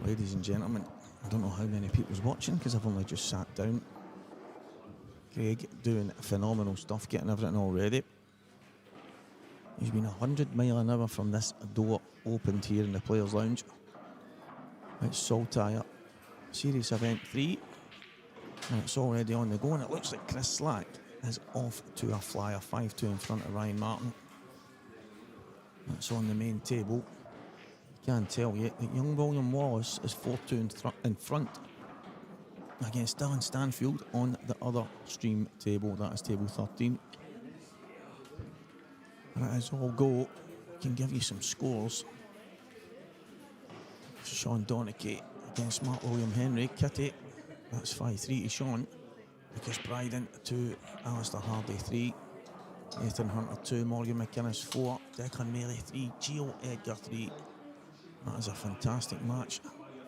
Ladies and gentlemen, I don't know how many people's watching because I've only just sat down. Craig doing phenomenal stuff, getting everything all ready. He's been 100 miles an hour from this door opened here in the Players' Lounge. It's Saltire Series Event 3, and it's already on the go, and it looks like Chris Slack is off to a flyer, 5-2 in front of Ryan Martin. That's on the main table. I can't tell you that young William Wallace is 4-2 in front against Dylan Stanfield on the other stream table. That is table 13. And it is all go. I can give you some scores. Sean Donachie against Mark William Henry. Kitty, that's 5-3 to Sean. Lucas Bryden 2, Alistair Hardy 3, Nathan Hunter 2, Morgan McInnes 4, Declan Mealy 3, Gio Edgar 3. That is a fantastic match.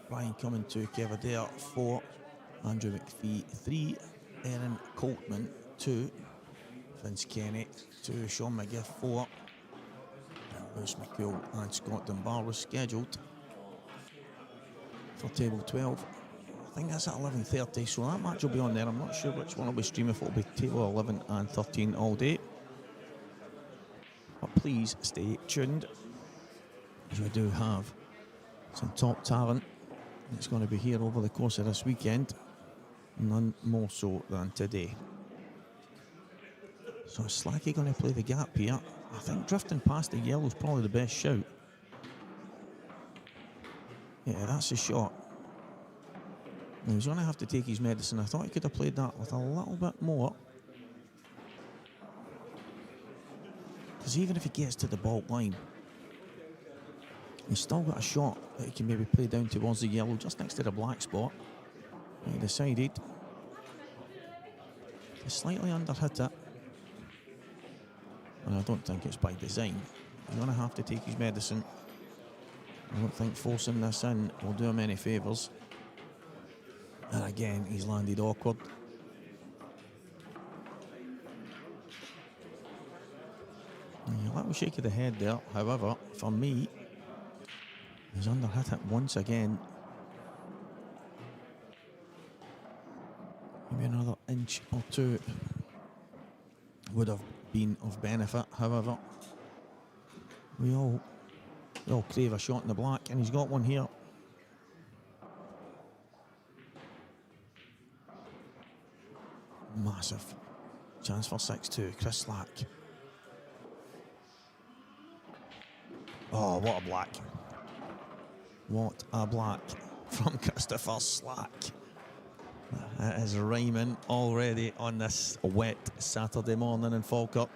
Brian Cumming 2, Kev Adair 4, Andrew McPhee 3, Erin Coltman 2, Vince Kenny 2, Sean McGiff 4, Bruce McCool and Scott Dunbar was scheduled for table 12. I think that's at 11:30, so that match will be on there. I'm not sure which one will be streaming, if it will be table 11 and 13 all day. But please stay tuned, as we do have some top talent that's going to be here over the course of this weekend, none more so than today. So is Slacky going to play the gap here? I think drifting past the yellow is probably the best shout. Yeah, that's a shot. Now he's going to have to take his medicine. I thought he could have played that with a little bit more. Because even if he gets to the baulk line, he's still got a shot that he can maybe play down towards the yellow, just next to the black spot. He decided to slightly underhit it. And I don't think it's by design. He's going to have to take his medicine. I don't think forcing this in will do him any favours. And again, he's landed awkward. A little shake of the head there. However, for me, he's underhit it once again. Maybe another inch or two would have been of benefit. However, we all crave a shot in the black, and he's got one here. Massive chance for 6-2. Chris Slack. Oh, what a black. What a black from Christopher Slack. It is rhyming already on this wet Saturday morning in Falkirk.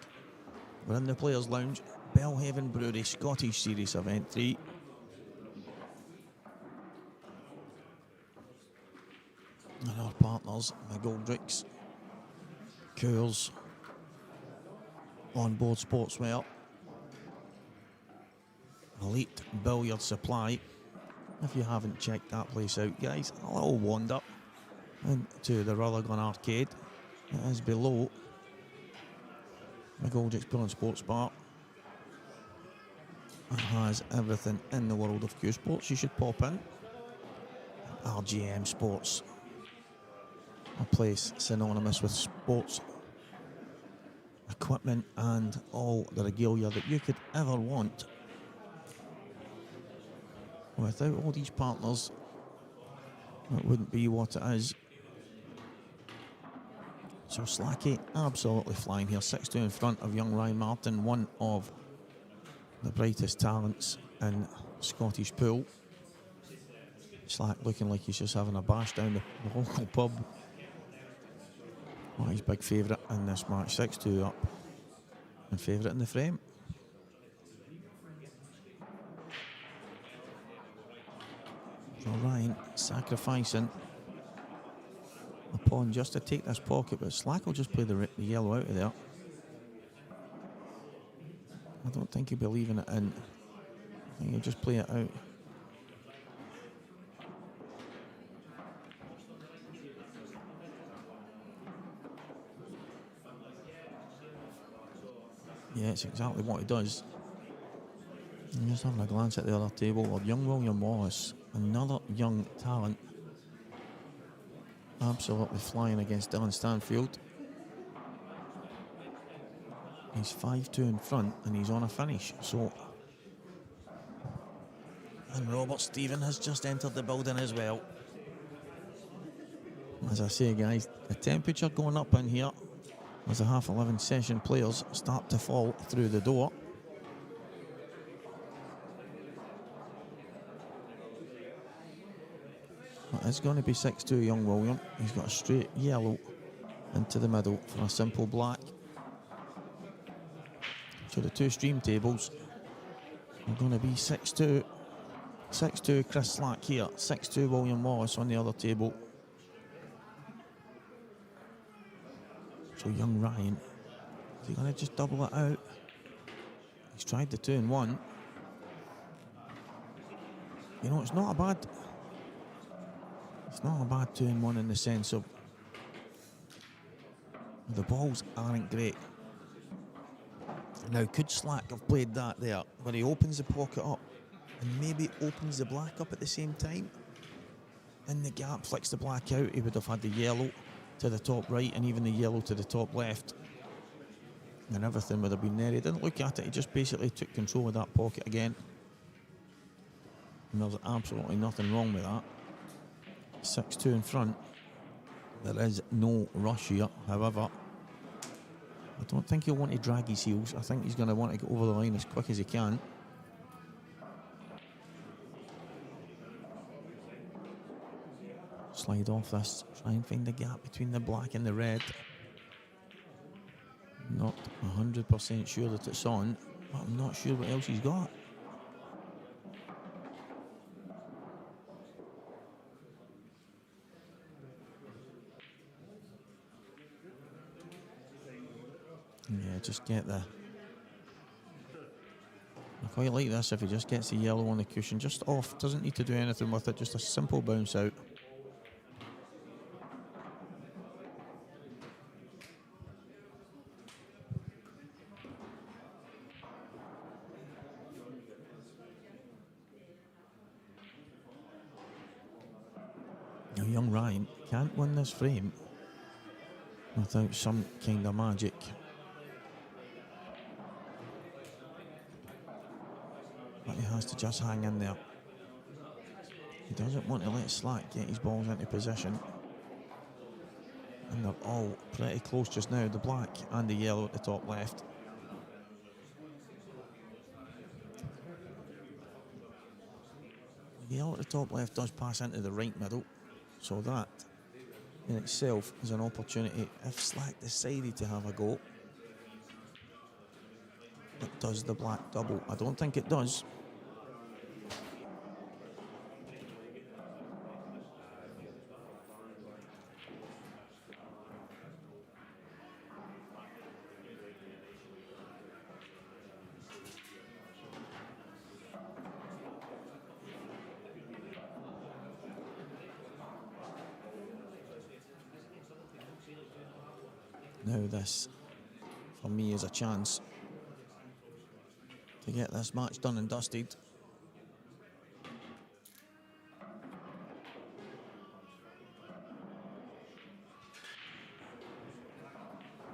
We're in the Players' Lounge. Belhaven Brewery Scottish Series Event 3. And our partners, McGoldrick's, Coors, Onboard Sportswear, Elite Billiard Supply. If you haven't checked that place out, guys, a little wander into the Rutherglen Arcade. It is below McGoldrick's Pool and Sports Bar. It has everything in the world of Cuesports. You should pop in. RJM Sports, a place synonymous with sports equipment and all the regalia that you could ever want. Without all these partners, it wouldn't be what it is. So Slacky absolutely flying here, 6-2 in front of young Ryan Martin, one of the brightest talents in Scottish pool. Slack looking like he's just having a bash down the local pub. Well, he's big favourite in this match, 6-2 up, and favourite in the frame. So Ryan sacrificing a pawn just to take this pocket, but Slack will just play the yellow out of there. I don't think he'll be leaving it in. I think he'll just play it out. Yeah, it's exactly what he does. I'm just having a glance at the other table where young William Wallace Another young talent. Absolutely flying against Dylan Stanfield. He's 5-2 in front and he's on a finish. So, and Robert Stephen has just entered the building as well. As I say, guys, the temperature going up in here as the half 11 session players start to fall through the door. But it's going to be 6-2 young William. He's got a straight yellow into the middle for a simple black. So the two stream tables are going to be 6-2. 6-2 Chris Slack here, 6-2 William Wallace on the other table. So young Ryan, is he going to just double it out? He's tried the 2-1. You know, it's not a bad 2-1 in the sense of the balls aren't great. Now, could Slack have played that there, where he opens the pocket up and maybe opens the black up at the same time? In the gap, flicks the black out, he would have had the yellow to the top right and even the yellow to the top left. And everything would have been there. He didn't look at it, he just basically took control of that pocket again. And there's absolutely nothing wrong with that. 6-2 in front. There is no rush here, however. I don't think he'll want to drag his heels. I think he's going to want to get over the line as quick as he can. Slide off this, try and find the gap between the black and the red. Not 100% sure that it's on, but I'm not sure what else he's got. Yeah, just get the... I quite like this if he just gets the yellow on the cushion, just off, doesn't need to do anything with it, just a simple bounce out. Now young Ryan can't win this frame without some kind of magic. But he has to just hang in there. He doesn't want to let Slack get his balls into position. And they're all pretty close just now, the black and the yellow at the top left. The yellow at the top left does pass into the right middle, so that in itself is an opportunity if Slack decided to have a go. But does the black double? I don't think it does. Now this, for me, is a chance to get this match done and dusted.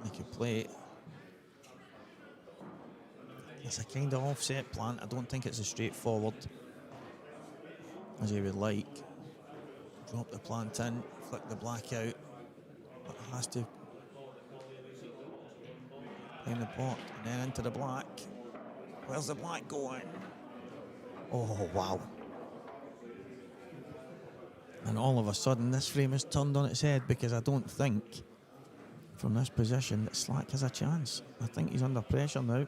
He could play it. It's a kind of offset plan. I don't think it's as straightforward as he would like. Drop the plant in, flick the black out, but has to in the pot and then into the black. Where's the black going? Oh, wow. And all of a sudden this frame is turned on its head, because I don't think from this position that Slack has a chance. I think he's under pressure now.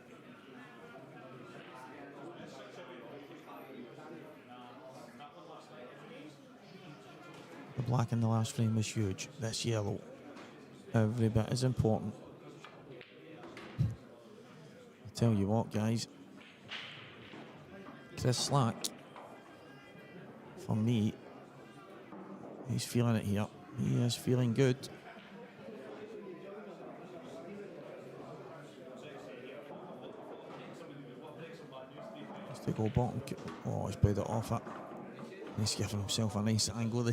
The black in the last frame was huge. This yellow, every bit is important. Tell you what, guys, Chris Slack, for me, he's feeling it here. He is feeling good. Has to go bottom. Oh, he's played it off it. He's giving himself a nice angle, a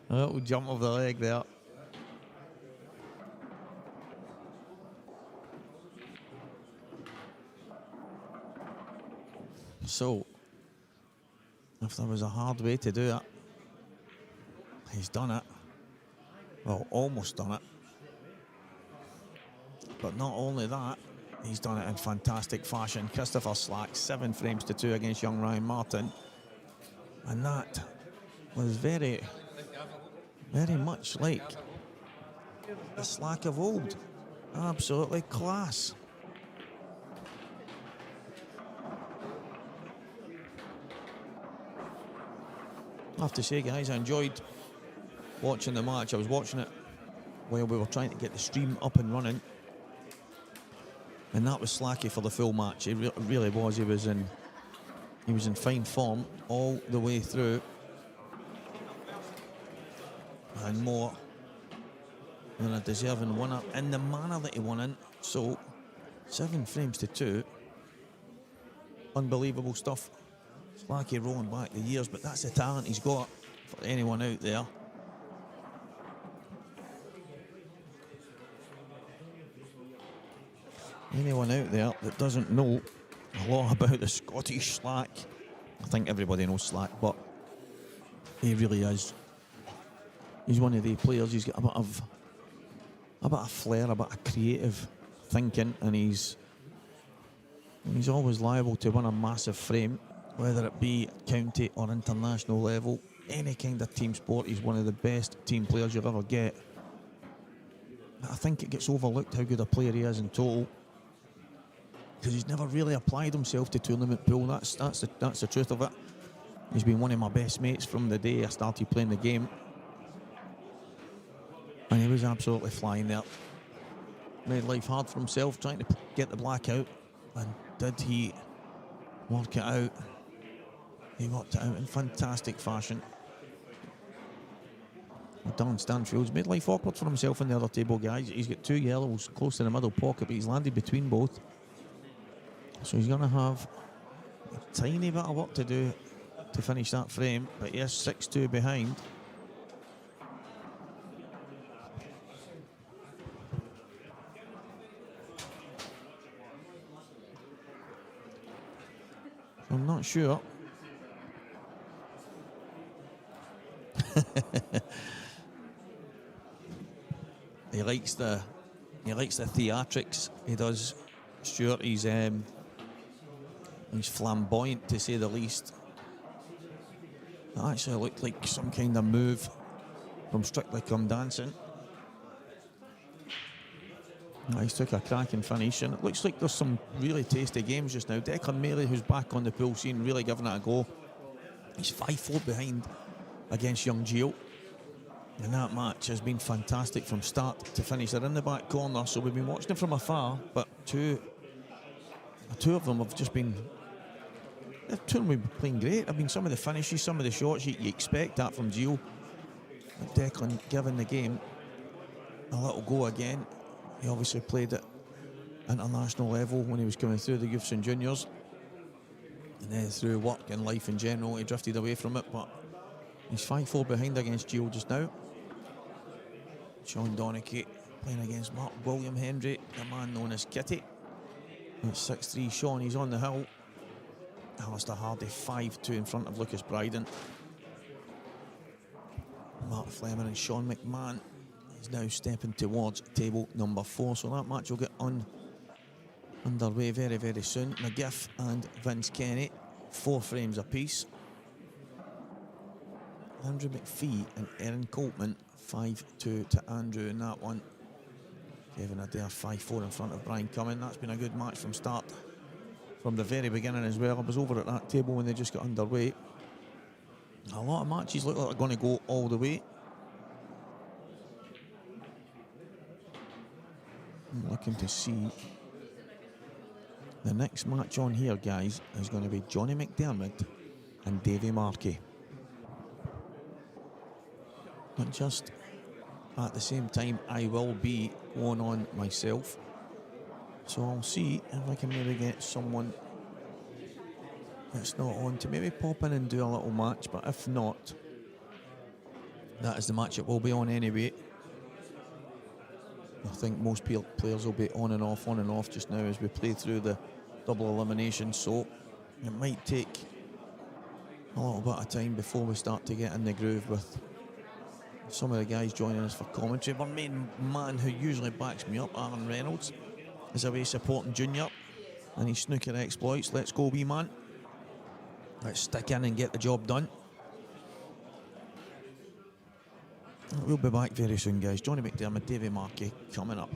little jump of the leg there. So, if there was a hard way to do it, he's done it. Well, almost done it. But not only that, he's done it in fantastic fashion. Christopher Slack, 7 frames to 2 against young Ryan Martin. And that was very, very much like the Slack of old. Absolutely class. I have to say, guys, I enjoyed watching the match. I was watching it while we were trying to get the stream up and running. And that was Slacky for the full match. It really was. He was in fine form all the way through. And more than a deserving winner in the manner that he won in. So, 7 frames to 2. Unbelievable stuff. Slacky rolling back the years, but that's the talent he's got for anyone out there. Anyone out there that doesn't know a lot about the Scottish Slack, I think everybody knows Slack, but he really is. He's one of the players. He's got a bit of flair, a bit of creative thinking, and he's always liable to win a massive frame, whether it be county or international level. Any kind of team sport, he's one of the best team players you'll ever get. I think it gets overlooked how good a player he is in total, because he's never really applied himself to tournament pool. That's the truth of it. He's been one of my best mates from the day I started playing the game, and he was absolutely flying there. Made life hard for himself trying to get the black out, and did he work it out? He worked it out in fantastic fashion. Darren Stanfield's made life awkward for himself in the other table, guys. He's got 2 yellows close to the middle pocket, but he's landed between both. So he's going to have a tiny bit of work to do to finish that frame, but yes, 6-2 behind. I'm not sure. He likes the theatrics. He does. Stuart, he's flamboyant, to say the least. It actually looked like some kind of move from Strictly Come Dancing. He's took a cracking finish, and it looks like there's some really tasty games just now. Declan Maley, who's back on the pool scene, really giving it a go. He's 5-4 behind against young Gio. And that match has been fantastic from start to finish. They're in the back corner, so we've been watching them from afar, but two of them have just been... The two of them have been playing great. I mean, some of the finishes, some of the shots, you expect that from Gio. But Declan giving the game a little go again. He obviously played at international level when he was coming through the youths and juniors. And then through work and life in general, he drifted away from it, but he's 5-4 behind against Gio just now. Sean Donachie playing against Mark William Hendry, the man known as Kitty. At 6-3, Sean, he's on the hill. Alistair Hardy 5-2 in front of Lucas Bryden. Mark Fleming and Sean McMahon is now stepping towards table number 4. So that match will get underway very, very soon. McGiff and Vince Kenny, 4 frames apiece. Andrew McPhee and Erin Coltman, 5-2 to Andrew in that one. Kevin Adair 5-4 in front of Brian Cumming. That's been a good match from start, from the very beginning as well. I was over at that table when they just got underway. A lot of matches look like they're going to go all the way. I'm looking to see. The next match on here, guys, is going to be Johnny McDermott and Davy Markey. But just at the same time, I will be going on myself. So I'll see if I can maybe get someone it's not on, to maybe pop in and do a little match, but if not, that is the match it will be on anyway. I think most players will be on and off just now as we play through the double elimination, so it might take a little bit of time before we start to get in the groove with some of the guys joining us for commentary. Our main man who usually backs me up, Aaron Reynolds, is away supporting Junior and his snooker exploits. Let's go, wee man. Let's stick in and get the job done. We'll be back very soon, guys. Johnny McDermott, Davy Markey coming up.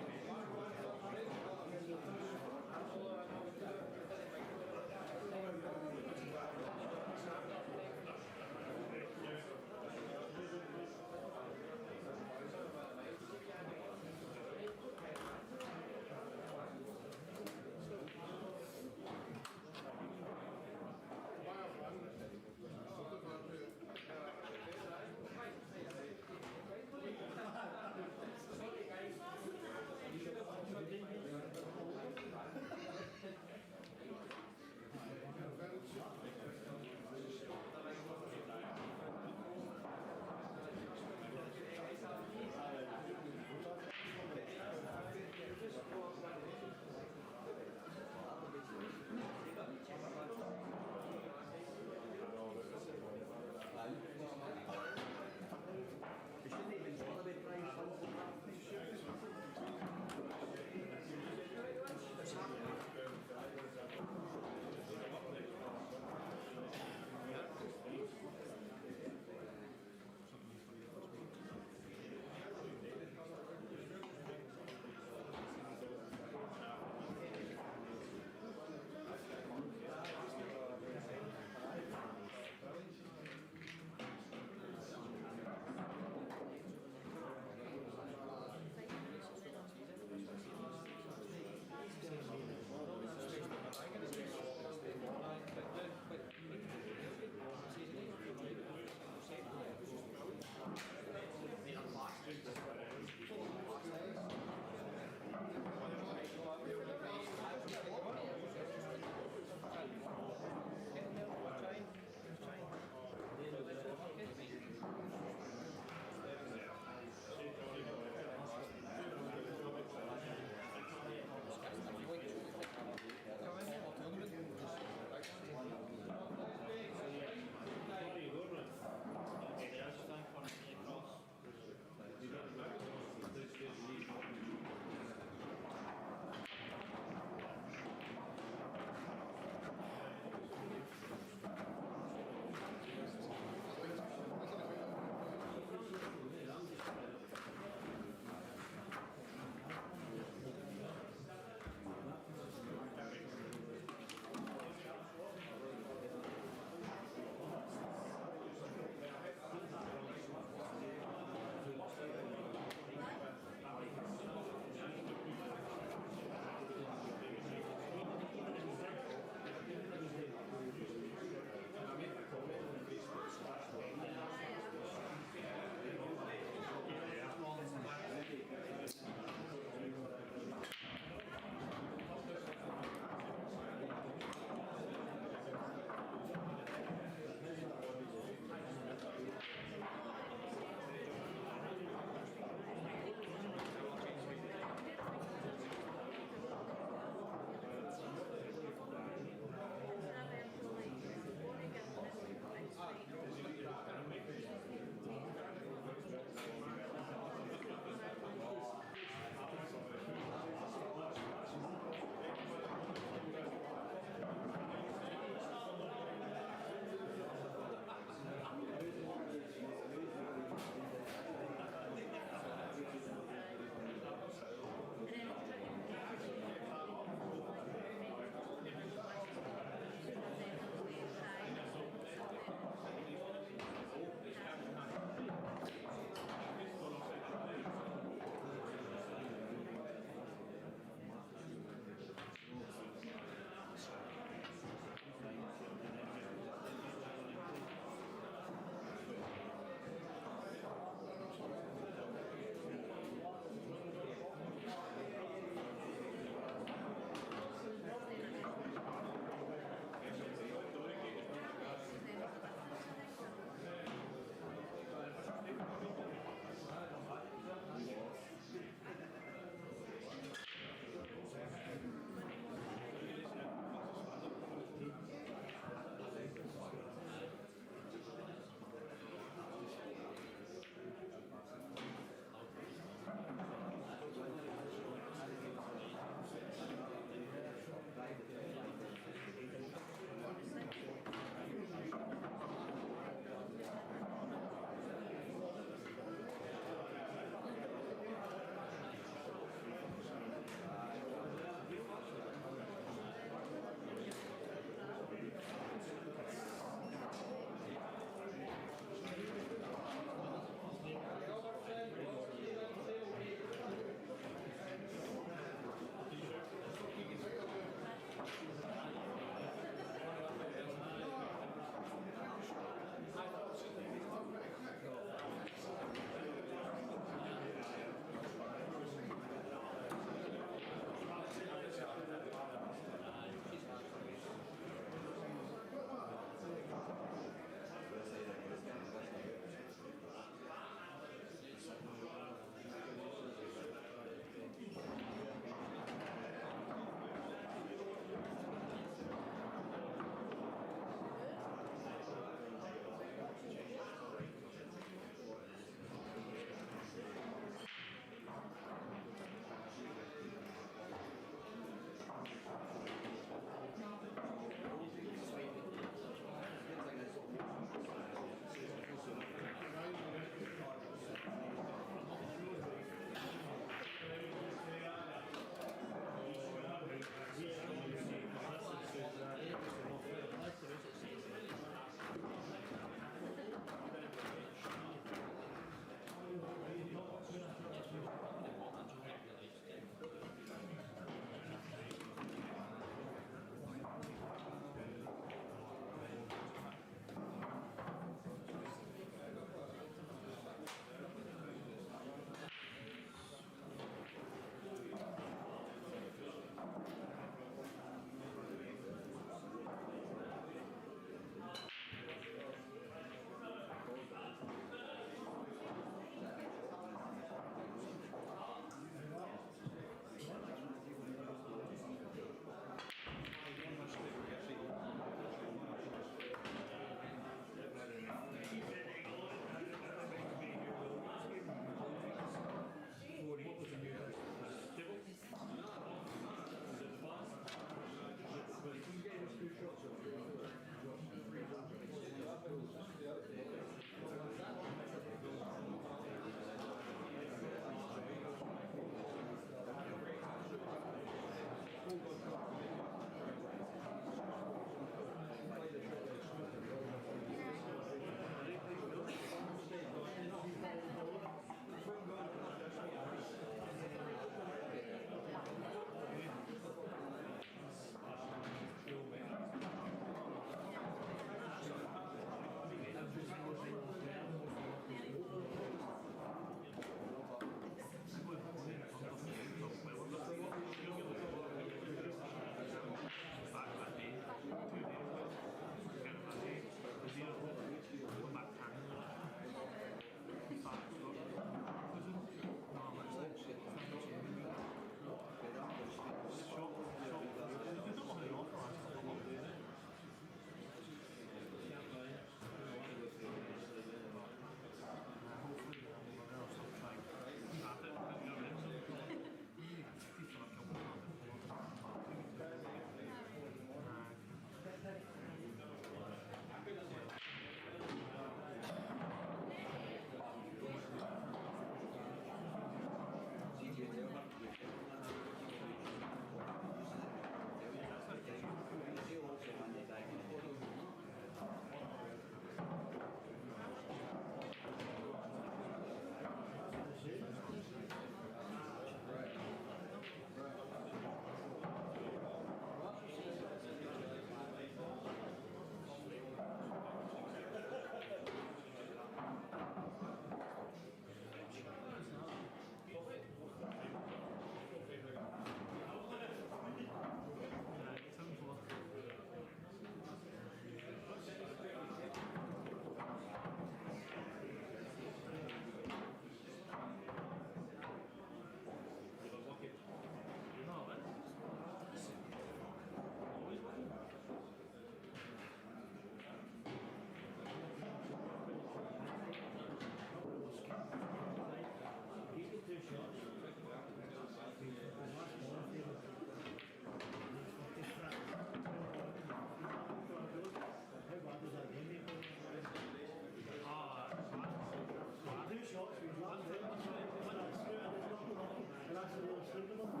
After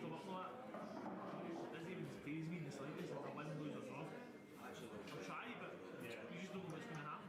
working on it, it doesn't even faze me in the slightest if the wind blows or not. I'll try, but you just don't know what's going to happen.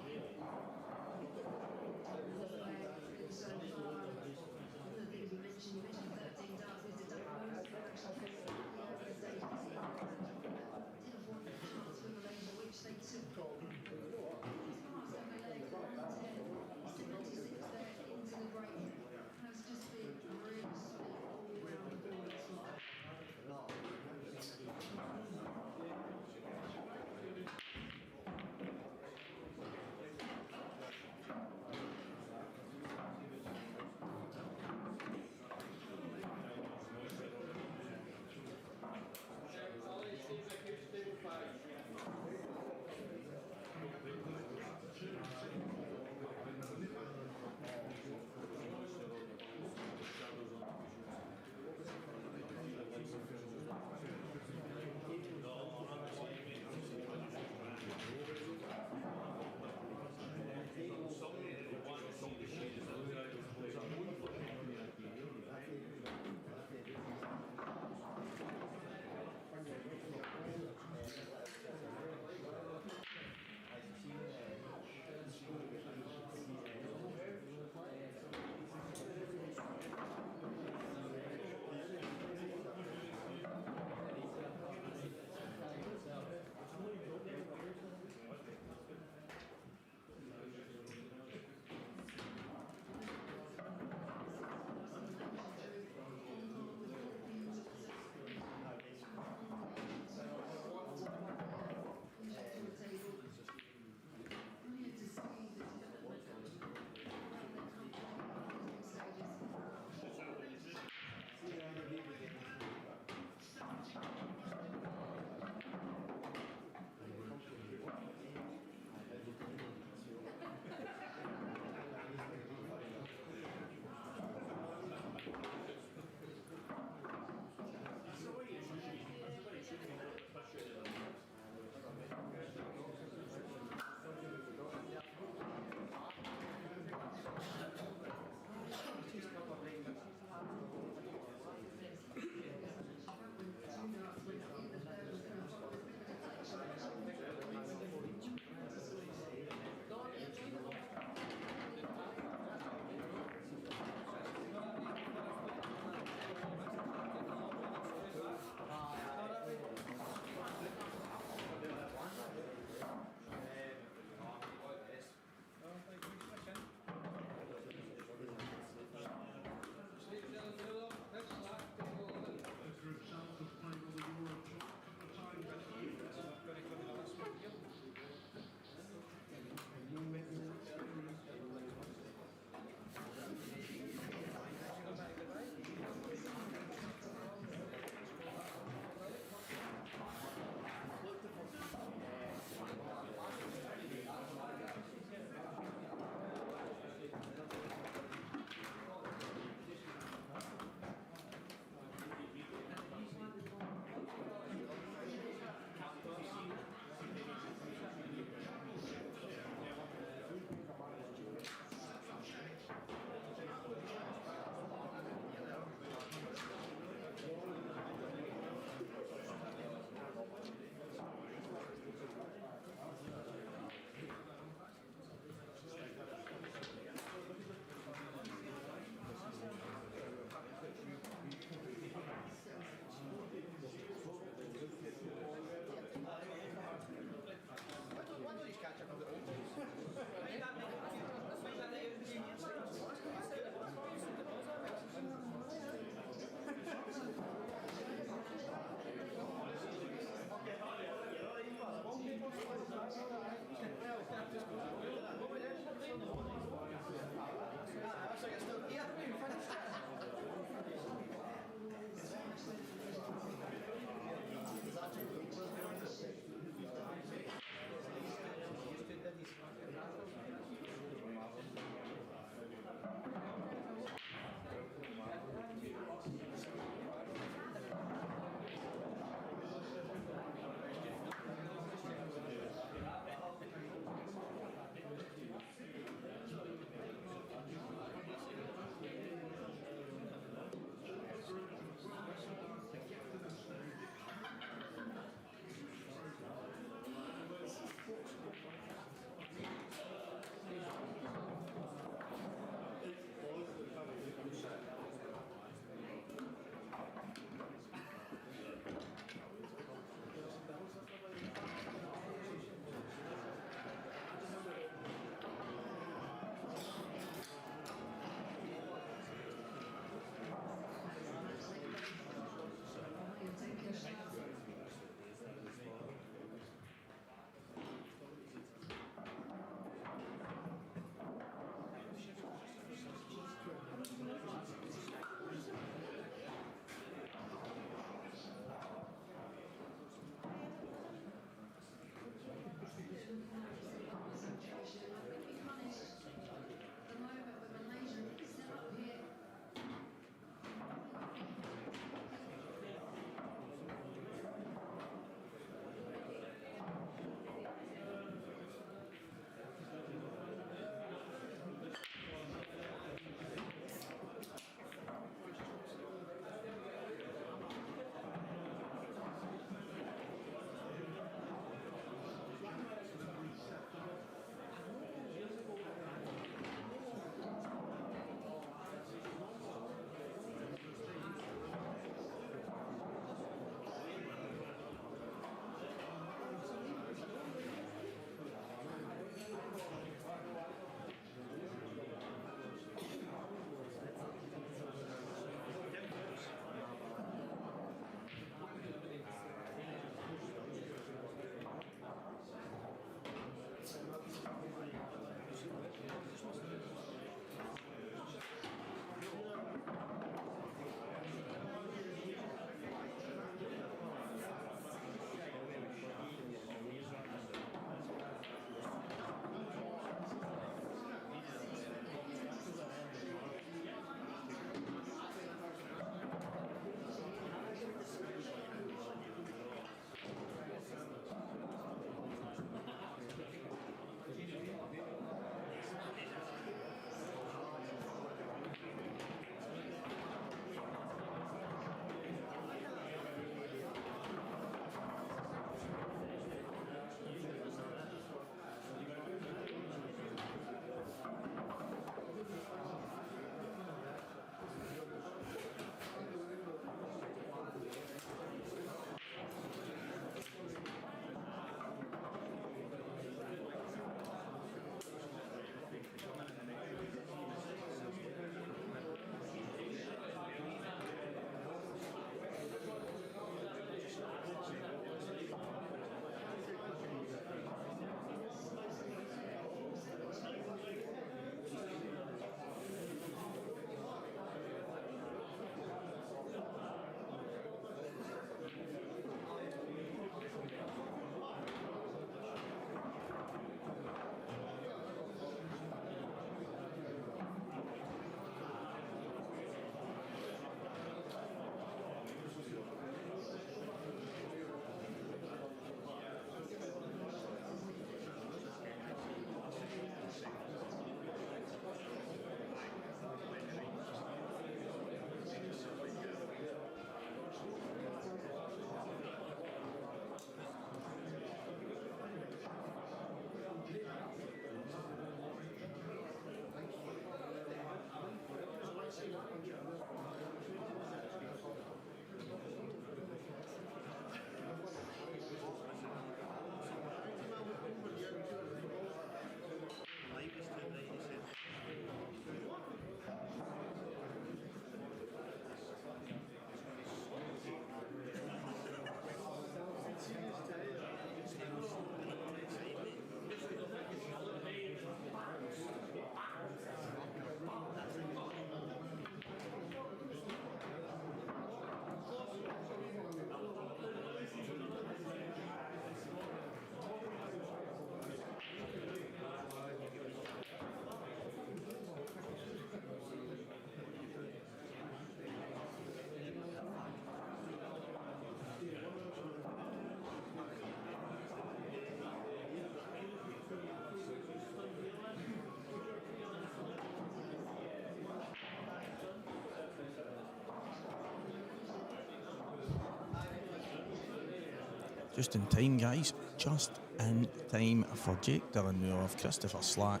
Just in time, guys. Just in time for Jake Dillon, Christopher Slack.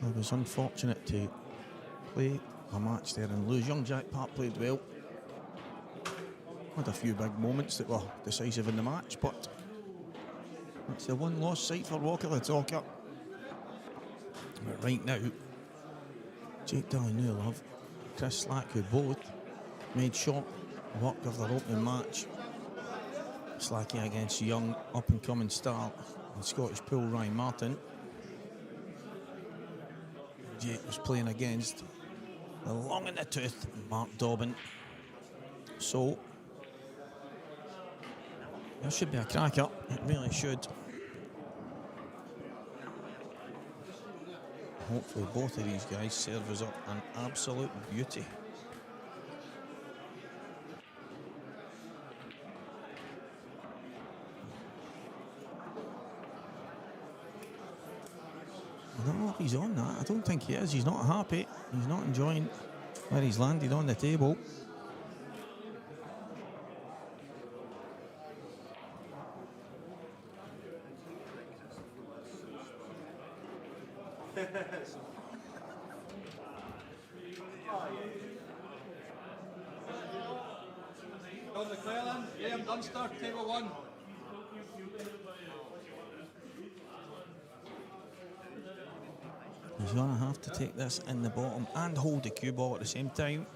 It was unfortunate to play a match there and lose. Young Jack Park played well. Had a few big moments that were decisive in the match, but it's the one lost sight for Walker the Talker. But right now, Jake Dillon, Chris Slack, who both made short work of their opening match. Slacky against young up-and-coming star in Scottish pool Ryan Martin. Jake was playing against the long in the tooth Mark Dobbin. So this should be a cracker. It really should. Hopefully both of these guys serve us up an absolute beauty. I don't know if he's on that. I don't think he is. He's not happy. He's not enjoying where he's landed on the table. John McClellan, Graham Dunster, table 1. He's going to have to take this in the bottom and hold the cue ball at the same time.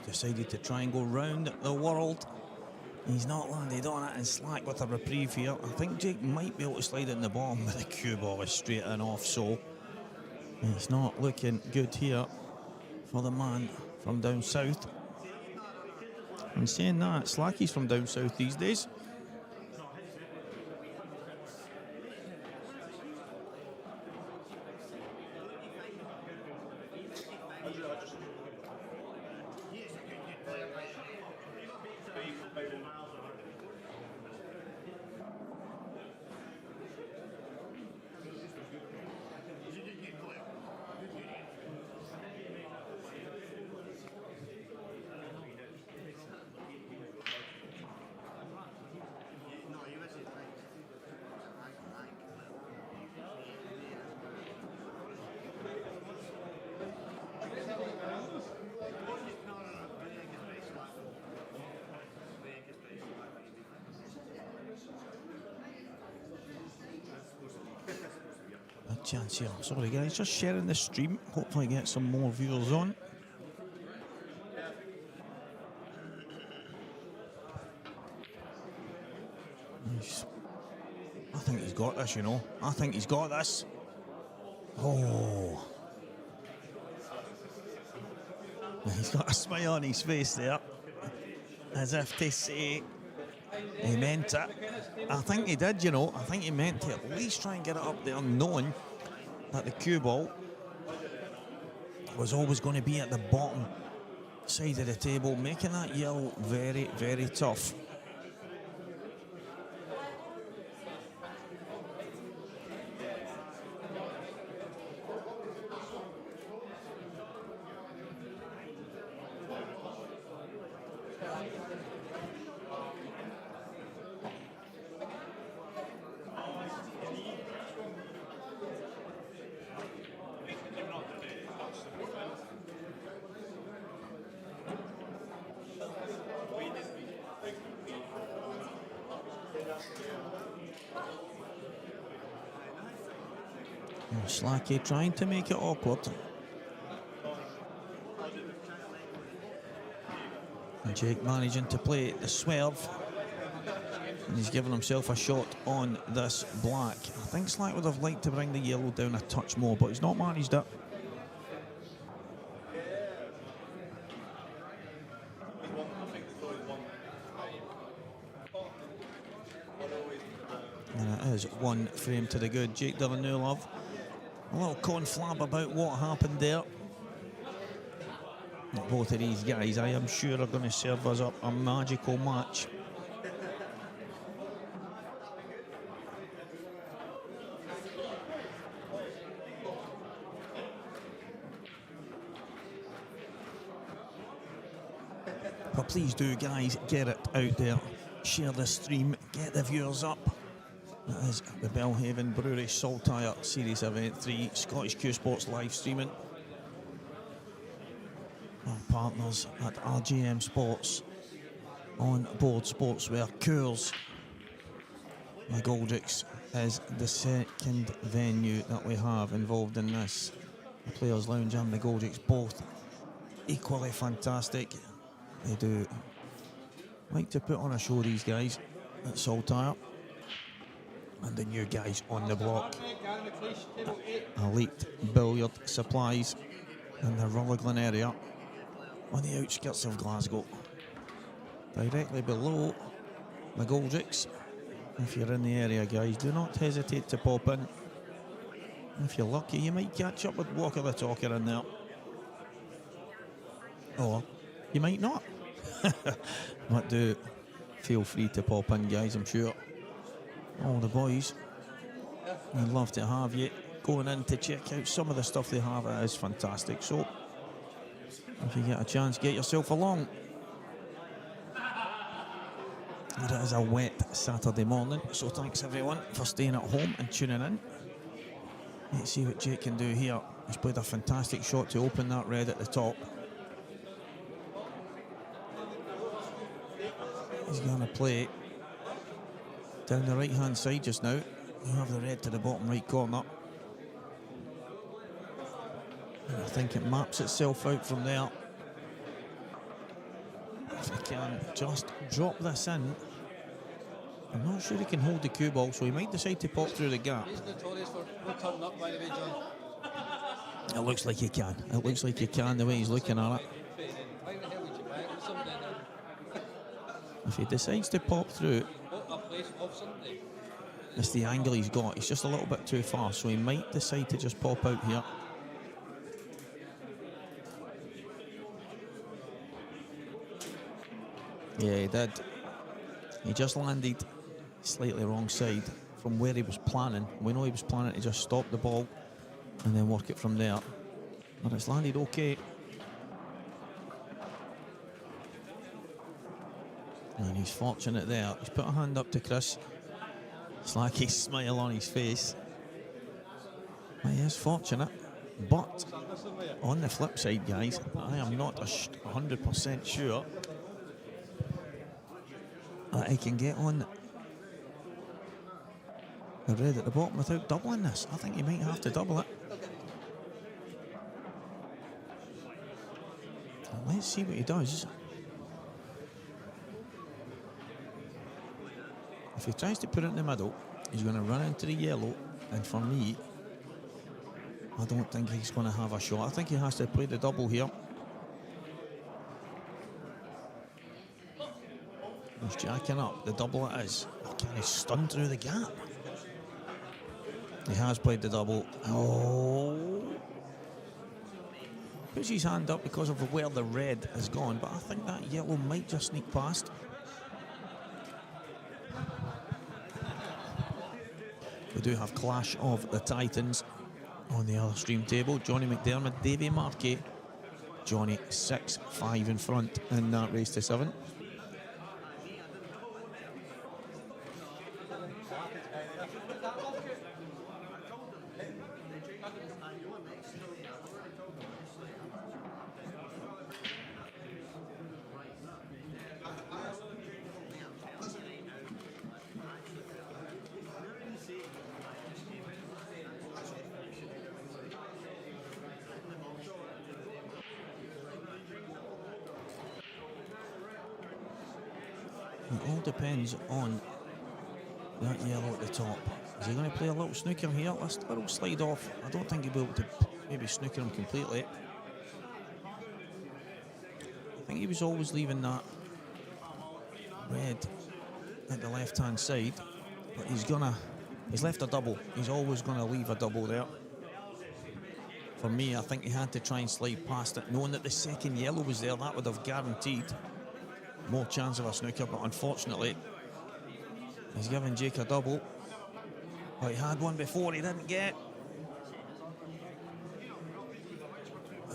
He's decided to try and go round the world. He's not landed on it, and Slack with a reprieve here. I think Jake might be able to slide it in the bottom, but the cue ball is straight and off, so it's not looking good here for the man from down south. And saying that, Slacky's from down south these days. A chance here. Sorry guys, just sharing the stream. Hopefully get some more viewers on. I think he's got this, you know. I think he's got this. Oh. He's got a smile on his face there, as if to say he meant it. I think he did, you know. I think he meant to at least try and get it up there, knowing that the cue ball was always going to be at the bottom side of the table, making that yell very, very tough. Slacky trying to make it awkward. And Jake managing to play the swerve. And he's given himself a shot on this black. I think Slack would have liked to bring the yellow down a touch more, but he's not managed it. And it is one frame to the good. Jake Dillon, a little conflab about what happened there. Both of these guys, I am sure, are going to serve us up a magical match. But please do, guys, get it out there. Share the stream, get the viewers up. That is the Belhaven Brewery Saltire Series Event 3, Scottish Cuesports live streaming. Our partners at RJM Sports, Onboard Sportswear, Coors. McGoldrick's is the second venue that we have involved in this. The Players Lounge and McGoldrick's both equally fantastic. They do like to put on a show, these guys at Saltire. And the new guys on the block, Elite Billiard Supplies in the Rutherglen area on the outskirts of Glasgow. Directly below McGoldrick's. If you're in the area, guys, do not hesitate to pop in. If you're lucky, you might catch up with Walker the Talker in there. Or you might not. But do feel free to pop in, guys. I'm sure all the boys would love to have you going in to check out some of the stuff they have. It is fantastic. So if you get a chance, get yourself along. It is a wet Saturday morning, so thanks everyone for staying at home and tuning in. Let's see what Jake can do here. He's played a fantastic shot to open that red at the top. He's going to play down the right hand side just now. You have the red to the bottom right corner. And I think it maps itself out from there. If he can just drop this in. I'm not sure he can hold the cue ball, so he might decide to pop through the gap. He's notorious for not turning up, by the way, John. It looks like he can. It looks like he can the way he's looking at it. Why the hell would you buy it on Sunday then? If he decides to pop through, What a place off Sunday. it's the angle he's got. He's just a little bit too far, so he might decide to just pop out here. Yeah, he did. He just landed slightly wrong side from where he was planning. We know he was planning to just stop the ball and then work it from there. But it's landed okay. And he's fortunate there. He's put a hand up to Chris. It's like a smile on his face. Well, he is fortunate. But on the flip side, guys, I am not 100% sure that he can get on the red at the bottom without doubling this. I think he might have to double it. Let's see what he does. If he tries to put it in the middle, he's going to run into the yellow, and for me, I don't think he's going to have a shot. I think he has to play the double here. He's jacking up. The double it is. Can he stun through the gap? He has played the double. Oh. Puts his hand up because of where the red has gone, but I think that yellow might just sneak past. We do have Clash of the Titans on the other stream table. Johnny McDermott, Davy Markey. Johnny 6-5 in front in that race to 7. It all depends on that yellow at the top. Is he going to play a little snooker here? Let's little slide off. I don't think he'll be able to maybe snooker him completely. I think he was always leaving that red at the left-hand side, but he's left a double. He's always going to leave a double there. For me, I think he had to try and slide past it, knowing that the second yellow was there. That would have guaranteed more chance of a snooker, but unfortunately he's given Jake a double. But he had one before he didn't get.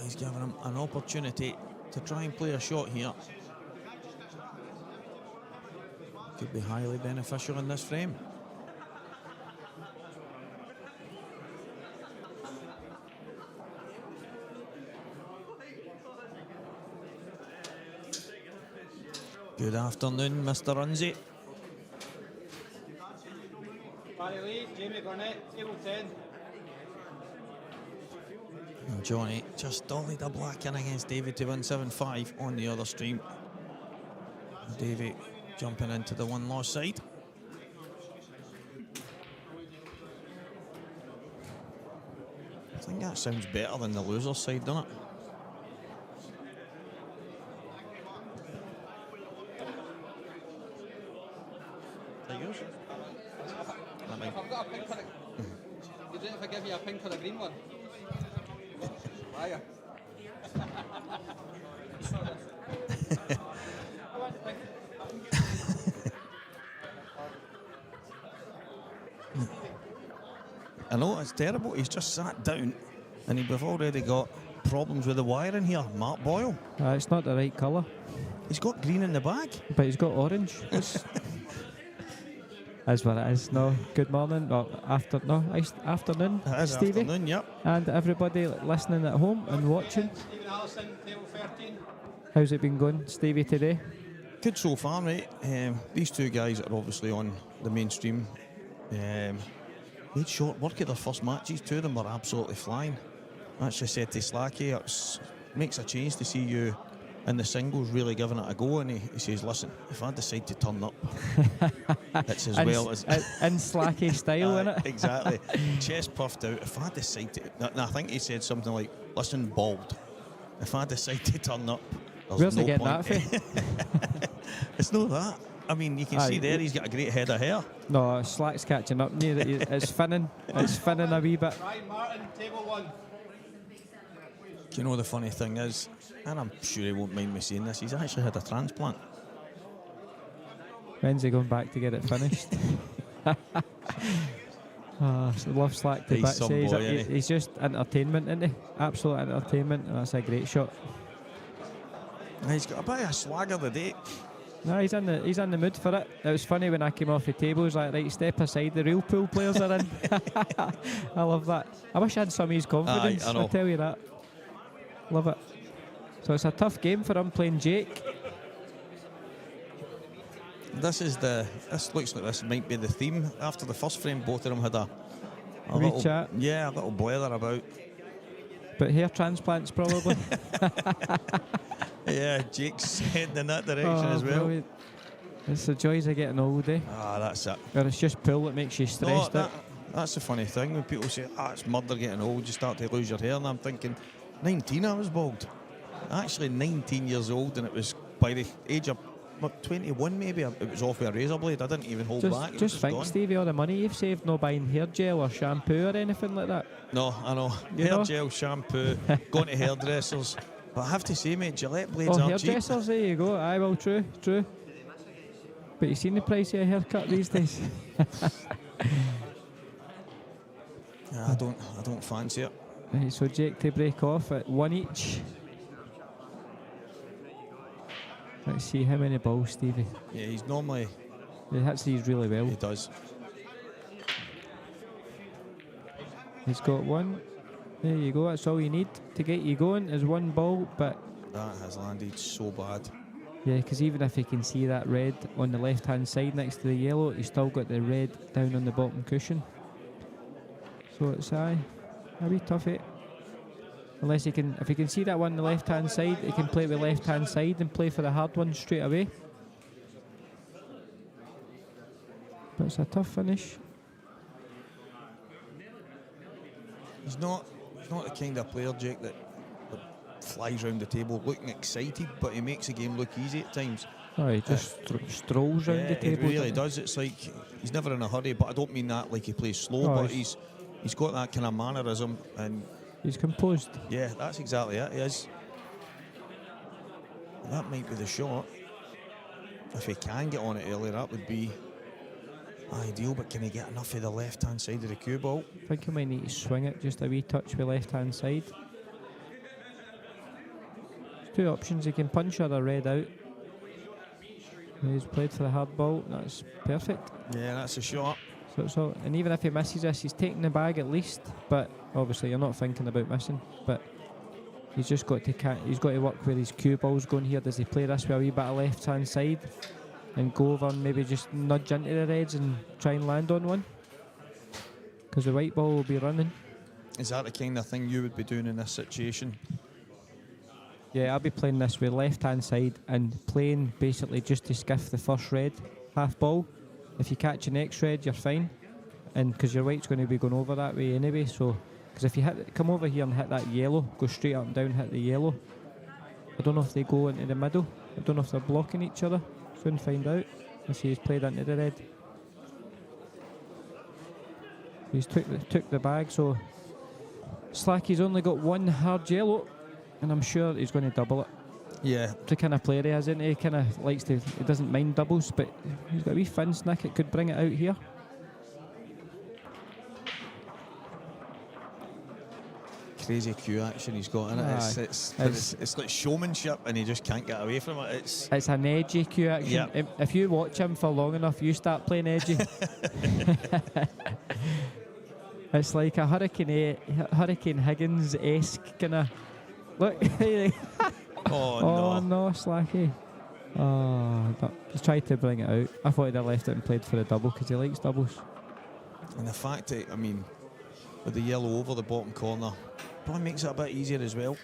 He's given him an opportunity to try and play a shot here. could be highly beneficial in this frame. Good afternoon, Mr. Runzy. Barry Lee, Jamie Burnett, table 10. And Johnny just dollied a black in against Davey to 175 on the other stream. Davey jumping into the one loss side. I think that sounds better than the loser side, doesn't it? I've got a pink or a... You don't if I give you a pink or a green one? Liar. I know, it's terrible. He's just sat down and we've already got problems with the wiring here. Mark Boyle. It's not the right colour. He's got green in the bag. But he's got orange. That's what it is. No, good morning. Afternoon, It is Stevie. afternoon, yep. And everybody listening at home and watching. Stephen Allison, table 13. How's it been going, Stevie, today? Good so far, mate. These two guys are obviously on the mainstream. Made short work of their first matches. Two of them were absolutely flying. I actually said to Slacky, it makes a change to see you in the singles really giving it a go. And he says, listen, if I decide to turn up, it's as well as... in Slacky style, innit? Exactly. Chest puffed out. If I decide to... And I think he said something like, listen, bald, if I decide to turn up, there's Where's no he getting point. that from? It's not that. I mean, you can see there he's got a great head of hair. No, Slack's catching up near it. It's finning. It's finning a wee bit. Ryan Martin, table 1. Do you know the funny thing is, and I'm sure he won't mind me saying this, he's actually had a transplant. When's he going back to get it finished? Love Slack to He's bits. some He's, boy, isn't he? he's just entertainment, isn't he? Absolute entertainment, and that's a great shot. He's got a bit of a swagger today. No, he's in the mood for it. It was funny when I came off the table. He was like, right, step aside. The real pool players are in. I love that. I wish I had some of his confidence. I know. I tell you that. Love it. So it's a tough game for him playing Jake. This looks like this might be the theme. After the first frame, both of them had a Wee little chat. Yeah, a little blather about. But hair transplants probably. Yeah, Jake's heading in that direction as well. Brilliant. It's the joys of getting old, eh? That's it. Or it's just pool that makes you stressed out. That's the funny thing when people say, it's murder getting old, you start to lose your hair, and I'm thinking, 19 I was bald. Actually 19 years old, and it was by the age of 21 maybe, it was off with a razor blade. I didn't even hold back. Just think, gone. Stevie, all the money you've saved not buying hair gel or shampoo or anything like that. No, I know. You Hair know? gel, shampoo, going to hairdressers. But I have to say, mate, Gillette blades are cheap. Hairdressers, there you go. Aye, well, true. But you've seen the price of a haircut these days. I don't fancy it. Right, so Jake to break off at 1 each. Let's see how many balls, Stevie. Yeah, he's normally... He hits these really well. He does. He's got one. There you go. That's all you need to get you going is one ball. But That has landed so bad. yeah, because even if you can see that red on the left-hand side next to the yellow, you still got the red down on the bottom cushion. So it's a wee toughie. Unless he can, if you can see that one on the left-hand side, he can play with the left-hand side and play for the hard one straight away. But it's a tough finish. He's not the kind of player, Jake, that flies round the table looking excited, but he makes the game look easy at times. Oh, he just strolls round the table. He really does. It's like he's never in a hurry, but I don't mean that like he plays slow, but he's got that kind of mannerism, and he's composed. yeah, that's exactly it. He is. That might be the shot. If he can get on it earlier, that would be ideal, but can he get enough of the left-hand side of the cue ball? I think he might need to swing it just a wee touch with left-hand side. There's two options. He can punch or a red out. He's played for the hard ball. That's perfect. Yeah, that's a shot. So it's all, and even if he misses this, he's taking the bag at least. But obviously, you're not thinking about missing. But he's just got to he's got to work where his cue ball's going here. Does he play this with a wee bit of left hand side and go over and maybe just nudge into the reds and try and land on one? Because the white ball will be running. Is that the kind of thing you would be doing in this situation? Yeah, I'll be playing this with left hand side and playing basically just to skiff the first red half ball. If you catch the next red, you're fine, and because your white's going to be going over that way anyway. So, because if you come over here and hit that yellow, go straight up and down, hit the yellow. I don't know if they go into the middle. I don't know if they're blocking each other. Soon find out. I see he's played into the red. He's took the bag. So Slacky's only got one hard yellow, and I'm sure he's going to double it. Yeah. The kind of player he is, isn't he? He kind of likes to, he doesn't mind doubles, but he's got a wee fin snick, it could bring it out here. Crazy cue action he's got in it. It's like showmanship, and he just can't get away from it. It's an edgy cue action. Yep. If you watch him for long enough, you start playing edgy. It's like a Hurricane Higgins-esque kind of look. Oh no, Slacky. Oh, he's tried to bring it out. I thought he'd have left it and played for the double because he likes doubles. And the fact that, I mean, with the yellow over the bottom corner, probably makes it a bit easier as well.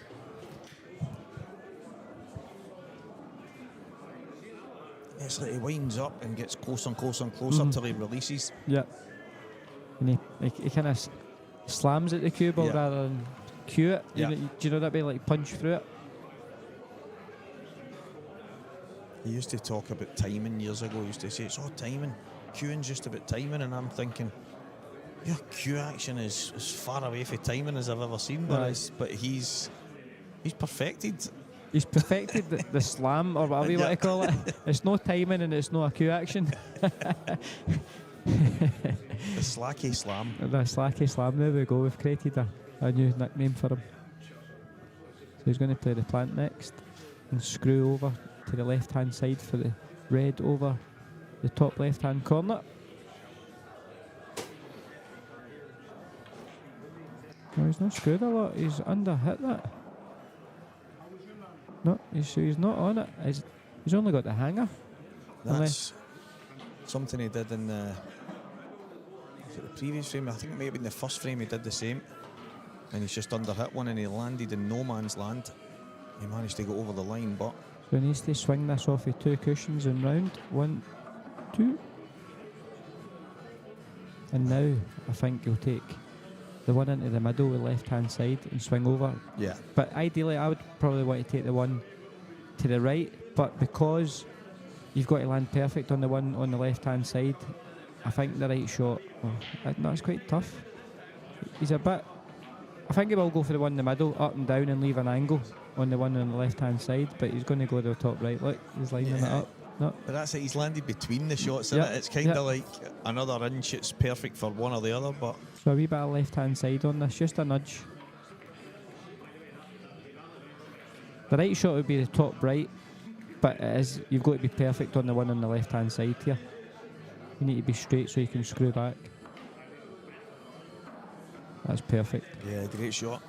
It's like he winds up and gets closer and closer and closer till he releases. Yeah. And he kind of slams at the cue ball rather than cue it. Yeah. Do you know that way, like punch through it? He used to talk about timing years ago. He used to say, it's all timing. Cueing's just about timing. And I'm thinking, your cue action is as far away from timing as I've ever seen. But he's perfected. He's perfected the slam, or whatever you want to call it. It's no timing and it's no a cue action. The Slacky Slam. The Slacky Slam, there we go. We've created a new nickname for him. So he's going to play the plant next and screw over to the left hand side for the red over the top left hand corner. No, he's not screwed a lot, he's under hit that. No, he's not on it. He's only got the hanger. That's something he did in the previous frame. I think it may have been the first frame he did the same. And he's just under hit one and he landed in no man's land. He managed to go over the line, but so he needs to swing this off of two cushions and round. 1, 2. And now I think he'll take the one into the middle with left hand side and swing over. yeah. But ideally I would probably want to take the one to the right, but because you've got to land perfect on the one on the left hand side, I think the right shot, no, it's quite tough. He's a bit, I think he will go for the one in the middle, up and down, and leave an angle on the one on the left hand side, but he's going to go to the top right. Look, he's lining it up. No. But that's it, he's landed between the shots, isn't it? It's kind of like another inch, it's perfect for one or the other, but So a wee bit of left hand side on this, just a nudge. The right shot would be the top right, but you've got to be perfect on the one on the left hand side here. You need to be straight so you can screw back. That's perfect. yeah, great shot.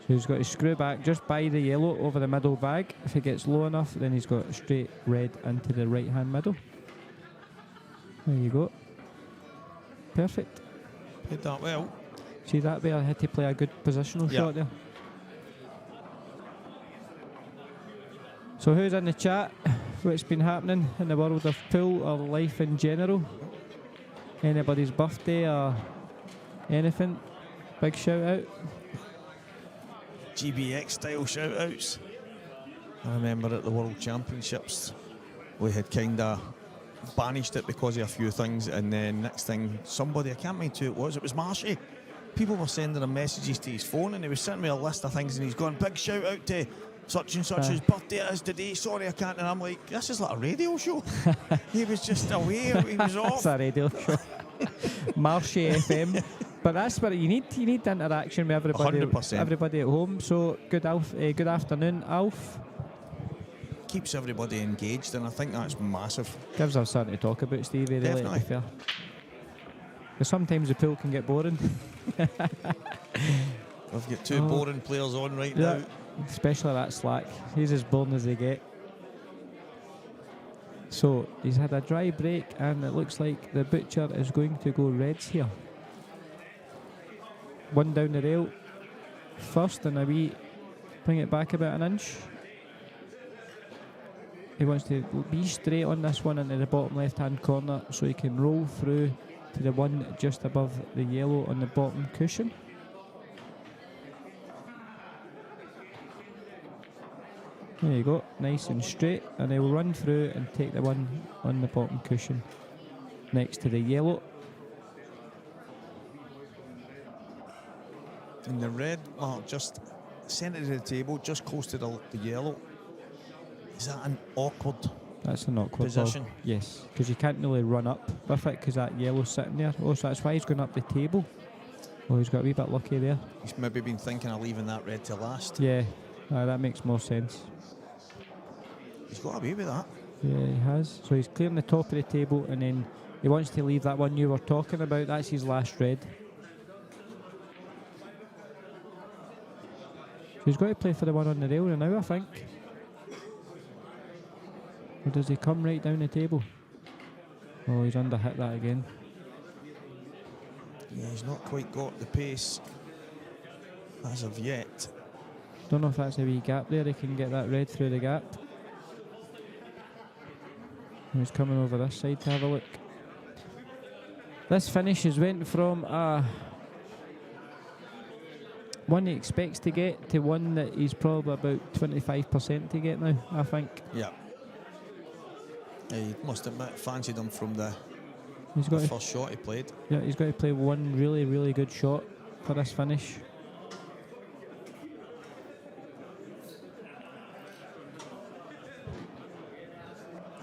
So he's got to screw back just by the yellow over the middle bag. If he gets low enough, then he's got straight red into the right hand middle. There you go. Perfect. Played that well. See that way, I had to play a good positional shot there. So who's in the chat? What's been happening in the world of pool or life in general? Anybody's birthday or anything? Big shout out. GBX style shout outs. I remember at the World Championships we had kind of banished it because of a few things, and then next thing somebody, I can't mind who it was Marshy. People were sending him messages to his phone and he was sending me a list of things and he's going, big shout out to such and such, his birthday it is today, sorry I can't. And I'm like, this is like a radio show. He was just away, he was off. It's a radio show. Marshy FM. But that's what you need. You need the interaction with everybody. 100%. Everybody at home. So good afternoon, Alf. Keeps everybody engaged, and I think that's massive. Gives us something to talk about, Stevie. Really, to be Definitely. fair. 'Cause sometimes the pool can get boring. We've got two boring players on right now. Especially that Slack. He's as boring as they get. So he's had a dry break, and it looks like the butcher is going to go reds here. One down the rail first, and a wee bring it back about an inch. He wants to be straight on this one into the bottom left hand corner so he can roll through to the one just above the yellow on the bottom cushion. There you go, nice and straight, and he'll run through and take the one on the bottom cushion next to the yellow. And the red mark just centre of the table, just close to the yellow. Is that an awkward That's an awkward position? ball. Yes, because you can't really run up with it because that yellow's sitting there. Oh, so that's why he's going up the table. Oh, he's got a wee bit lucky there. He's maybe been thinking of leaving that red to last. Yeah, that makes more sense. He's got away with that. Yeah, he has. So he's clearing the top of the table, and then he wants to leave that one you were talking about. That's his last red. So he's got to play for the one on the rail now, I think. Or does he come right down the table? Oh, he's under hit that again. Yeah, he's not quite got the pace as of yet. Don't know if that's a wee gap there. He can get that red through the gap. He's coming over this side to have a look. This finish has went from one he expects to get to one that he's probably about 25% to get now, I think. Yeah. He must admit, fancied him from the He's got to, first shot he played. yeah, he's got to play one really, really good shot for this finish.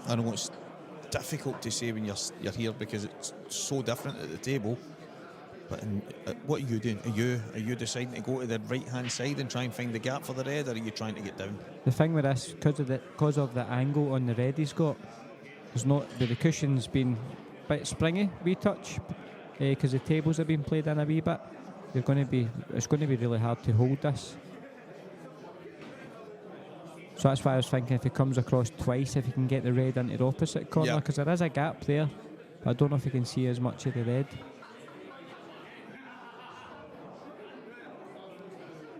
I know it's difficult to say when you're here because it's so different at the table. But what are you doing? Are you deciding to go to the right hand side and try and find the gap for the red, or are you trying to get down? The thing with this, because of the angle on the red he's got, there's not the cushion's been a bit springy, wee touch, because the tables have been played in a wee bit. It's going to be really hard to hold this. So that's why I was thinking if he comes across twice, if he can get the red into the opposite corner, because there is a gap there. But I don't know if he can see as much of the red.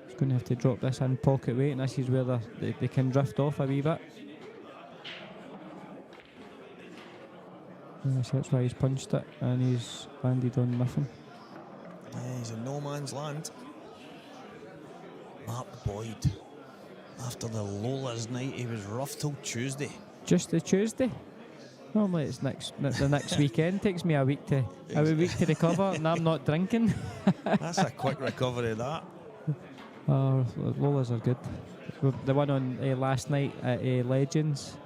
He's going to have to drop this in pocket weight, and this is where they can drift off a wee bit. Yes, that's why he's punched it, and he's landed on nothing. Yeah, he's in no man's land. Mark Boyd. After the Lola's night, he was rough till Tuesday. Just the Tuesday? Normally it's the next weekend. Takes me a week to recover, and I'm not drinking. That's a quick recovery, that. Oh, Lolas are good. The one on last night at Legends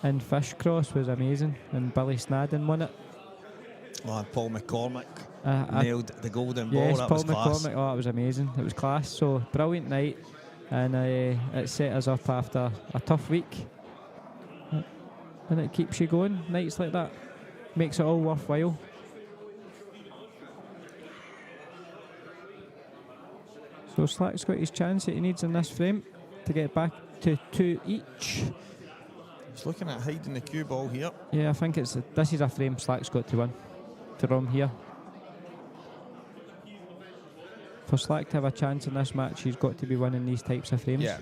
in Fishcross was amazing, and Billy Snadden won it. Oh, and Paul McCormick nailed the golden ball. Yes, That Paul was class. McCormick. Oh, it was amazing. It was class. So brilliant night, and it set us up after a tough week, and it keeps you going. Nights like that makes it all worthwhile. So Slack's got his chance that he needs in this frame to get back to 2 each. He's looking at hiding the cue ball here. Yeah, I think this is a frame Slack's got to win from here. For Slack to have a chance in this match, he's got to be winning these types of frames. Yeah.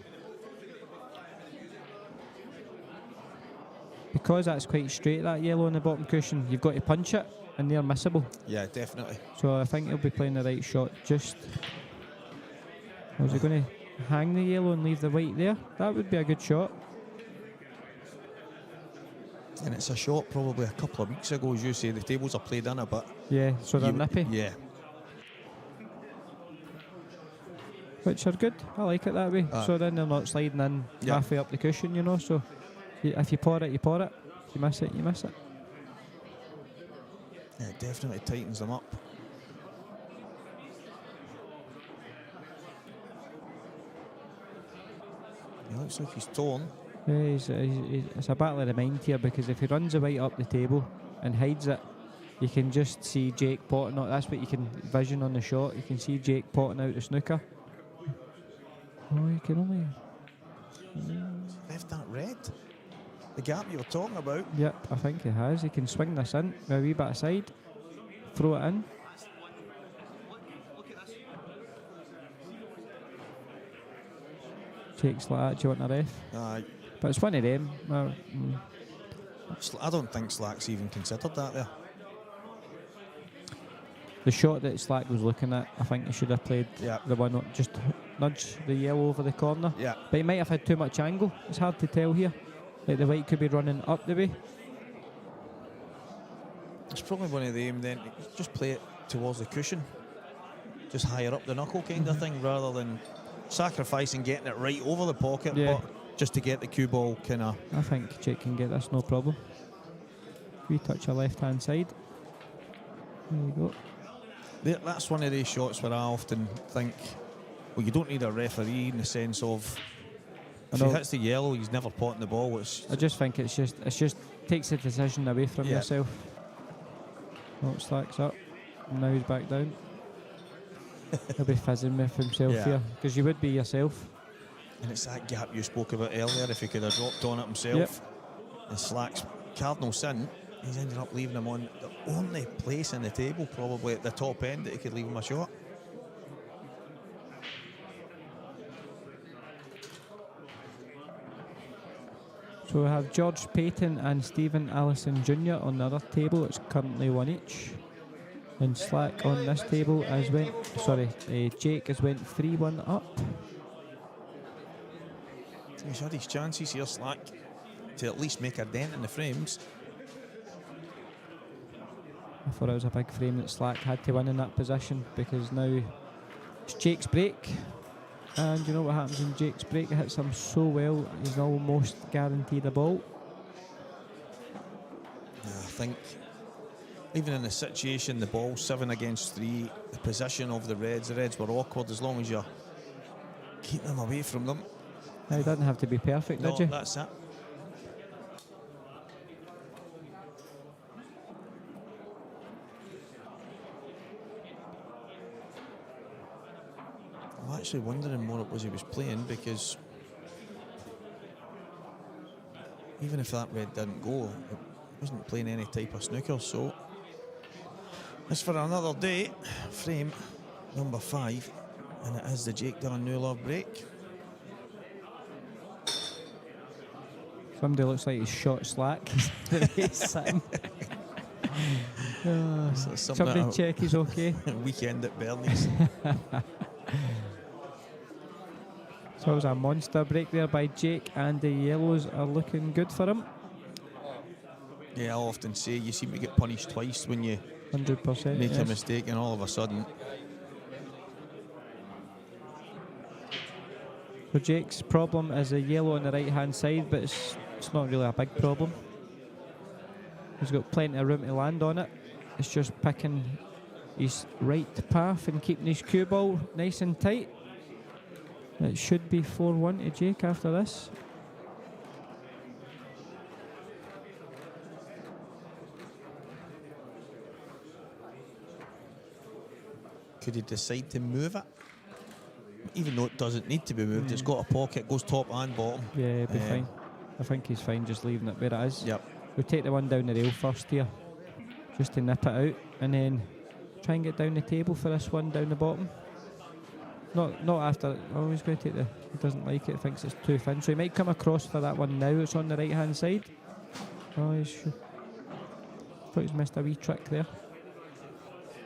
Because that's quite straight, that yellow on the bottom cushion, you've got to punch it, and they're missable. Yeah, definitely. So I think he'll be playing the right shot just... Or is he going to hang the yellow and leave the white there? That would be a good shot. And it's a shot probably a couple of weeks ago, as you say. The tables are played in a bit. Yeah, so they're nippy. Yeah. Which are good. I like it that way. So then they're not sliding in halfway up the cushion, you know. So if you pour it, you pour it. If you miss it, you miss it. Yeah, it definitely tightens them up. Looks like he's torn. Yeah, it's a battle of the mind here, because if he runs the white up the table and hides it, you can just see Jake potting out. That's what you can vision on the shot. You can see Jake potting out the snooker. Oh, you can only... Left that red. The gap you were talking about. Yep, I think he has. He can swing this in with a wee bit of side, throw it in. Jake's like that, do you want a ref? Aye. But it's one of them. I don't think Slack's even considered that there. The shot that Slack was looking at, I think he should have played Yeah. the one, just nudge the yellow over the corner. Yeah. But he might have had too much angle. It's hard to tell here. Like the white could be running up the way. It's probably one of them then. Just play it towards the cushion. Just higher up the knuckle kind of thing, rather than sacrificing getting it right over the pocket, Yeah. but just to get the cue ball kind of... I think Jake can get this, no problem. Wee touch of left hand side. There you go. That's one of these shots where I often think, well, you don't need a referee in the sense of if he hits the yellow, he's never potting the ball. I just think it's just takes the decision away from yourself. Oh, Slack's up. And now he's back down. He'll be fizzing with himself here, because you would be yourself. And it's that gap you spoke about earlier. If he could have dropped on it himself, and Slack's cardinal sin, he's ended up leaving him on the only place in the table, probably at the top end, that he could leave him a shot. So we have George Payton and Stephen Allison Jr. on the other table. It's currently 1 each. And Slack on this table has went, Jake has went 3-1 up. He's had his chances here, Slack, to at least make a dent in the frames. I thought it was a big frame that Slack had to win in that position, because now it's Jake's break. And you know what happens in Jake's break? It hits him so well, he's almost guaranteed a ball. I think even in the situation, the ball 7 against 3, the position of the Reds were awkward as long as you keep them away from them. Now, it doesn't have to be perfect, No, did you? that's it. I'm actually wondering what it was he was playing, because even if that red didn't go, it wasn't playing any type of snooker. So it's for another day, frame number 5, and it is the Jake Dillon New Love break. Somebody looks like he's shot Slack. He's sitting. Somebody check he's okay. Weekend at Bernie's. So it was a monster break there by Jake, and the yellows are looking good for him. Yeah, I often say you seem to get punished twice when you 100%. make a mistake, and all of a sudden. So Jake's problem is a yellow on the right hand side, but it's not really a big problem. He's got plenty of room to land on it. It's just picking his right path and keeping his cue ball nice and tight. It should be 4-1 to Jake after this. Could he decide to move it? Even though it doesn't need to be moved, it's got a pocket, goes top and bottom. Yeah, it'll be fine. I think he's fine just leaving it where it is. Yep. We'll take the one down the rail first here, just to nip it out, and then try and get down the table for this one down the bottom. Not after. Oh, he's going to take the. He doesn't like it. Thinks it's too thin, so he might come across for that one now. It's on the right hand side. Oh, thought he's missed a wee trick there.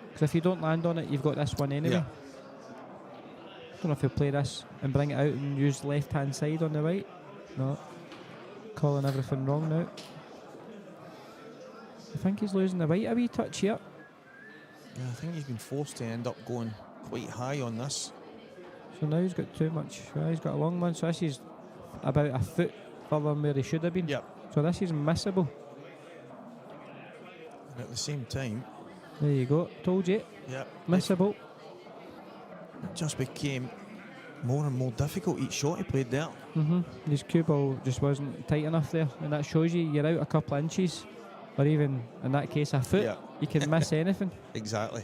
Because if you don't land on it, you've got this one anyway. Yeah. Don't know if he'll play this and bring it out and use left hand side on the right. No. Calling everything wrong now. I think he's losing the white a wee touch here. Yeah, I think he's been forced to end up going quite high on this. So now he's got too much. He's got a long one, so this is about a foot further than where he should have been. Yep. So this is missable. And at the same time, There you go. Told you. yep, Missable. it just became more and more difficult each shot he played there. His cue ball just wasn't tight enough there, and that shows you're out a couple of inches, or even in that case a foot. Yeah. You can miss anything. Exactly.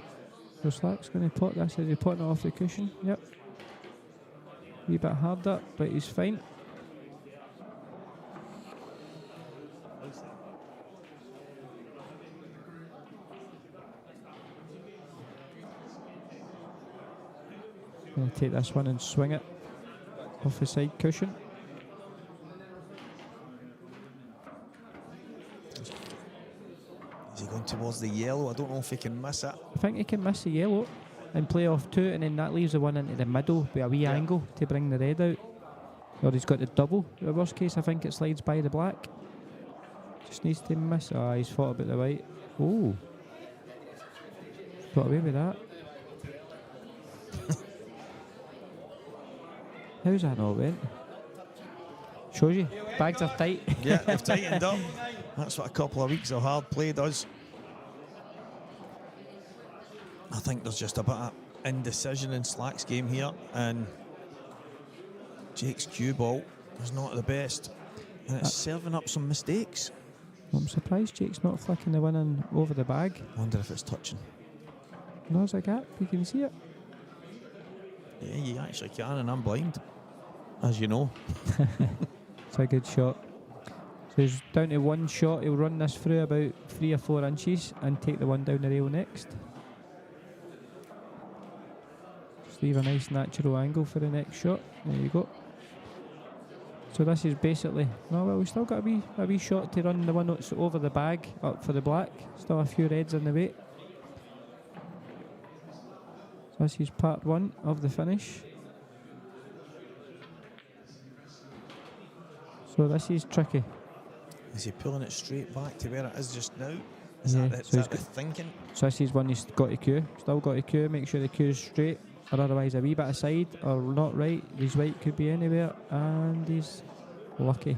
So Slack's going to pot this. Is he potting it off the cushion? Yep. A wee bit harder, but he's fine. Going to take this one and swing it off the side cushion. Is he going towards the yellow? I don't know if he can miss it. I think he can miss the yellow and play off two, and then that leaves the one into the middle with a wee angle to bring the red out. Or he's got the double. In the worst case, I think it slides by the black. Just needs to miss. Ah, he's thought about the white. Oh. Got away with that. How's that not went? Shows you. Bags are tight. Yeah, they've tightened up. That's what a couple of weeks of hard play does. I think there's just a bit of indecision in Slack's game here, and Jake's cue ball is not the best, and it's serving up some mistakes. I'm surprised Jake's not flicking the one in over the bag. Wonder if it's touching. No, there's a gap. You can see it. Yeah, you actually can, and I'm blind, as you know. It's a good shot. So he's down to one shot. He'll run this through about 3 or 4 inches and take the one down the rail next. Just leave a nice natural angle for the next shot. There you go. So this is basically... No, well, we've still got a wee shot to run the one that's over the bag up for the black. Still a few reds in the way. So this is part 1 of the finish. So this is tricky. Is he pulling it straight back to where it is just now? Is Yeah, that, so is that the thinking? So this is one he's got to cue. Still got to cue. Make sure the cue's straight, or otherwise a wee bit aside or not right. His white could be anywhere, and he's lucky.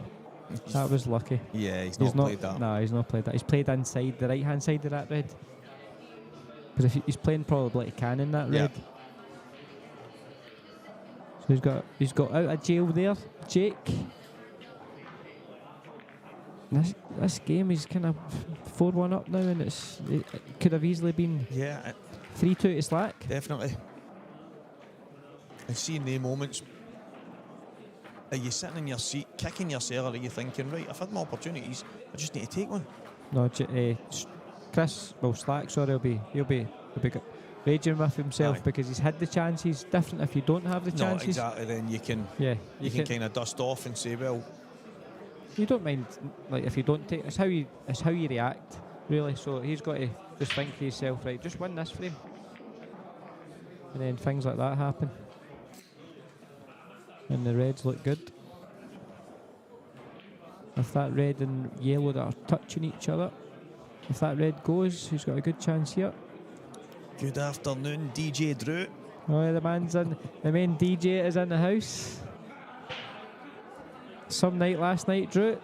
That was lucky. Yeah, he's not played that. No, he's not played that. He's played inside the right hand side of that red. Because if he's playing probably like a cannon that red. So he's got out of jail there, Jake. This game is kind of 4-1 up now, and it could have easily been 3-2 to Slack. Definitely. And seeing the moments, are you sitting in your seat, kicking yourself, or are you thinking, right, I've had my opportunities, I just need to take one? No, Slack, sorry, he'll be raging with himself because he's had the chances. Different if you don't have the chances. No, exactly. Then you can kind of dust off and say, well, you don't mind, like, if you don't take. It's how you react, really. So he's got to just think to himself, right, just win this frame, and then things like that happen. And the reds look good. If that red and yellow that are touching each other, if that red goes, he's got a good chance here. Good afternoon, DJ Drew. Oh, the man's in. The main DJ is in the house. Some night last night, Drew.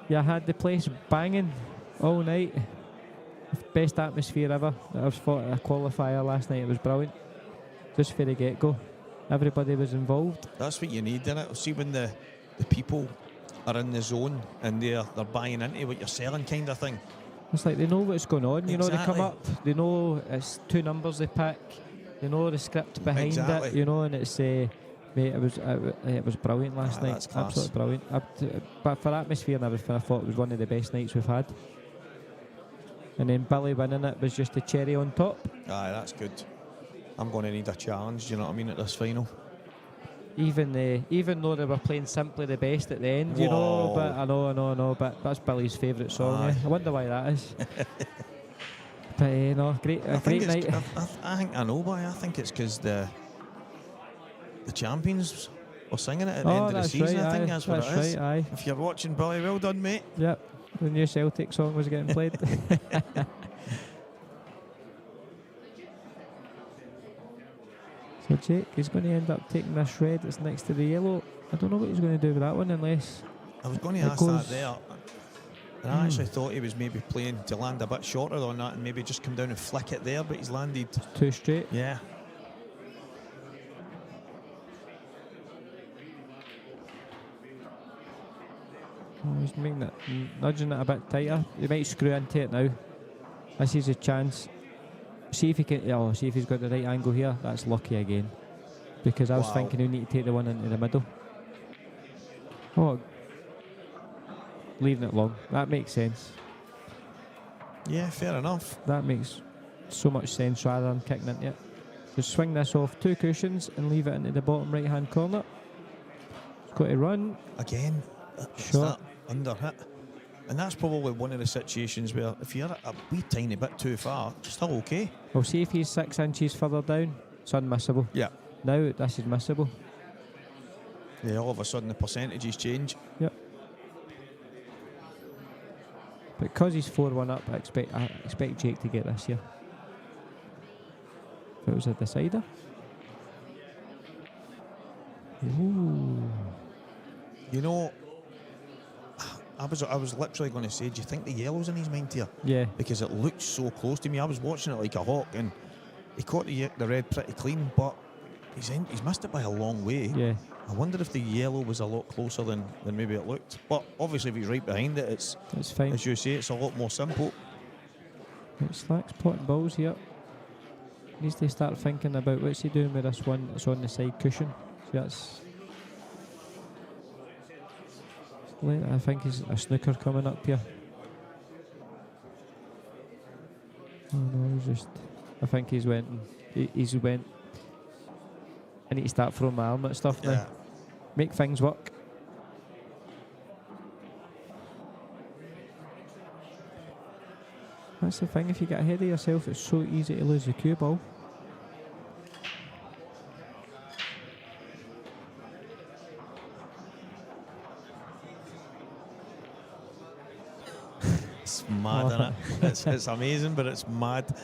You had the place banging all night. Best atmosphere ever that I've fought at a qualifier last night. It was brilliant. Just for the get-go. Everybody was involved. That's what you need, innit? See, when the people are in the zone and they're buying into what you're selling, kind of thing. It's like they know what's going on. You know, they come Exactly. up, they know it's 2 numbers they pick, they know the script behind Exactly. it, you know, and it's mate, it was brilliant last night. That's class. Absolutely brilliant. But for atmosphere and everything, I thought it was one of the best nights we've had. And then Billy winning it was just a cherry on top. Aye, that's good. I'm going to need a challenge, do you know what I mean, at this final. Even though they were playing Simply the Best at the end, you know, but I know, but that's Billy's favourite song. Aye. I wonder why that is. But no, great night. I think I know why. I think it's because the champions were singing it at the end of the season. Right, I think that's what it is. Right, aye. If you're watching, Billy, well done, mate. Yep, the new Celtic song was getting played. So Jake is going to end up taking this red that's next to the yellow. I don't know what he's going to do with that one unless... I was going to ask that there. And I actually thought he was maybe playing to land a bit shorter on that and maybe just come down and flick it there, but he's landed... 2 straight. Yeah. Oh, he's making it, nudging it a bit tighter. He might screw into it now. This is a chance. See if he can. Oh, see if he's got the right angle here. That's lucky again. Because I was thinking he need to take the one into the middle. Oh, leaving it long. That makes sense. Yeah, fair enough. That makes so much sense rather than kicking into it. Just swing this off 2 cushions and leave it into the bottom right hand corner. It's got to run. Again, it's Shot. that under hit. And that's probably one of the situations where if you're a wee tiny bit too far, it's still okay. We'll see if he's 6 inches further down. It's unmissable. Yeah. Now this is missable. Yeah, all of a sudden the percentages change. Yep. But because he's 4-1 up, I expect Jake to get this here. If it was a decider. Ooh. You know, I was literally going to say, do you think the yellow's in his mind here? Yeah. Because it looked so close to me. I was watching it like a hawk, and he caught the red pretty clean, but he's missed it by a long way. Yeah. I wonder if the yellow was a lot closer than maybe it looked. But obviously, if he's right behind it, it's fine. as you say, it's a lot more simple. Slack's potting balls here. Needs to start thinking about what's he doing with this one that's on the side cushion. See, that's. I think he's a snooker coming up here. Oh no, he's just. I think he's went. He's went. I need to start throwing my arm at stuff now. Make things work. That's the thing, if you get ahead of yourself, it's so easy to lose the cue ball. It's mad, isn't it? It's amazing, but it's mad.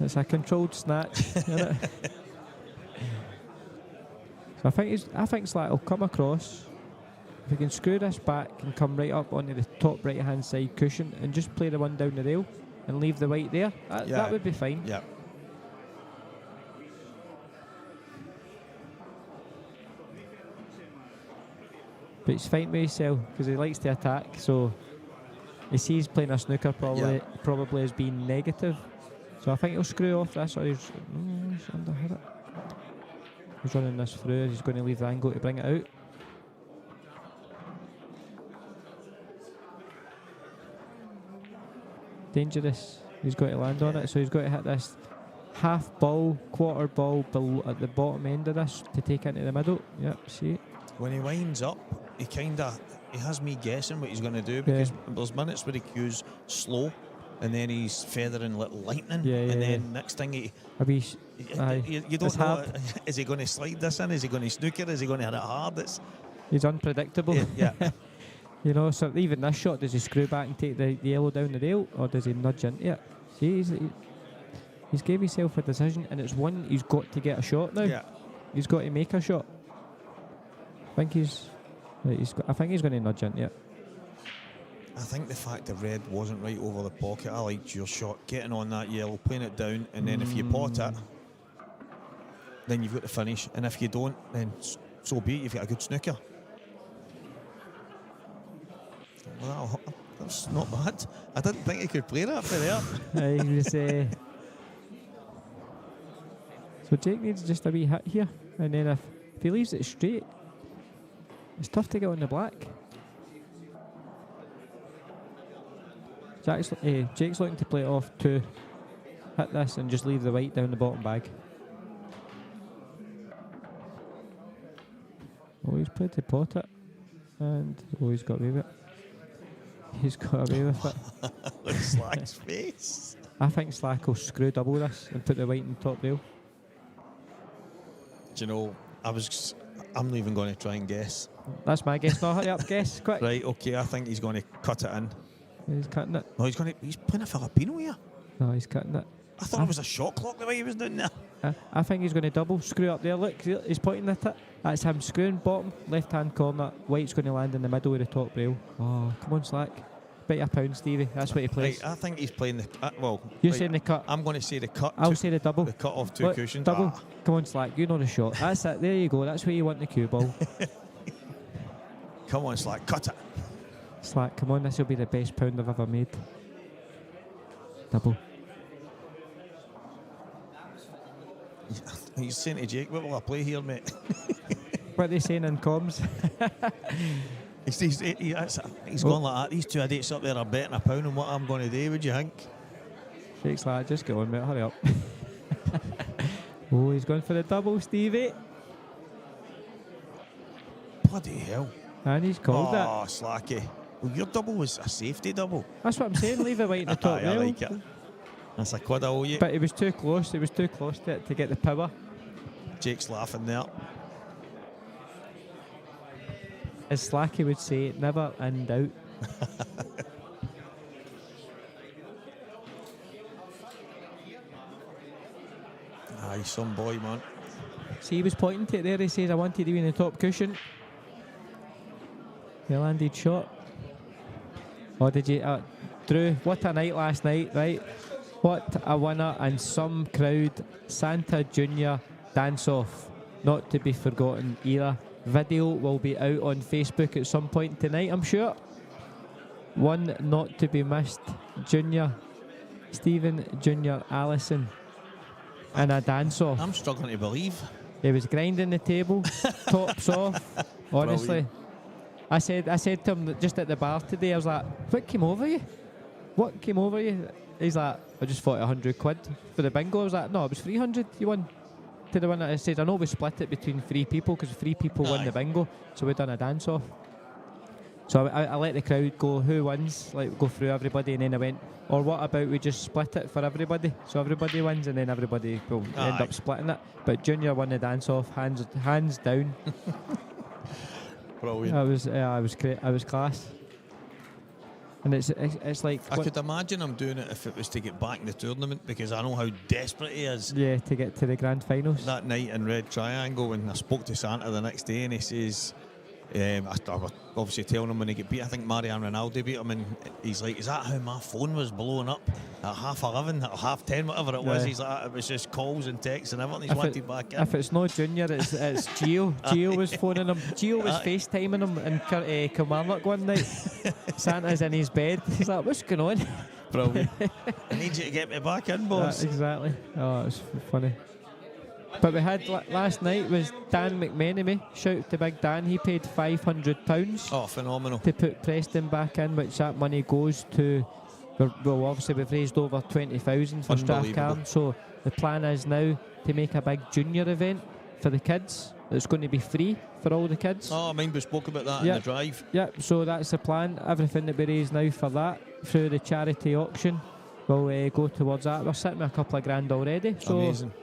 It's a controlled snatch, isn't it? So I think Slack will come across. If we can screw this back and come right up onto the top right hand side cushion and just play the one down the rail and leave the white there, that would be fine. Yeah. But it's fine with himself because he likes to attack, so he sees playing a snooker probably as being negative. So I think he'll screw off this, or he's underhit it. He's running this through, he's going to leave the angle to bring it out. Dangerous. He's got to land on it, so he's got to hit this half ball, quarter ball below, at the bottom end of this to take into the middle. Yep, see it. When he winds up, he has me guessing what he's going to do, because there's minutes where he cues slow and then he's feathering little lightning, and then next thing you don't know, is he going to slide this in, is he going to snooker, is he going to hit it hard? He's unpredictable. Yeah. You know, so even this shot, does he screw back and take the yellow down the rail, or does he nudge into it? See, he's gave himself a decision, and it's one he's got to get a shot now. Yeah. He's got to make a shot. I think he's going to nudge into it. I think the fact that red wasn't right over the pocket, I liked your shot, getting on that yellow, playing it down, and then if you pot it, then you've got to finish, and if you don't, then so be it, you've got a good snooker. Wow, that's not bad. I didn't think he could play that for there. He was, so Jake needs just a wee hit here, and then if he leaves it straight, it's tough to get on the black. Jake's looking to play it off 2, hit this and just leave the white down the bottom bag. Oh, he's played to pot it, and he's got away with it. He's got away with it. Look at Slack's face. I think Slack will screw double this and put the white in the top rail. Do you know, I'm not even going to try and guess. That's my guess. No, hurry up, guess, quick. Right, okay, I think he's going to cut it in. He's cutting it. No, he's playing a Filipino here. No, he's cutting it. I thought it was a shot clock the way he was doing there. I think he's going to double, screw up there. Look, he's pointing at it. That's him screwing bottom, left hand corner. White's going to land in the middle of the top rail. Oh, come on, Slack. Bet you a pound, Stevie. That's what he plays. Right, I think he's playing the You're saying the cut. I'm going to say the cut. I'll say the double. The cut off 2 cushions. Double. Come on, Slack. You know the shot. That's it. There you go. That's where you want the cue ball. Come on, Slack, cut it. Slack, come on, this will be the best pound I've ever made. Double. He's saying to Jake, what will I play here, mate? What are they saying in comms? He's gone like that. These two idiots up there are betting a pound on what I'm going to do, would you think? Jake's like, just go on, mate, hurry up. Oh, he's going for the double, Stevie. Bloody hell. And he's called it. Oh, Slacky. Well, your double was a safety double. That's what I'm saying, leave it right in the top I rail. like it. That's a quad I owe you. But he was too close, to it to get the power. Jake's laughing there. As Slacky would say, never in doubt. Aye, some boy, man. See, he was pointing to it there. He says, I wanted to be in the top cushion. He landed shot. Oh, did you? Drew, what a night last night, right? What a winner and some crowd. Santa Junior dance-off. Not to be forgotten either. Video will be out on Facebook at some point tonight, I'm sure. One not to be missed. Junior, Stephen Junior Allison. And a dance-off. I'm struggling to believe. He was grinding the table, tops off. Honestly, I said to him just at the bar today, I was like, "What came over you? What came over you?" He's like, "I just thought £100 for the bingo." I was like, "No, it was 300. You won." To the winner, I said, "I know we split it between 3 people because 3 people won the bingo, so we done a dance off." So I let the crowd go, who wins, like go through everybody, and then I went, or what about we just split it for everybody, so everybody wins, and then everybody will end up splitting it. But Junior won the dance off, hands down. Brilliant. I was great. I was class. And it's like I could imagine him doing it if it was to get back in the tournament, because I know how desperate he is. Yeah, to get to the grand finals. That night in Red Triangle, when I spoke to Santa the next day, and he says, I was obviously telling him when he get beat, I think Mariano Ronaldo beat him, and he's like, "Is that how my phone was blowing up at 11:30 or 10:30, whatever it was?" He's like, "It was just calls and texts and everything." He's wanted back in. If it's not Junior, it's Gio. Gio was phoning him. Gio was FaceTiming him in Kilmarnock one night. Santa's in his bed. He's like, "What's going on?" Brilliant. I need you to get me back in, boss. Exactly. Oh, it's funny. But we had last night was Dan McMenemy. Shout out to Big Dan. He paid £500. Oh, phenomenal. To put Preston back in, which that money goes to. Well, obviously we've raised over 20,000 for Strathcarn. So the plan is now to make a big junior event for the kids. It's going to be free for all the kids. Oh, I mind we spoke about that in the drive. Yep. So that's the plan. Everything that we raise now for that through the charity auction will go towards that. We're sitting with a couple of grand already. So amazing.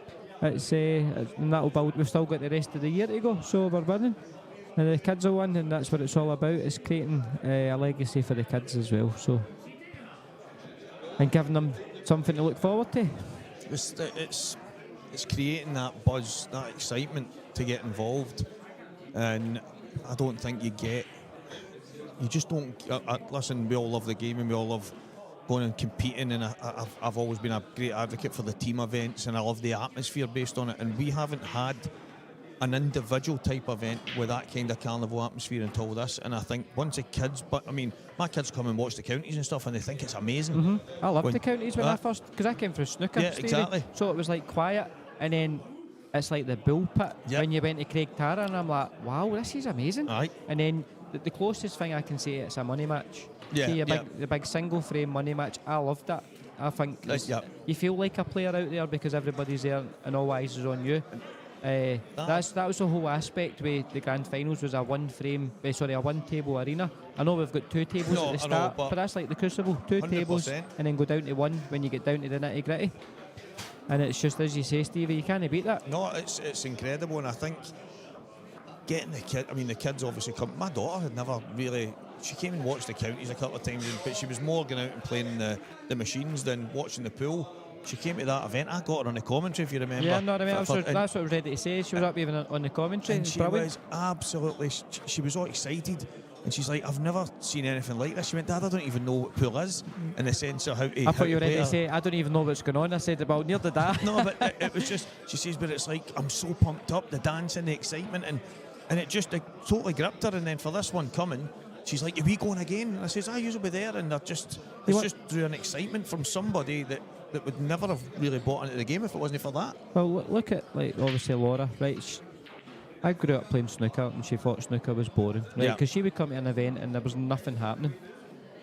It's and that'll build. We've still got the rest of the year to go, so we're winning, and the kids will win, and that's what it's all about. It's creating a legacy for the kids as well. So, and giving them something to look forward to. It's creating that buzz, that excitement to get involved, and I don't think you just don't. Listen, we all love the game and we all love going and competing, and I've always been a great advocate for the team events, and I love the atmosphere based on it, and we haven't had an individual type event with that kind of carnival atmosphere until this, and I think once the kids, but I mean my kids come and watch the counties and stuff and they think it's amazing. I loved the counties when I first, because I came from snooker, Stevie, exactly. So it was like quiet, and then it's like the bull pit when you went to Craig Tara, and I'm like, wow, this is amazing. And then the closest thing I can say, it's a money match. See the big single frame money match. I loved that. I think you feel like a player out there because everybody's there and all eyes is on you. That was the whole aspect with the grand finals, was a one table arena. I know we've got 2 tables at the start, but that's like the Crucible, 2 100%. tables and then go down to 1 when you get down to the nitty gritty. And it's just as you say, Stevie, you can't beat that. No, it's incredible, and I think getting the kids obviously come. My daughter had never really. She came and watched the counties a couple of times, but she was more going out and playing the machines than watching the pool. She came to that event. I got her on the commentary, if you remember. Yeah, no, I mean, that's what I was ready to say. She was up even on the commentary. And she was absolutely. She was all excited, and she's like, "I've never seen anything like this." She went, "Dad, I don't even know what pool is," in the sense of how to. I thought you were ready to say, "I don't even know what's going on." I said, "About near the dad." No, but it was just. She says, "But it's like I'm so pumped up, the dancing, the excitement, and." And it just totally gripped her. And then for this one coming, she's like, "Are we going again?" And I says, "I usually be there." And it's just through an excitement from somebody that would never have really bought into the game if it wasn't for that. Well, look at, like, obviously Laura, right? I grew up playing snooker, and she thought snooker was boring, right? Because she would come to an event and there was nothing happening.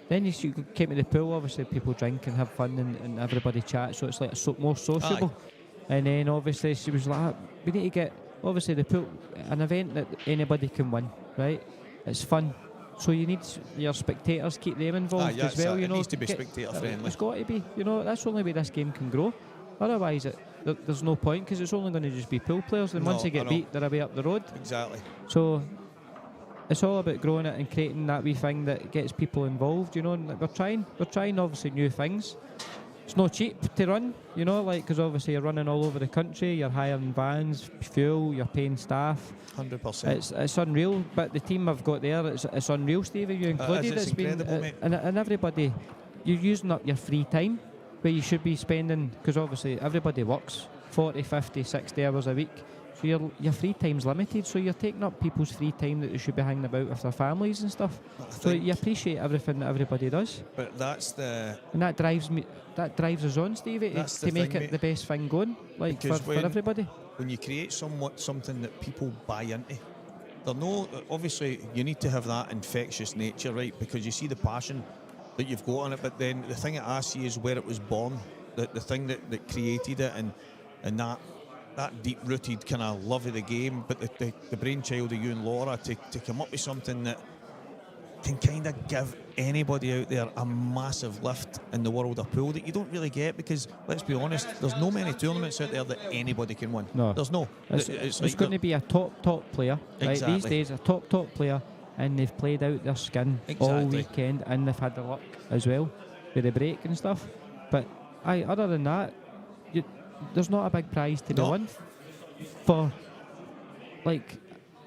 Then you came to the pool, obviously people drink and have fun and everybody chats, so it's like more sociable. Aye. And then obviously she was like, we need to get, obviously the pool, an event that anybody can win, right? It's fun. So you need your spectators, keep them involved as well. It needs to be spectator friendly. It's got to be. That's the only way this game can grow. Otherwise, there's no point, because it's only going to just be pool players. And once they get beat, they're away up the road. Exactly. So it's all about growing it and creating that wee thing that gets people involved. And we're trying obviously new things. It's not cheap to run, because obviously you're running all over the country. You're hiring vans, fuel, you're paying staff. 100%. It's unreal, but the team I've got there, it's unreal, Stevie. You included. It's incredible, mate. And everybody, you're using up your free time where you should be spending, because obviously everybody works 40, 50, 60 hours a week. So your free time's limited, so you're taking up people's free time that they should be hanging about with their families and stuff. So you appreciate everything that everybody does. But that's the... And that drives us on, Stevie, to make it the best thing going, like for everybody. When you create something that people buy into, obviously you need to have that infectious nature, right? Because you see the passion that you've got on it, but then the thing that I see is where it was born, the thing that created it, and that deep-rooted kind of love of the game, but the brainchild of you and Laura to come up with something that can kind of give anybody out there a massive lift in the world of pool that you don't really get, because, let's be honest, there's no many tournaments out there that anybody can win. No. There's no. It's like going to be a top player, right? Exactly. These days, a top player, and they've played out their skin all weekend, and they've had the luck as well with the break and stuff. But other than that, there's not a big prize to be won for, like,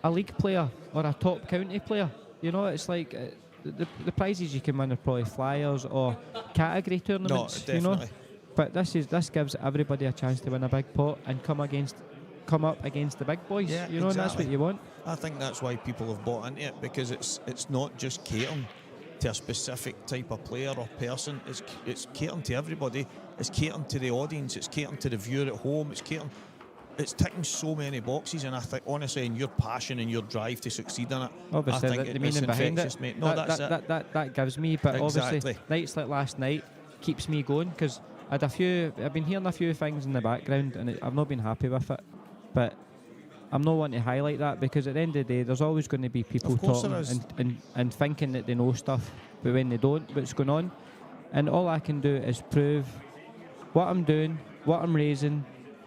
a league player or a top county player. It's like the prizes you can win are probably flyers or category tournaments. No, definitely. But this gives everybody a chance to win a big pot and come up against the big boys. Yeah, and that's what you want. I think that's why people have bought into it, because it's not just catering to a specific type of player or person. It's catering to everybody. It's catering to the audience. It's catering to the viewer at home. It's ticking so many boxes, and I think, honestly, in your passion and your drive to succeed in it, obviously, I think the meaning behind it, mate. No, that gives me. But exactly. Obviously, nights like last night keeps me going, because I've been hearing a few things in the background, and I've not been happy with it. But I'm not wanting to highlight that, because at the end of the day, there's always going to be people talking and thinking that they know stuff, but when they don't, what's going on. And all I can do is prove what I'm doing, what I'm raising,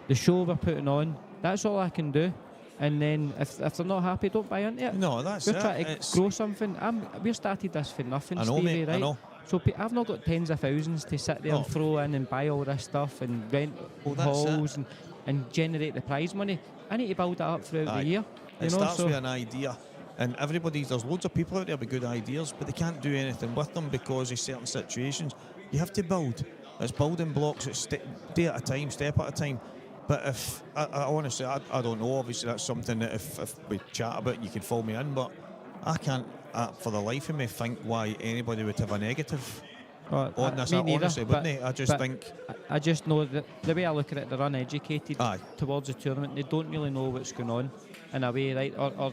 the show we're putting on. That's all I can do. And then if they're not happy, don't buy into it. No, that's We're trying to grow something. We started this for nothing, I know, Stevie, mate, right? I know. So I've not got tens of thousands to sit there and throw in and buy all this stuff and rent halls and generate the prize money. I need to build that up throughout the year. It starts with an idea. And there's loads of people out there with good ideas, but they can't do anything with them because of certain situations. You have to build. It's building blocks. It's day at a time, step at a time. But if I honestly, I don't know. Obviously, that's something that if we chat about, you can fill me in. But I can't, for the life of me, think why anybody would have a negative on this. Honestly, wouldn't they? I just know that the way I look at it, they're uneducated towards the tournament. They don't really know what's going on in a way, right? Or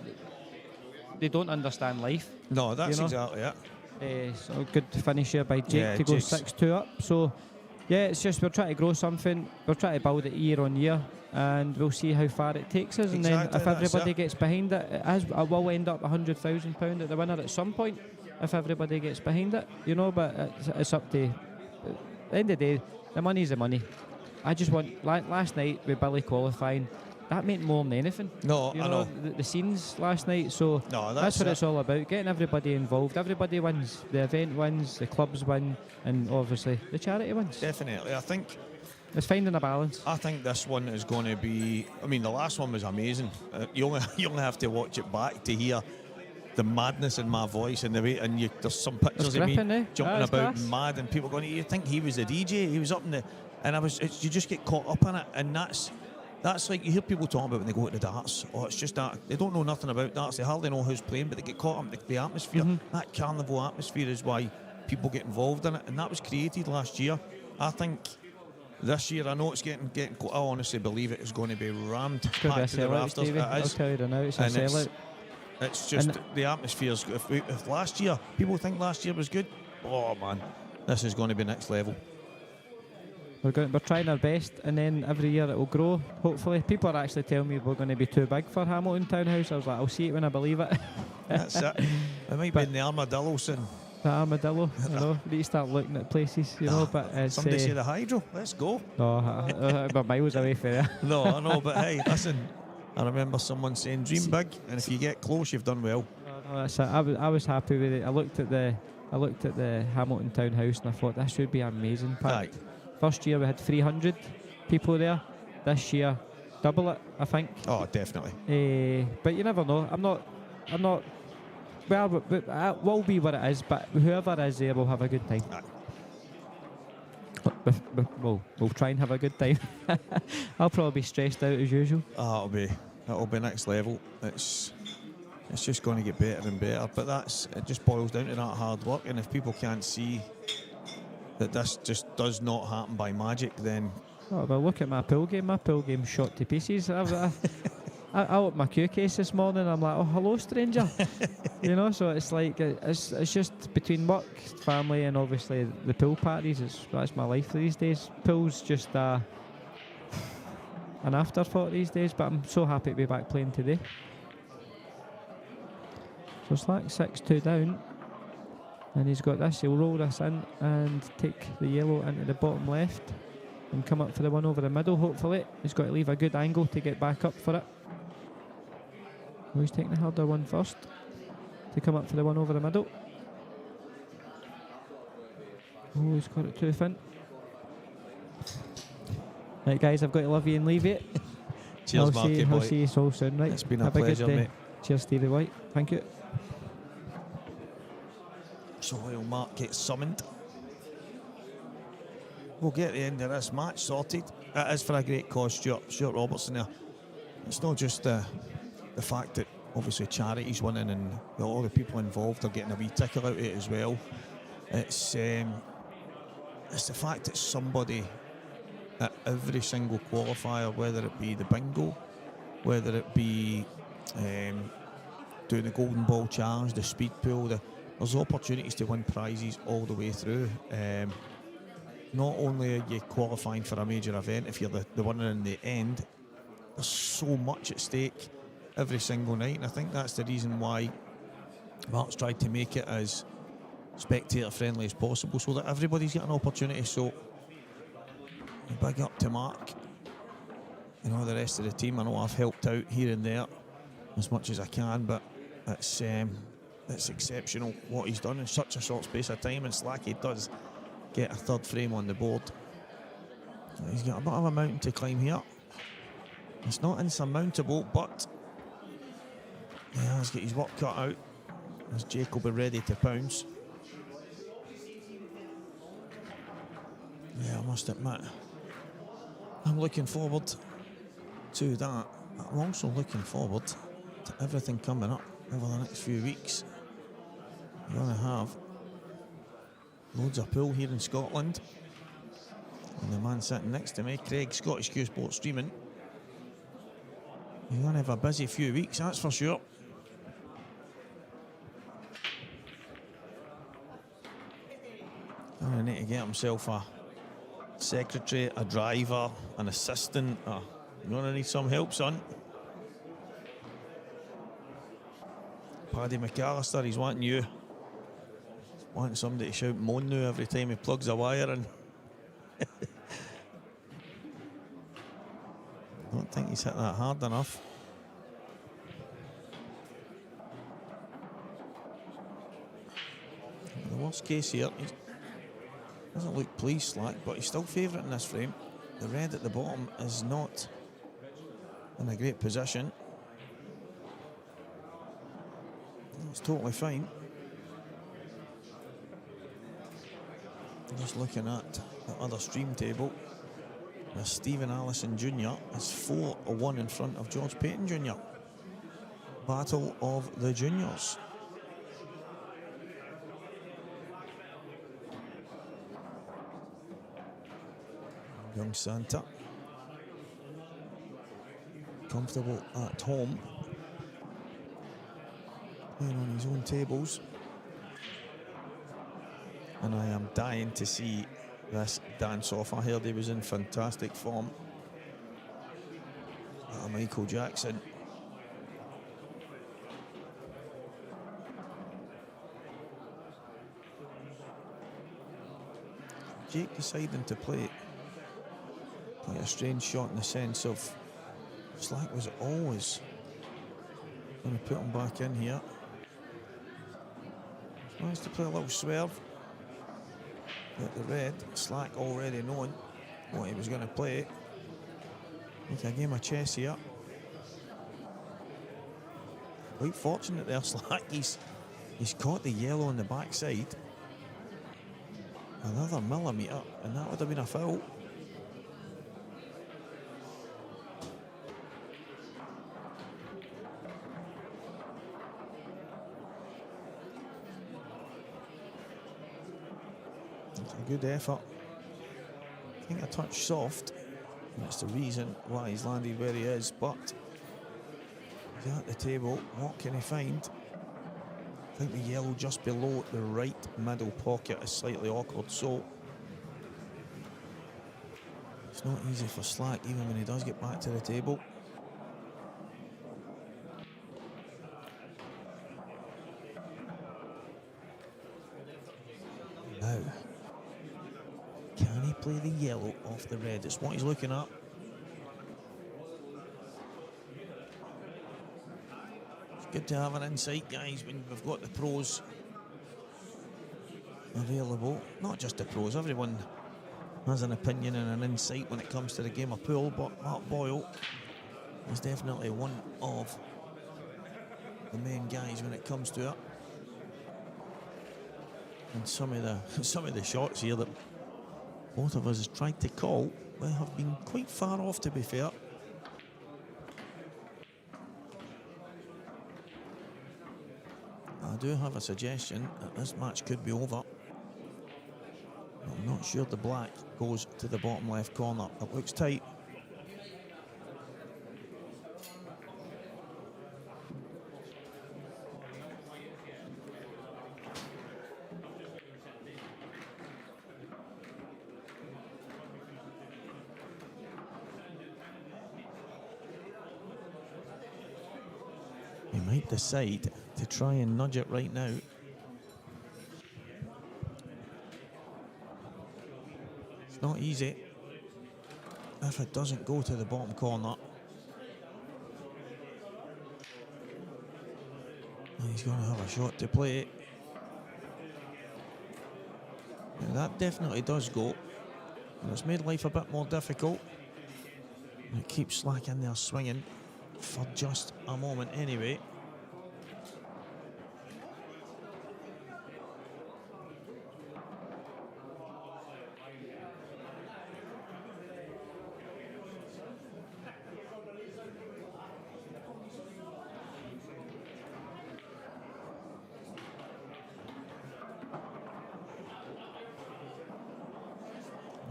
they don't understand life. No, that's exactly it. So good finish here by Jake to go 6-2 up. So yeah, it's just we're trying to grow something. We're trying to build it year on year, and we'll see how far it takes us. And then if everybody gets behind it, it will end up £100,000 at the winner at some point. If everybody gets behind it, But it's up to. At the end of the day, the money's the money. I just want, like last night with Billy qualifying, that meant more than anything. No, I know. The scenes last night, so that's what it's all about, getting everybody involved. Everybody wins. The event wins, the clubs win, and obviously the charity wins. Definitely. I think it's finding a balance. I think this one is going to be, the last one was amazing. You only have to watch it back to hear the madness in my voice and the way, and there's some pictures of me jumping about mad, and people going, you think he was the DJ? He was up in the, and you just get caught up in it, and That's like, you hear people talking about when they go to the darts. Oh, it's just that they don't know nothing about darts. They hardly know who's playing, but they get caught up in the atmosphere. That carnival atmosphere is why people get involved in it, and that was created last year. I think this year, I know it's getting. I honestly believe it is going to be rammed It's going to be a packed to the sellout, rafters. Stevie. It I'll is. tell you now, it's a And sellout. It's just And the atmosphere's. If last year, people think last year was good, oh man, this is going to be next level. We're trying our best, and then every year it will grow, hopefully. People are actually telling me we're going to be too big for Hamilton Townhouse. I was like, I'll see it when I believe it. That's it. It might be in the armadillo soon. The armadillo, you know, we need to start looking at places, you know, but it's... Somebody say the hydro, let's go. No, we're miles away from there. No, I know, but hey, listen, I remember someone saying dream big, and if you get close, you've done well. No, that's it. I was happy with it. I looked at the Hamilton Townhouse and I thought this should be amazing. Aye. First year we had 300 people there. This year, double it, I think. Oh, definitely. But you never know. I'm not. Well, it will be what it is. But whoever is there will have a good time. Aye. We'll try and have a good time. I'll probably be stressed out as usual. Oh, it'll be next level. It's just going to get better and better. But it just boils down to that hard work. And if people can't see that this just does not happen by magic, then... Oh, well, look at my pool game. My pool game's shot to pieces. I opened my Q case this morning. I'm like, oh, hello, stranger. You know, so it's like, it's just between work, family, and obviously the pool parties. That's my life these days. Pool's just an afterthought these days, but I'm so happy to be back playing today. So Slack 6-2 down. And he's got this, he'll roll this in and take the yellow into the bottom left and come up for the one over the middle, hopefully. He's got to leave a good angle to get back up for it. Oh, he's taking the harder one first to come up for the one over the middle. Oh, he's got it too thin. Right, guys, I've got to love you and leave you. Cheers, Marky boy. I'll see you so soon, right? It's been a Have pleasure, a good day. mate. Cheers, Stevie White. Thank you. So will Mark get summoned? We'll get the end of this match sorted. It is for a great cause, Stuart Robertson there. It's not just the fact that obviously charity's winning and all the people involved are getting a wee tickle out of it as well. It's the fact that somebody at every single qualifier, whether it be the bingo, whether it be doing the Golden Ball Challenge, the speed pool, there's opportunities to win prizes all the way through. Not only are you qualifying for a major event, if you're the winner in the end, there's so much at stake every single night, and I think that's the reason why Mark's tried to make it as spectator friendly as possible so that everybody's got an opportunity. So big up to Mark, you know, the rest of the team. I know I've helped out here and there as much as I can, but it's exceptional what he's done in such a short space of time, and Slacky does get a third frame on the board. He's got a bit of a mountain to climb here. It's not insurmountable, but he has got his work cut out as Jake will be ready to pounce. Yeah, I must admit, I'm looking forward to that. I'm also looking forward to everything coming up over the next few weeks. We're going to have loads of pool here in Scotland. And the man sitting next to me, Craig, Scottish Cuesports streaming. You're going to have a busy few weeks, that's for sure. Going to need to get himself a secretary, a driver, an assistant. You're going to need some help, son. Paddy McAllister, he's wanting you. Wanting somebody to shout Monu every time he plugs a wire in. I don't think he's hit that hard enough. The worst case here, he doesn't look pleased, Slack, but he's still favourite in this frame. The red at the bottom is not in a great position. It's totally fine. Just looking at the other stream table. Where Stephen Allison Jr. is 4-1 in front of George Payton Jr. Battle of the Juniors. Young Santa, comfortable at home, playing on his own tables. And I am dying to see this dance off. I heard he was in fantastic form. Michael Jackson. Jake deciding to play quite a strange shot in the sense of Slack was always going to put him back in here. Managed to play a little swerve. At the red, Slack already knowing what he was going to play. Make a game of chess here. Quite fortunate there, Slack. He's caught the yellow on the backside. Another millimetre, and that would have been a foul. It's a good effort. I think a touch soft. And that's the reason why he's landed where he is, but he's at the table. What can he find? I think the yellow just below the right middle pocket is slightly awkward, so it's not easy for Slack even when he does get back to the table. Now, can he play the yellow off the red? It's what he's looking at. Good to have an insight, guys, when we've got the pros available. Not just the pros, everyone has an opinion and an insight when it comes to the game of pool, but Mark Boyle is definitely one of the main guys when it comes to it. And some of the shots here that both of us has tried to call, they have been quite far off, to be fair. I do have a suggestion that this match could be over. I'm not sure the black goes to the bottom left corner. It looks tight. He might decide to try and nudge it right now. It's not easy if it doesn't go to the bottom corner. And he's going to have a shot to play. Now that definitely does go. And it's made life a bit more difficult. And it keeps Slack in there swinging for just a moment anyway.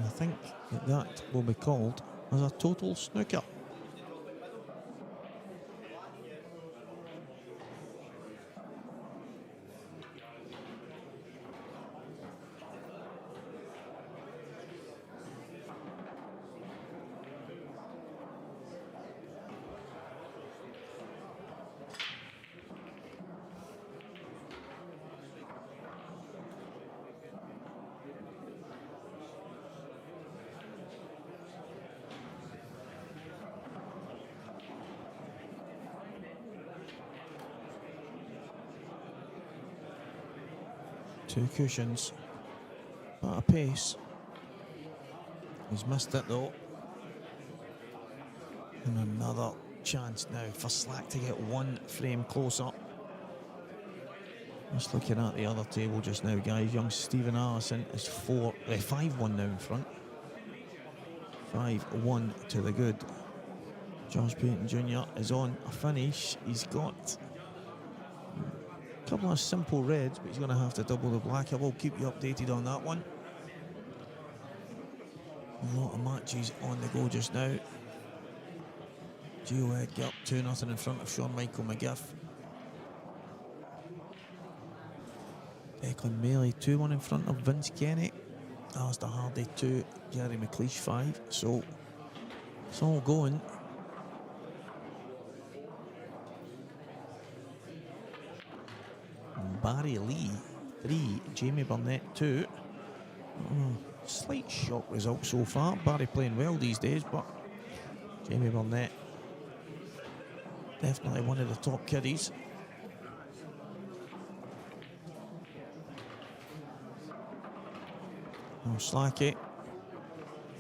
I think that will be called as a total snooker. Two cushions, at a pace. He's missed it though. And another chance now for Slack to get one frame closer. Just looking at the other table just now, guys. Young Stephen Allison is 5-1 now in front. 5-1 to the good. George Payton Jr. is on a finish. He's got a couple of simple reds, but he's going to have to double the black. I will keep you updated on that one. A lot of matches on the go just now. Gio Edgar up 2-0 in front of Sean Michael McGiff. Declan Maley 2-1 in front of Vince Kenny. Alistair Hardy 2, Gary McLeish 5. So it's all going. Barry Lee 3, Jamie Burnett 2. Slight shock result so far. Barry playing well these days, but Jamie Burnett definitely one of the top kiddies. Slacky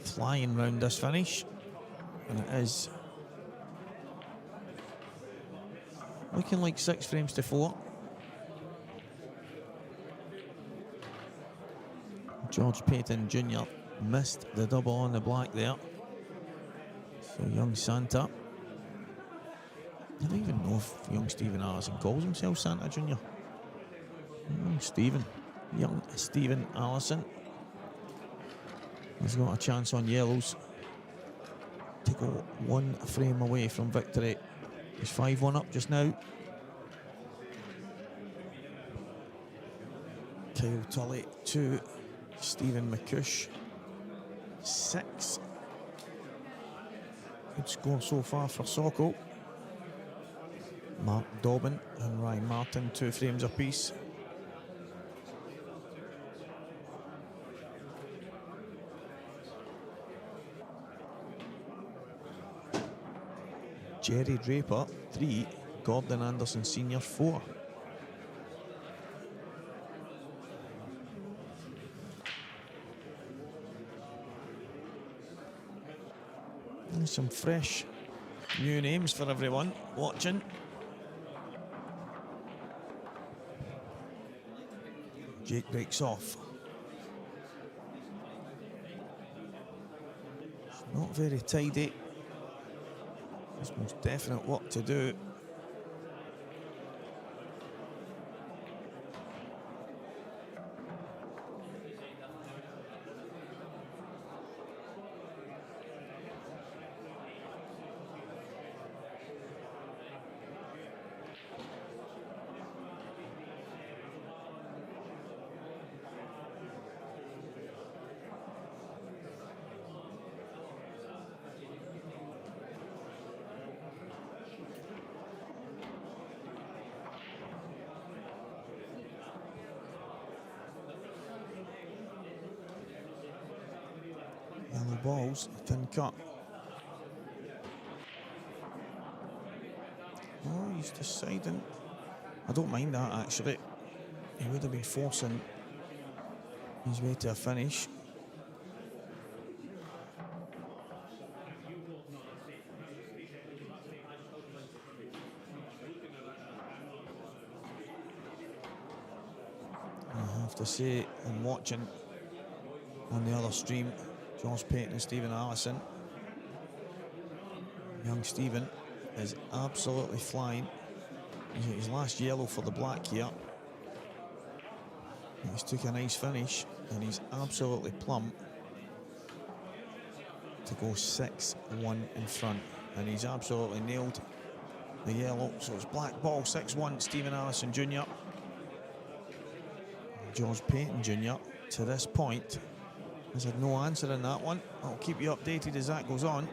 flying round this finish, and it is looking like 6 frames to 4. George Payton Jr. missed the double on the black there. So young Santa. I don't even know if young Stephen Allison calls himself Santa Jr. Young Stephen Allison. He's got a chance on yellows to go 1 frame away from victory. He's 5-1 up just now. Kyle Tully 2, Stephen McCush 6. Good score so far for Socko. Mark Dobbin and Ryan Martin 2 frames apiece. Jerry Draper 3, Gordon Anderson Sr. 4. And some fresh new names for everyone watching. Jake breaks off. It's not very tidy. There's most definite work to do. Yellow balls, thin cut. Oh, he's deciding. I don't mind that actually. He would have been forcing his way to a finish. I have to say, I'm watching on the other stream, George Payton and Stephen Allison. Young Stephen is absolutely flying. He's got his last yellow for the black here. He's took a nice finish and he's absolutely plumb to go 6-1 in front. And he's absolutely nailed the yellow. So it's black ball, 6-1, Stephen Allison Jr. George Payton Jr. to this point has had no answer in that one. I'll keep you updated as that goes on.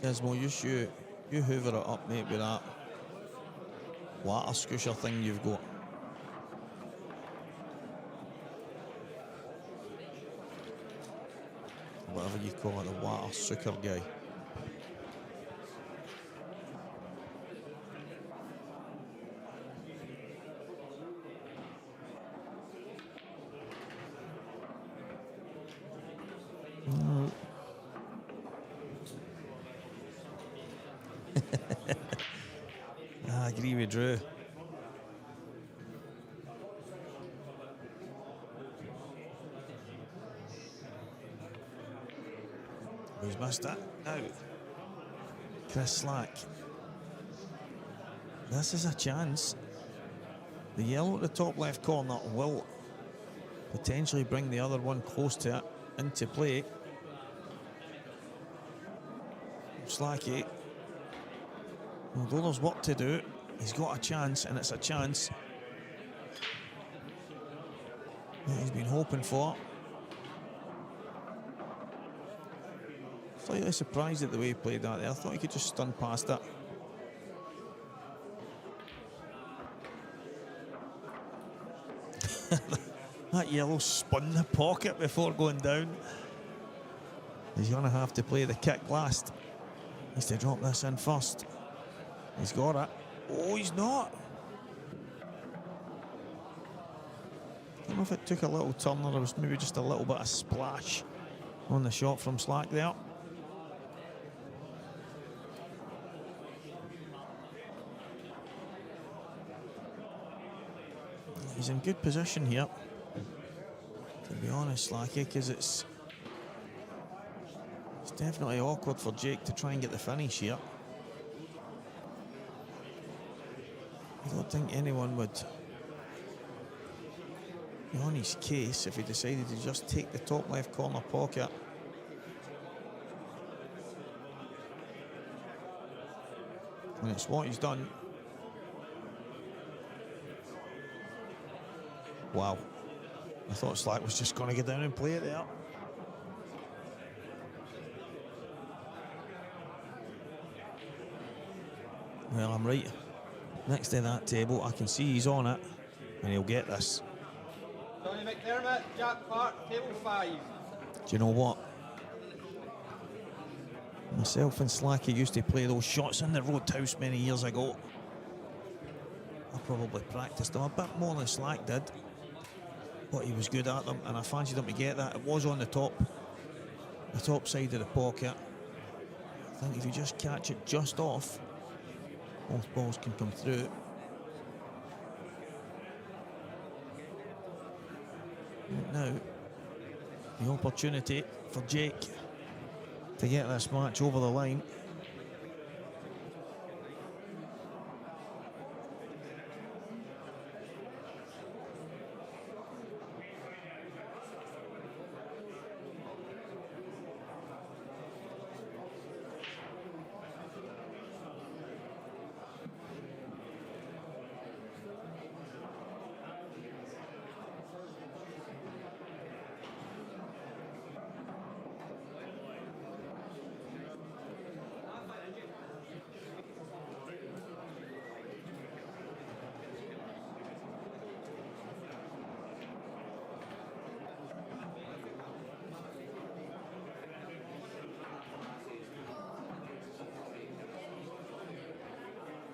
Gizmo, you hoover it up, mate, with that water scoosher thing you've got. Whatever you call it, the water sucker guy. I agree with Drew. He's missed it. Out. Chris Slack. This is a chance. The yellow at the top left corner will potentially bring the other one close to it into play. Slacky, although there's work to do, he's got a chance, and it's a chance that he's been hoping for. Slightly surprised at the way he played that there. I thought he could just stun past it. That yellow spun the pocket before going down. He's going to have to play the kick last. Needs to drop this in first. He's got it. Oh, he's not. I don't know if it took a little turn or there was maybe just a little bit of splash on the shot from Slack there. He's in good position here, to be honest, Slacky, because it's definitely awkward for Jake to try and get the finish here. I don't think anyone would be on his case if he decided to just take the top left corner pocket. And it's what he's done. Wow. I thought Slack was just going to get down and play it there. Well, I'm right next to that table. I can see he's on it, and he'll get this. Johnny McDermott, Jack Clark, table 5. Do you know what? Myself and Slacky used to play those shots in the Roadhouse many years ago. I probably practiced them a bit more than Slack did, but he was good at them, and I fancied him to get that. It was on the top side of the pocket. I think if you just catch it just off, both balls can come through. And now, the opportunity for Jake to get this match over the line.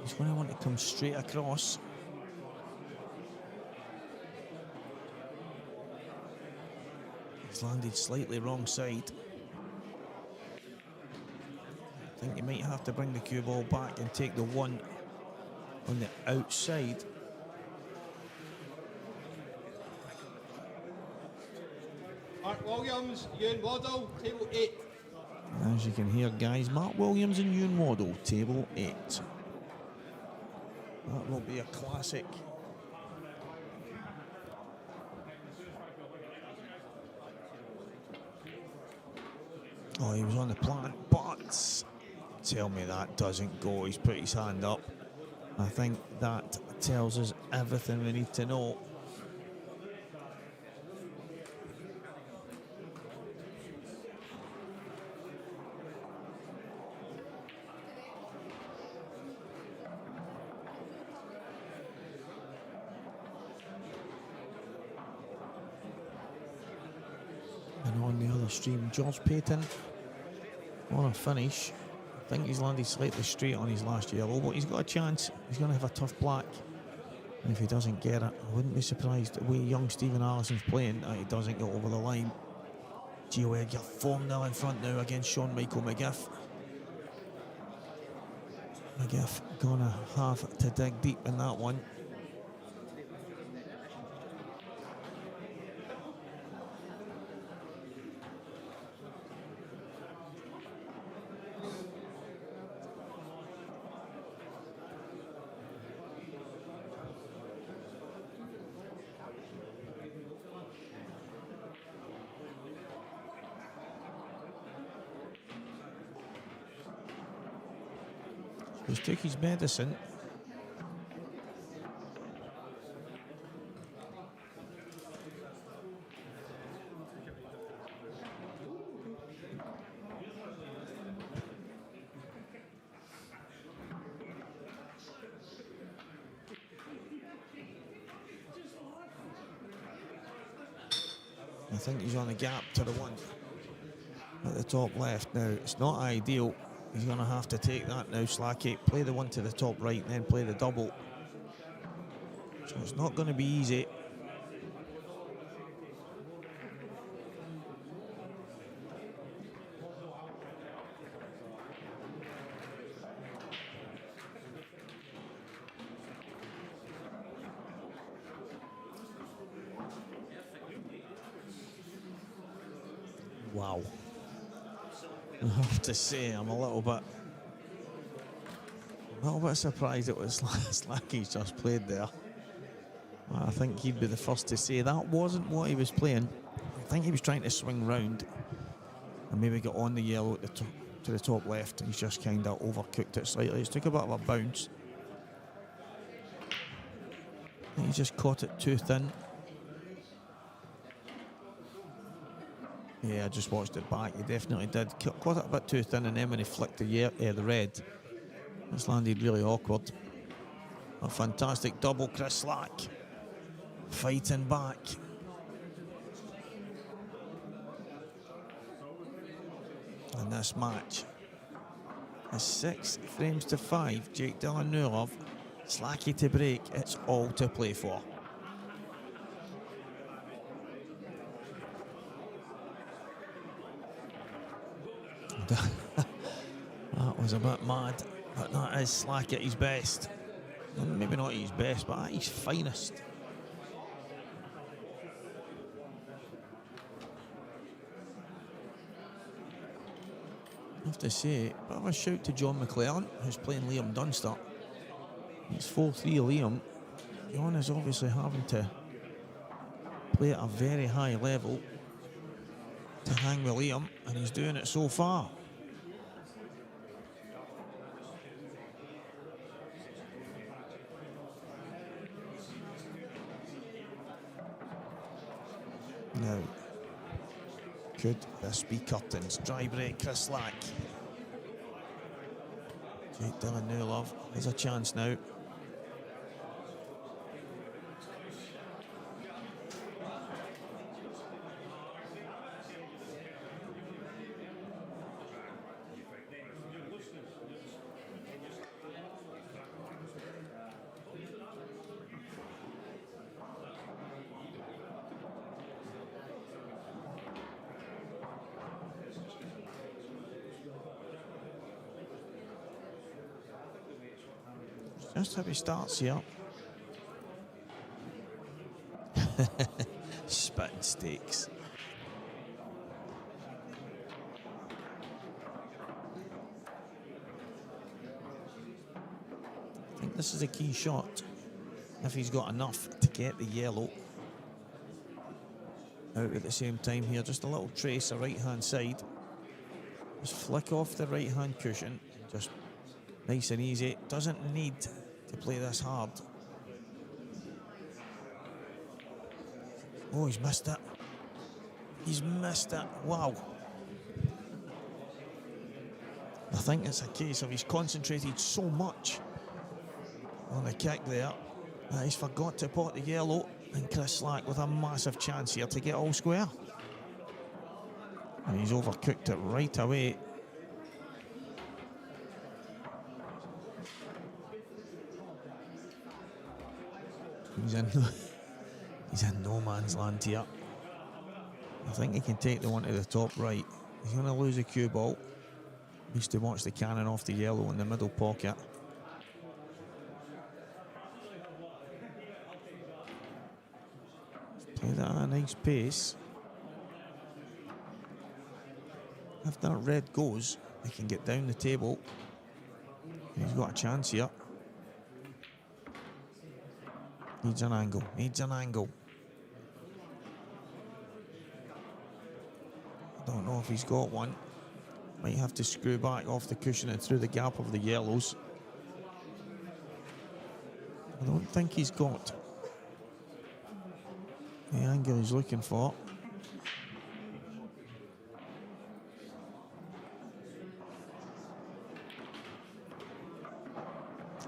He's going to want to come straight across. He's landed slightly wrong side. I think he might have to bring the cue ball back and take the one on the outside. Mark Williams, Ewan Waddle, table 8. As you can hear, guys, Mark Williams and Ewan Waddle, table 8. That will be a classic. Oh, he was on the plan, but tell me that doesn't go. He's put his hand up. I think that tells us everything we need to know. And on the other stream, George Payton on a finish. I think he's landed slightly straight on his last yellow, but he's got a chance. He's going to have a tough black. And if he doesn't get it, I wouldn't be surprised the way young Stephen Allison's playing that he doesn't get over the line. Gio Edgar 4-0 in front now against Sean Michael McGiff. McGiff gonna have to dig deep in that one. He's took his medicine. I think he's on the gap to the one at the top left. Now, it's not ideal. He's going to have to take that now, Slacky. Play the one to the top right and then play the double. So it's not going to be easy. Wow. I have to say, I'm a little bit surprised at what Slacky's just played there. I think he'd be the first to say that wasn't what he was playing. I think he was trying to swing round and maybe get on the yellow at the top, to the top left. He's just kind of overcooked it slightly. He's took a bit of a bounce. He just caught it too thin. Yeah, I just watched it back. He definitely did. Caught it a bit too thin, and then when he flicked the red, it's landed really awkward. A fantastic double, Chris Slack. Fighting back. And this match is 6 frames to 5. Jake Delanulov, Slacky to break. It's all to play for. That was a bit mad, but that is Slack at his best. Well, maybe not at his best, but at his finest. I have to say, a bit of a shout to John McLaren, who's playing Liam Dunster. It's 4-3 Liam. John is obviously having to play at a very high level to hang with Liam, and he's doing it so far. Now, could this be curtains? Dry break, Chris Slack. Jake Delanulov has a chance now. Just how he starts here. Spitting stakes. I think this is a key shot. If he's got enough to get the yellow out at the same time here. Just a little trace of right hand side. Just flick off the right hand cushion. Just nice and easy. Doesn't need to play this hard. Oh, he's missed it. He's missed it. Wow. I think it's a case of he's concentrated so much on the kick there that he's forgot to pot the yellow, and Chris Slack with a massive chance here to get all square. And he's overcooked it right away. He's in no man's land here. I think he can take the one to the top right. He's going to lose a cue ball. Needs to watch the cannon off the yellow in the middle pocket. With a nice pace. If that red goes, he can get down the table. He's got a chance here. Needs an angle, needs an angle. I don't know if he's got one. Might have to screw back off the cushion and through the gap of the yellows. I don't think he's got the angle he's looking for.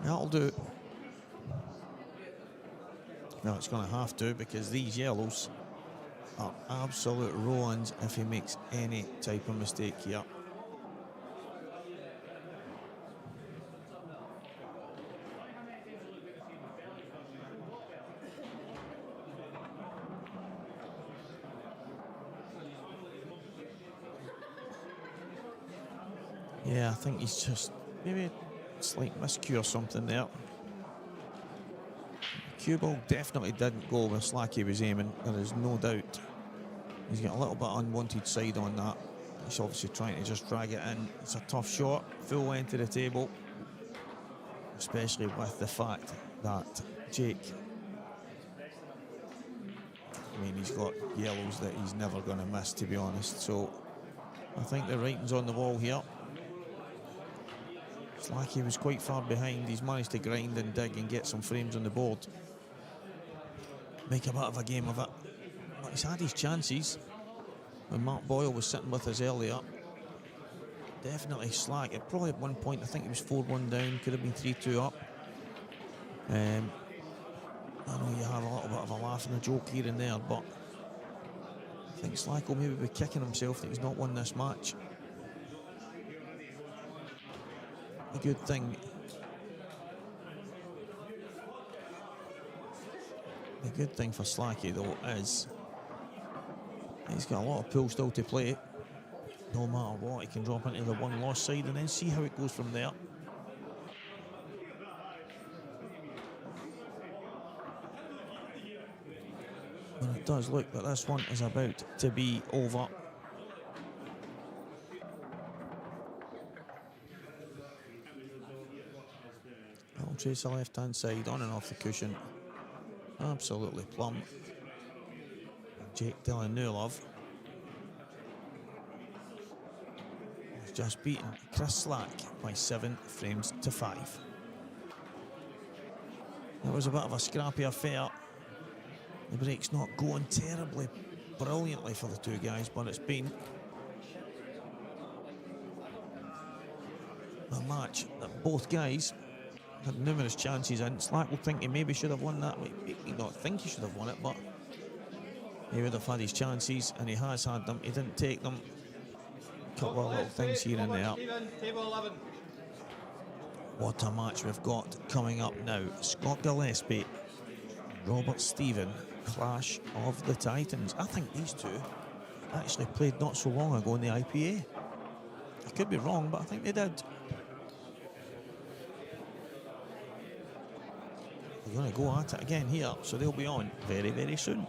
That'll do. Well, it's going to have to, because these yellows are absolute ruins if he makes any type of mistake here. Yeah, I think he's just maybe a slight miscue or something there. Cue ball definitely didn't go where Slacky was aiming, there is no doubt. He's got a little bit unwanted side on that. He's obviously trying to just drag it in. It's a tough shot, full length to the table. Especially with the fact that Jake, I mean, he's got yellows that he's never going to miss, to be honest. So I think the writing's on the wall here. Slacky was quite far behind. He's managed to grind and dig and get some frames on the board. Make a bit of a game of it. But he's had his chances. When Mark Boyle was sitting with us earlier, definitely slack. At probably at one point, I think he was 4-1 down, could have been 3-2 up. I know you have a little bit of a laugh and a joke here and there, but I think Slack will maybe be kicking himself that he's not won this match. A good thing. The good thing for Slacky, though, is he's got a lot of pool still to play. No matter what, he can drop into the one-loss side and then see how it goes from there. And it does look that this one is about to be over. I'll chase the left-hand side, on and off the cushion. Absolutely plumb. Jake Delanulov has just beaten Chris Slack by 7 frames to 5. It was a bit of a scrappy affair. The break's not going terribly brilliantly for the two guys, but it's been a match that both guys had numerous chances in. Slack will think he maybe should have won that. He not think he should have won it, but he would have had his chances, and he has had them. He didn't take them. A couple of little things here and there. Table 11. What a match we've got coming up now. Scott Gillespie, Robert Stephen, clash of the Titans. I think these two actually played not so long ago in the IPA. I could be wrong, but I think they did. They're going to go at it again here, so they'll be on very, very soon.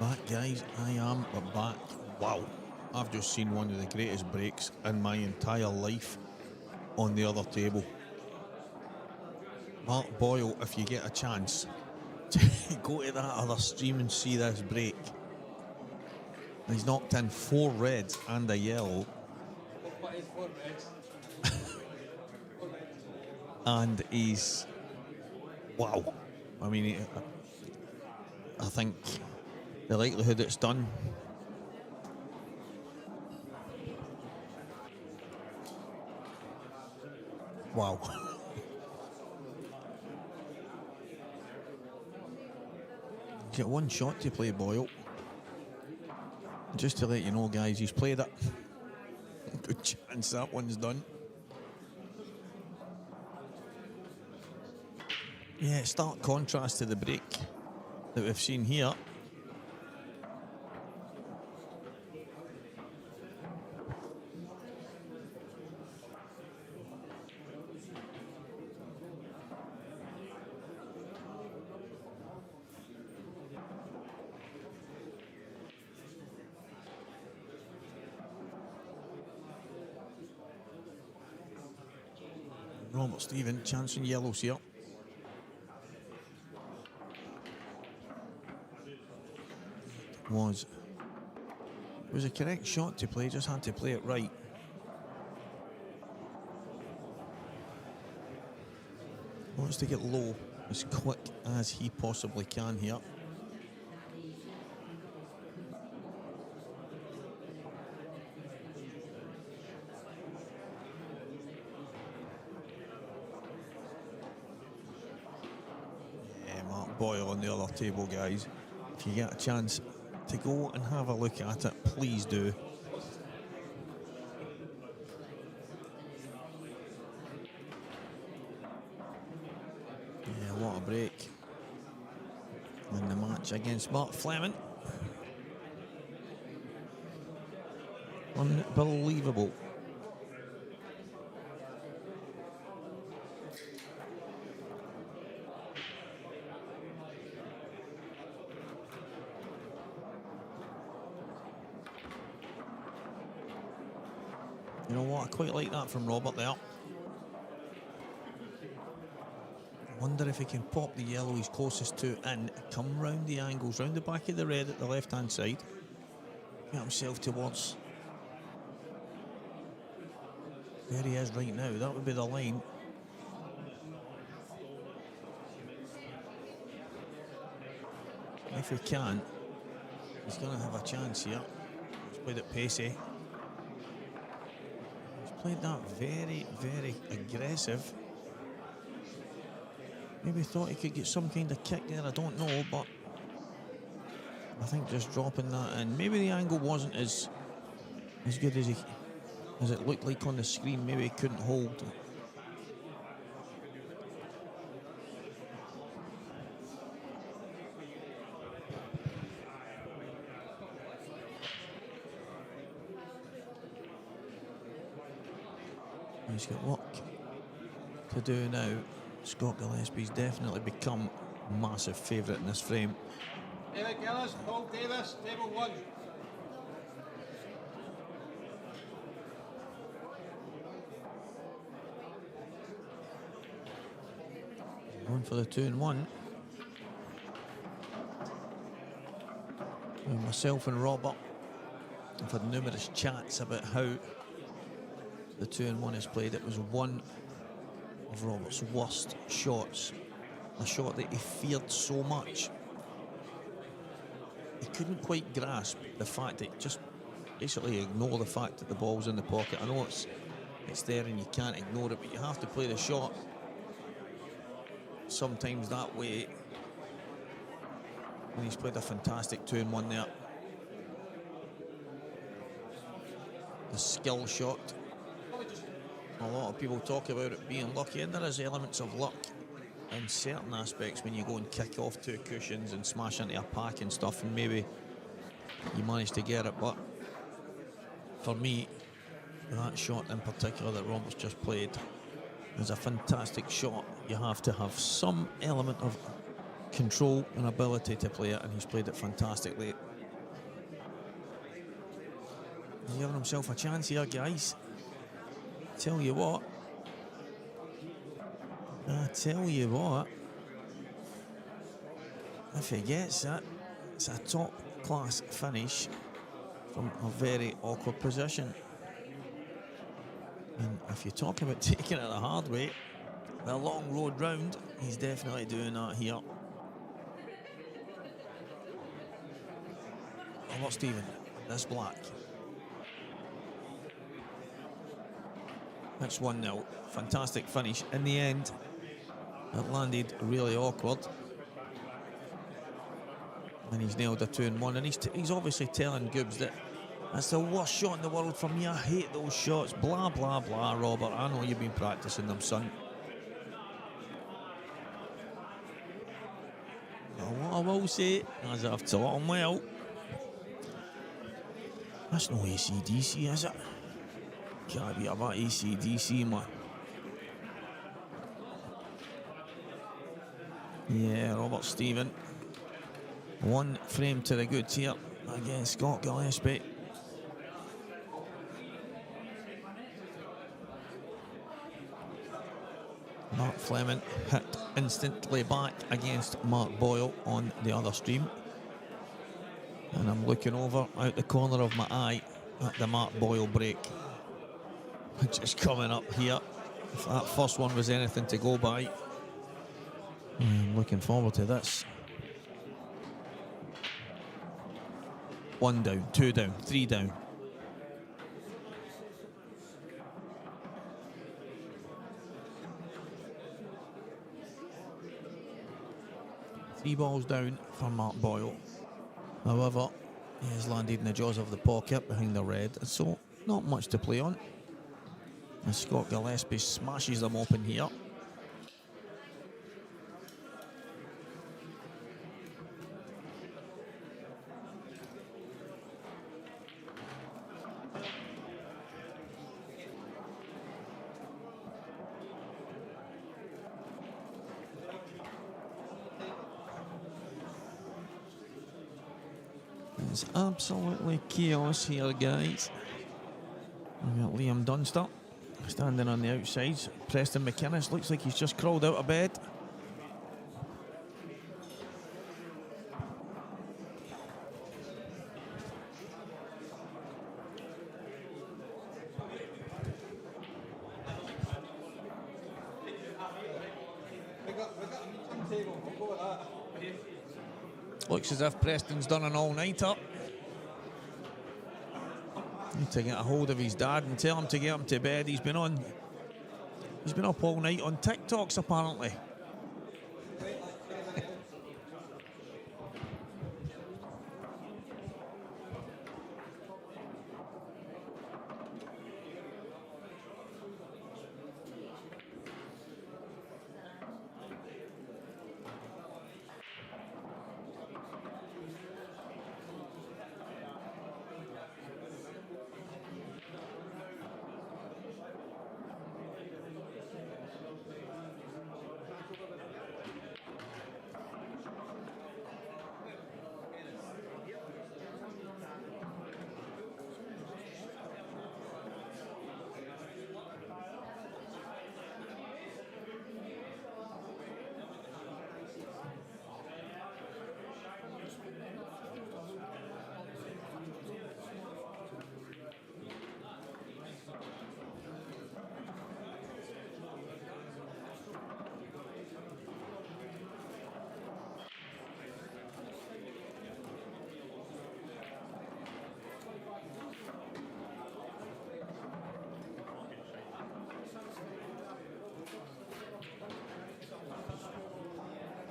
Back, guys, I am back. Wow, I've just seen one of the greatest breaks in my entire life on the other table. Mark Boyle, if you get a chance, go to that other stream and see this break. He's knocked in 4 reds and a yellow. And he's, wow. I mean, I think the likelihood it's done. Wow. He's got one shot to play, Boyle. Just to let you know, guys, he's played it. Good chance that one's done. Yeah, stark contrast to the break that we've seen here. Robert Stephen, chance in yellows here. It was a correct shot to play, just had to play it right. Wants to get low as quick as he possibly can here. Yeah, Mark Boyle on the other table, guys. If you get a chance to go and have a look at it, please do. Yeah, what a break in the match against Mark Fleming. Unbelievable. You know what, I quite like that from Robert there. Wonder if he can pop the yellow he's closest to and come round the angles, round the back of the red at the left-hand side. Get himself towards where he is right now. That would be the line. If he can, he's going to have a chance here. He's played it pacey. Played that very, very aggressive. Maybe thought he could get some kind of kick there, I don't know, but I think just dropping that in. Maybe the angle wasn't as good as it looked like on the screen. Maybe he couldn't hold. He's got work to do now. Scott Gillespie's definitely become a massive favourite in this frame. David Gillis, Paul Davis, table 1. Going for the 2-1. And myself and Robert have had numerous chats about how the 2-1 is played. It was one of Robert's worst shots. A shot that he feared so much. He couldn't quite grasp the fact that, just basically ignore the fact that the ball's in the pocket. I know it's there and you can't ignore it, but you have to play the shot sometimes that way. And he's played a fantastic 2-1 there. The skill shot. A lot of people talk about it being lucky, and there is elements of luck in certain aspects when you go and kick off 2 cushions and smash into a pack and stuff, and maybe you manage to get it. But for me, that shot in particular that Roberts just played is a fantastic shot. You have to have some element of control and ability to play it, and he's played it fantastically. He's giving himself a chance here, guys. Tell you what. I tell you what. If he gets it, it's a top-class finish from a very awkward position. And if you talk about taking it the hard way, the long road round, he's definitely doing that here. Oh, what, Stephen? This black. That's 1-0. Fantastic finish. In the end, it landed really awkward. And he's nailed a 2-1. And he's obviously telling Goobs that that's the worst shot in the world for me. I hate those shots. Blah, blah, blah, Robert. I know you've been practicing them, son. What I will say, as I've taught him well, that's no AC/DC, is it? Can't be about AC/DC, man. Yeah, Robert Stephen. One frame to the goods here against Scott Gillespie. Mark Fleming hit instantly back against Mark Boyle on the other stream. And I'm looking over out the corner of my eye at the Mark Boyle break, which is coming up here. If that first one was anything to go by, I'm looking forward to this. 1 down, 2 down, 3 down. Three balls down for Mark Boyle. However, he has landed in the jaws of the pocket behind the red, so not much to play on. And Scott Gillespie smashes them open here. It's absolutely chaos here, guys. We've got Liam Dunster standing on the outsides. Preston McInnes looks like he's just crawled out of bed. We got a meeting table. We'll go with that. Looks as if Preston's done an all-nighter. Need to get a hold of his dad and tell him to get him to bed. He's been up all night on TikToks apparently.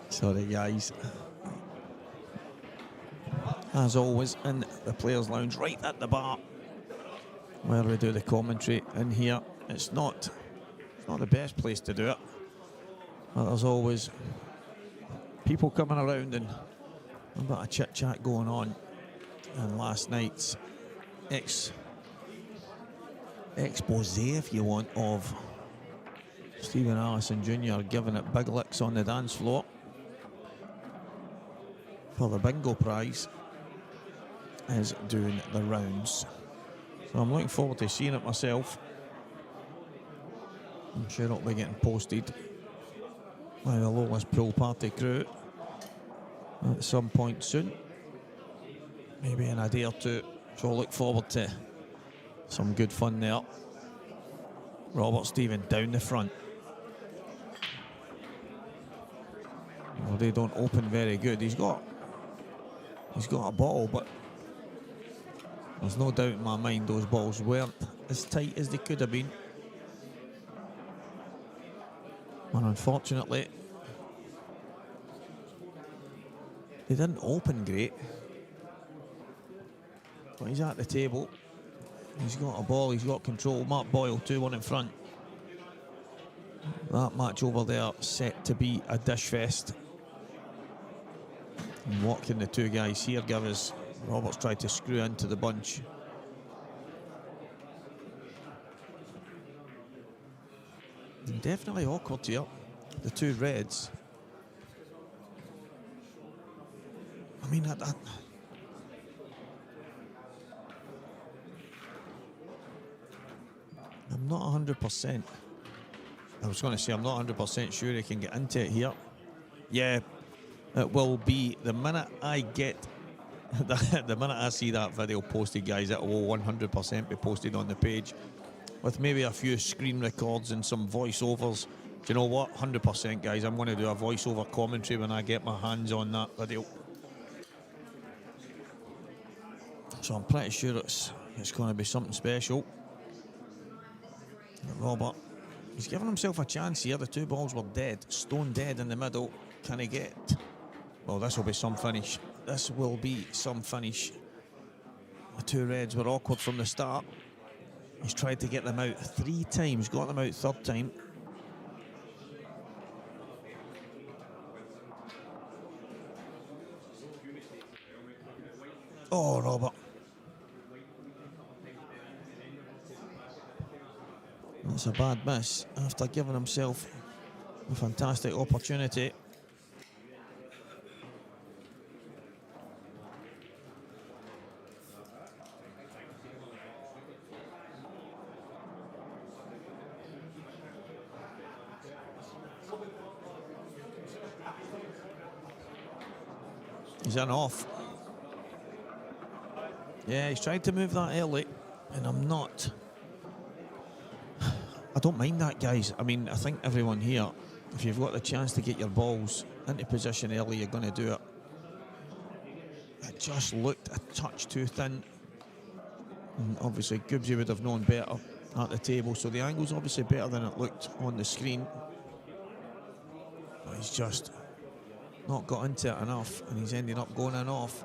Sorry, guys. As always, in the Players' Lounge, right at the bar, where we do the commentary. In here, it's not the best place to do it, but there's always people coming around and a bit of chit-chat going on. And last night's expose, if you want, of Stephen Allison Jr. giving it big licks on the dance floor. for the bingo prize is doing the rounds. So I'm looking forward to seeing it myself. I'm sure it'll be getting posted by the Lola's Pool Party crew at some point soon. Maybe in a day or two. So I'll look forward to some good fun there. Robert Stephen down the front. Well, they don't open very good. He's got a ball, but there's no doubt in my mind those balls weren't as tight as they could have been. And unfortunately, they didn't open great. But he's at the table. He's got a ball, he's got control. Mark Boyle, 2-1 in front. That match over there set to be a dish fest. And what can the two guys here give us? Roberts tried to screw into the bunch. And definitely awkward here. The two reds. I mean, I'm not 100%. I was going to say I'm not 100% sure he can get into it here. Yeah, it will be the minute I get, the minute I see that video posted, guys, it will 100% be posted on the page with maybe a few screen records and some voiceovers. Do you know what? 100%, guys. I'm going to do a voiceover commentary when I get my hands on that video. So I'm pretty sure it's going to be something special. Robert, he's given himself a chance here. The two balls were dead, stone dead in the middle. Can he get? Well, this will be some finish. This will be some finish. The two reds were awkward from the start. He's tried to get them out 3 times, got them out 3rd time. Oh, Robert. That's a bad miss after giving himself a fantastic opportunity. He's in off. Yeah, he's tried to move that early, and I don't mind that, guys. I mean, I think everyone here, if you've got the chance to get your balls into position early, you're going to do it. It just looked a touch too thin. And obviously, Gibbsy would have known better at the table, so the angle's obviously better than it looked on the screen. But he's just not got into it enough, and he's ending up going in off.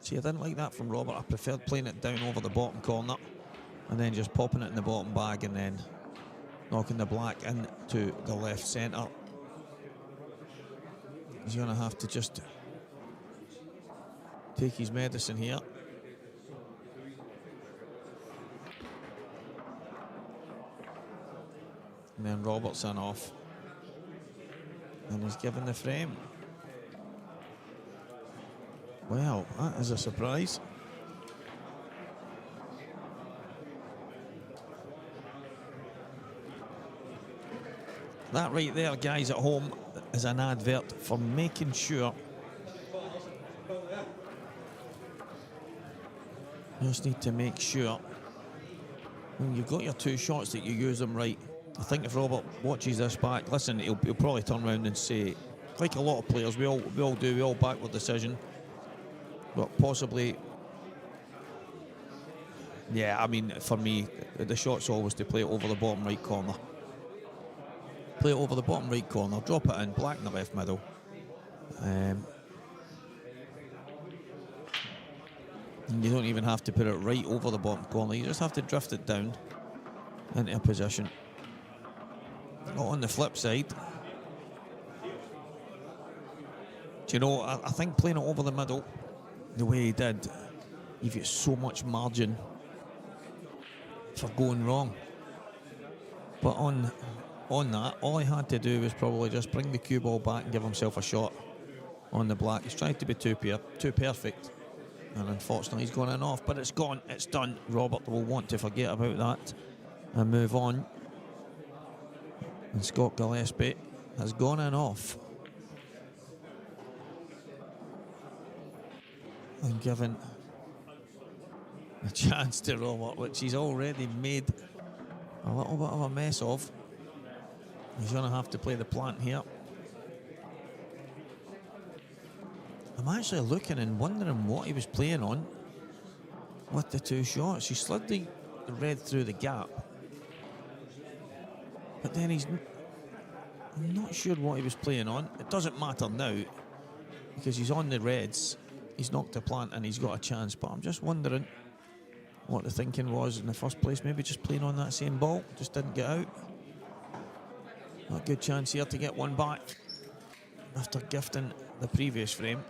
See, I didn't like that from Robert. I preferred playing it down over the bottom corner and then just popping it in the bottom bag and then knocking the black into the left centre. He's going to have to just take his medicine here. And then Robertson off. And he's given the frame. Well, that is a surprise. That right there, guys at home, is an advert for making sure you just need to make sure when you've got your 2 shots that you use them right. I think if Robert watches this back, listen, he'll probably turn around and say, like a lot of players, we all do, we all back with decision. But possibly, yeah, I mean, for me, the shot's always to play it over the bottom right corner. Play it over the bottom right corner, drop it in, black in the left middle. And you don't even have to put it right over the bottom corner, you just have to drift it down into a position. Not on the flip side. Do you know, I think playing it over the middle, the way he did, you've got so much margin for going wrong. But on on that. All he had to do was probably just bring the cue ball back and give himself a shot on the black. He's tried to be too perfect, and unfortunately he's gone in off, but it's gone, it's done. Robert will want to forget about that and move on. And Scott Gillespie has gone in off and given a chance to Robert, which he's already made a little bit of a mess of. He's going to have to play the plant here. I'm actually looking and wondering what he was playing on with the two shots. He slid the red through the gap, but then I'm not sure what he was playing on. It doesn't matter now because he's on the reds. He's knocked the plant and he's got a chance, but I'm just wondering what the thinking was in the first place. Maybe just playing on that same ball, just didn't get out. A good chance here to get one back after gifting the previous frame.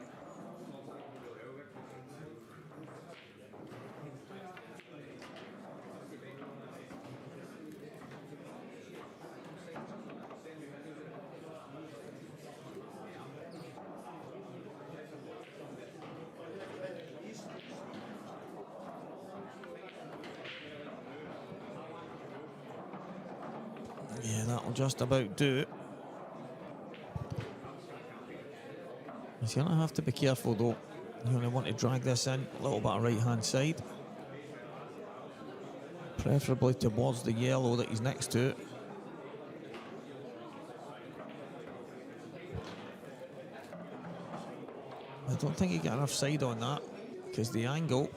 Yeah, that'll just about do it. He's going to have to be careful though. You only want to drag this in a little bit of right hand side, preferably towards the yellow that he's next to. I don't think he got enough side on that because the angle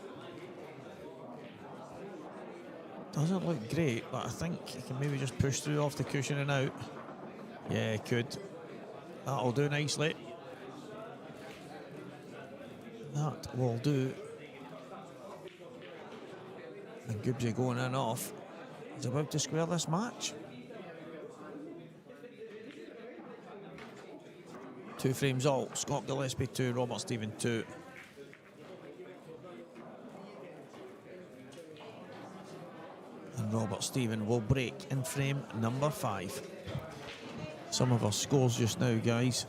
doesn't look great, but I think he can maybe just push through off the cushion and out. Yeah, he could. That'll do nicely. That will do. And Gibbsy going in off. He's about to square this match. 2 frames all. Scott Gillespie 2, Robert Stephen 2. And Robert Stephen will break in frame number 5. Some of our scores just now, guys.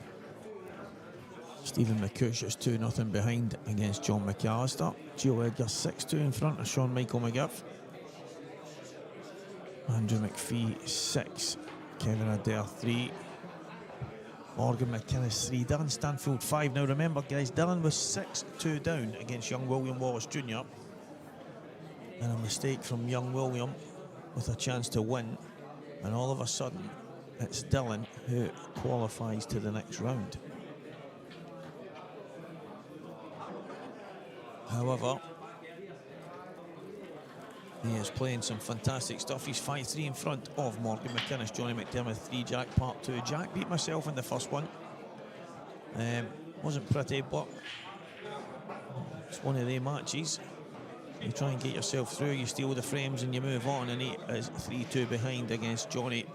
Stephen McCush is 2-0 behind against John McAllister. Gio Edgar 6-2 in front of Sean Michael McGiff. Andrew McPhee 6. Kevin Adair 3. Morgan McInnes 3. Dylan Stanfield 5. Now remember, guys, Dylan was 6-2 down against young William Wallace Jr. And a mistake from young William with a chance to win. And all of a sudden, it's Dylan who qualifies to the next round. However, he is playing some fantastic stuff. He's 5-3 in front of Morgan McInnes. Johnny McDermott 3, Jack part 2. Jack beat myself in the first one. Wasn't pretty, but it's one of the matches. You try and get yourself through, you steal the frames and you move on, and he is 3-2 behind against Johnny.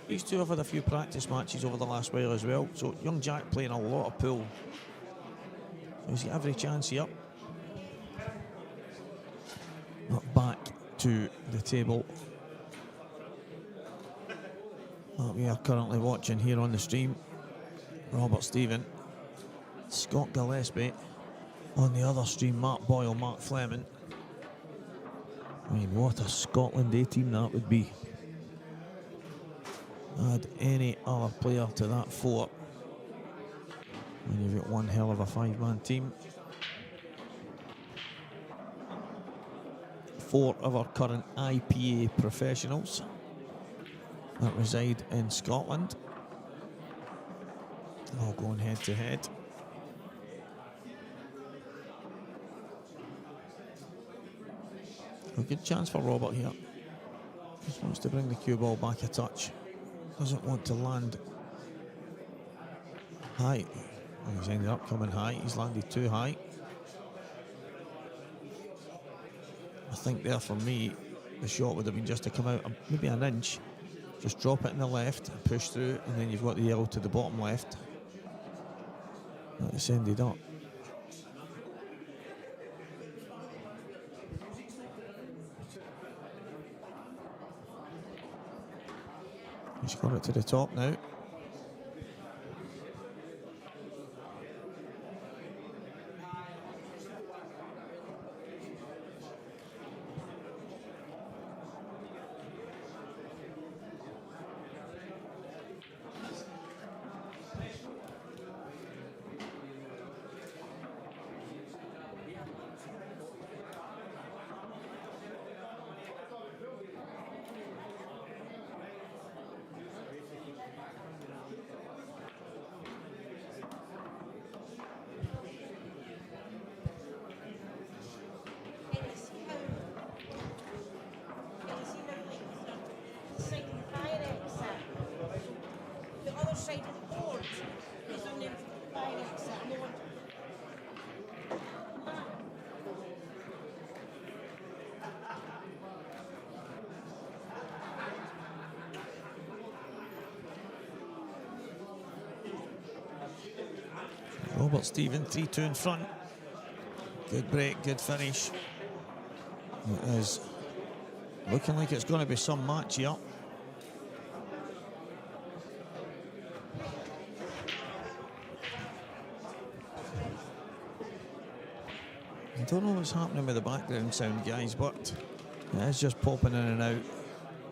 These two have had a few practice matches over the last while as well, so young Jack playing a lot of pool. So he's got every chance here. Not back to the table that we are currently watching here on the stream. Robert Stephen, Scott Gillespie. On the other stream, Mark Boyle, Mark Fleming. I mean, what a Scotland A team that would be. Add any other player to that 4, and you've got one hell of a 5-man team. 4 of our current IPA professionals that reside in Scotland, all going head to head. A good chance for Robert here. Just wants to bring the cue ball back a touch. Doesn't want to land high. Oh, he's ended up coming high. He's landed too high. I think there for me, the shot would have been just to come out maybe an inch. Just drop it in the left and push through, and then you've got the yellow to the bottom left. It's ended up. He's got it to the top now. The other side of the board is on the fire exit. Lord. Robert Stephen, 3-2 in front. Good break, good finish. It is looking like it's going to be some match here. I don't know what's happening with the background sound, guys, but it is just popping in and out.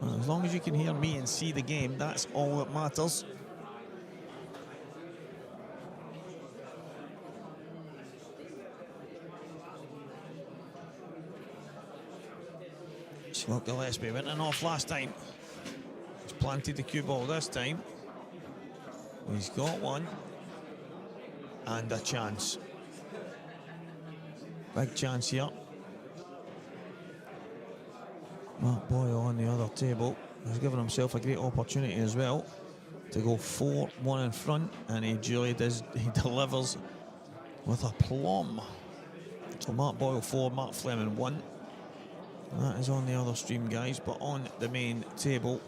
And as long as you can hear me and see the game, that's all that matters. Scott Gillespie went in off last time. He's planted the cue ball this time. He's got one. And a chance. Big chance here. Mark Boyle on the other table. He's given himself a great opportunity as well to go 4-1 in front, and he delivers with a plum. So Mark Boyle 4, Mark Fleming 1. That is on the other stream, guys, but on the main table.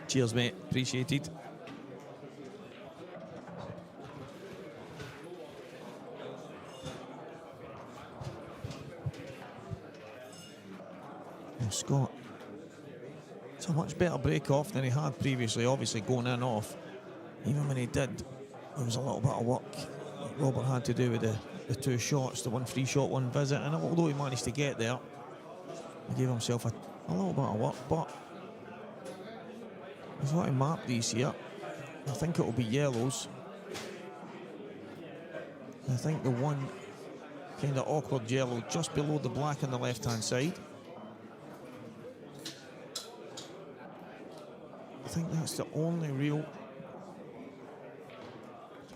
Cheers, mate. Appreciated. Oh, Scott. It's a much better break-off than he had previously, obviously going in off. Even when he did, there was a little bit of work that Robert had to do with the two shots, the one free shot, one visit, and although he managed to get there, he gave himself a little bit of work, but he's got to map these here. I think it will be yellows. I think the one kind of awkward yellow just below the black on the left-hand side. I think that's the only real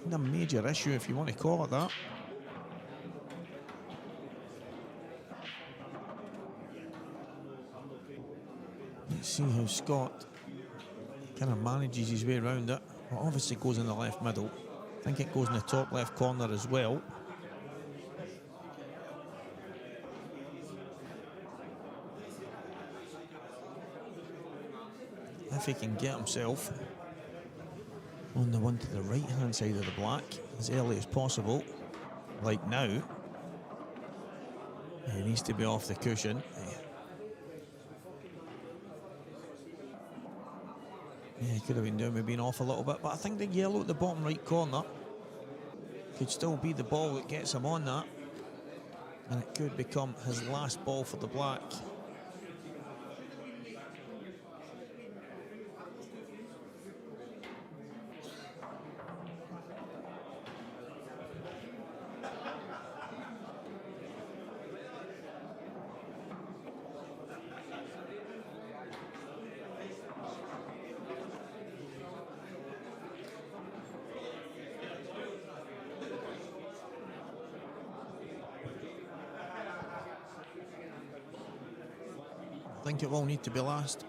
kind of major issue, if you want to call it that. Let's see how Scott kind of manages his way around it. Well, obviously goes in the left middle. I think it goes in the top left corner as well. If he can get himself on the one to the right hand side of the black as early as possible, like now, he needs to be off the cushion. Yeah, he could have been doing with being off a little bit, but I think the yellow at the bottom right corner could still be the ball that gets him on that, and it could become his last ball for the black. I think it will need to be last.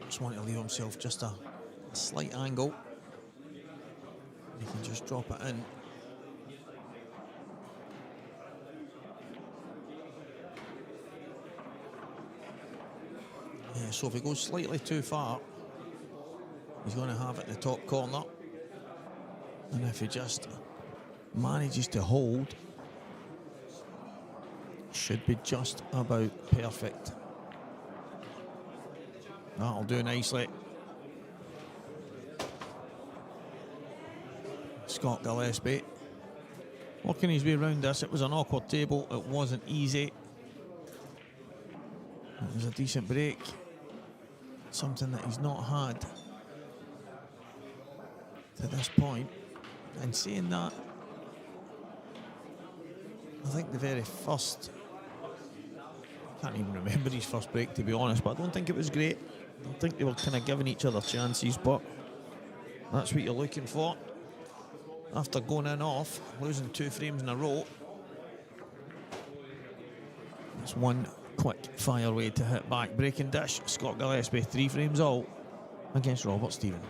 Just want to leave himself just a slight angle. He can just drop it in. Yeah, so if he goes slightly too far, he's going to have it in the top corner. And if he just manages to hold, should be just about perfect. That'll do nicely. Scott Gillespie working his way around this. It was an awkward table. It wasn't easy. It was a decent break. Something that he's not had to this point. And saying that, I think the very first, I can't even remember his first break, to be honest, but I don't think it was great. I think they were kind of giving each other chances, but that's what you're looking for. After going in off, losing 2 frames in a row, it's one quick fire way to hit back. Breaking dish, Scott Gillespie, 3 frames all against Robert Stephen.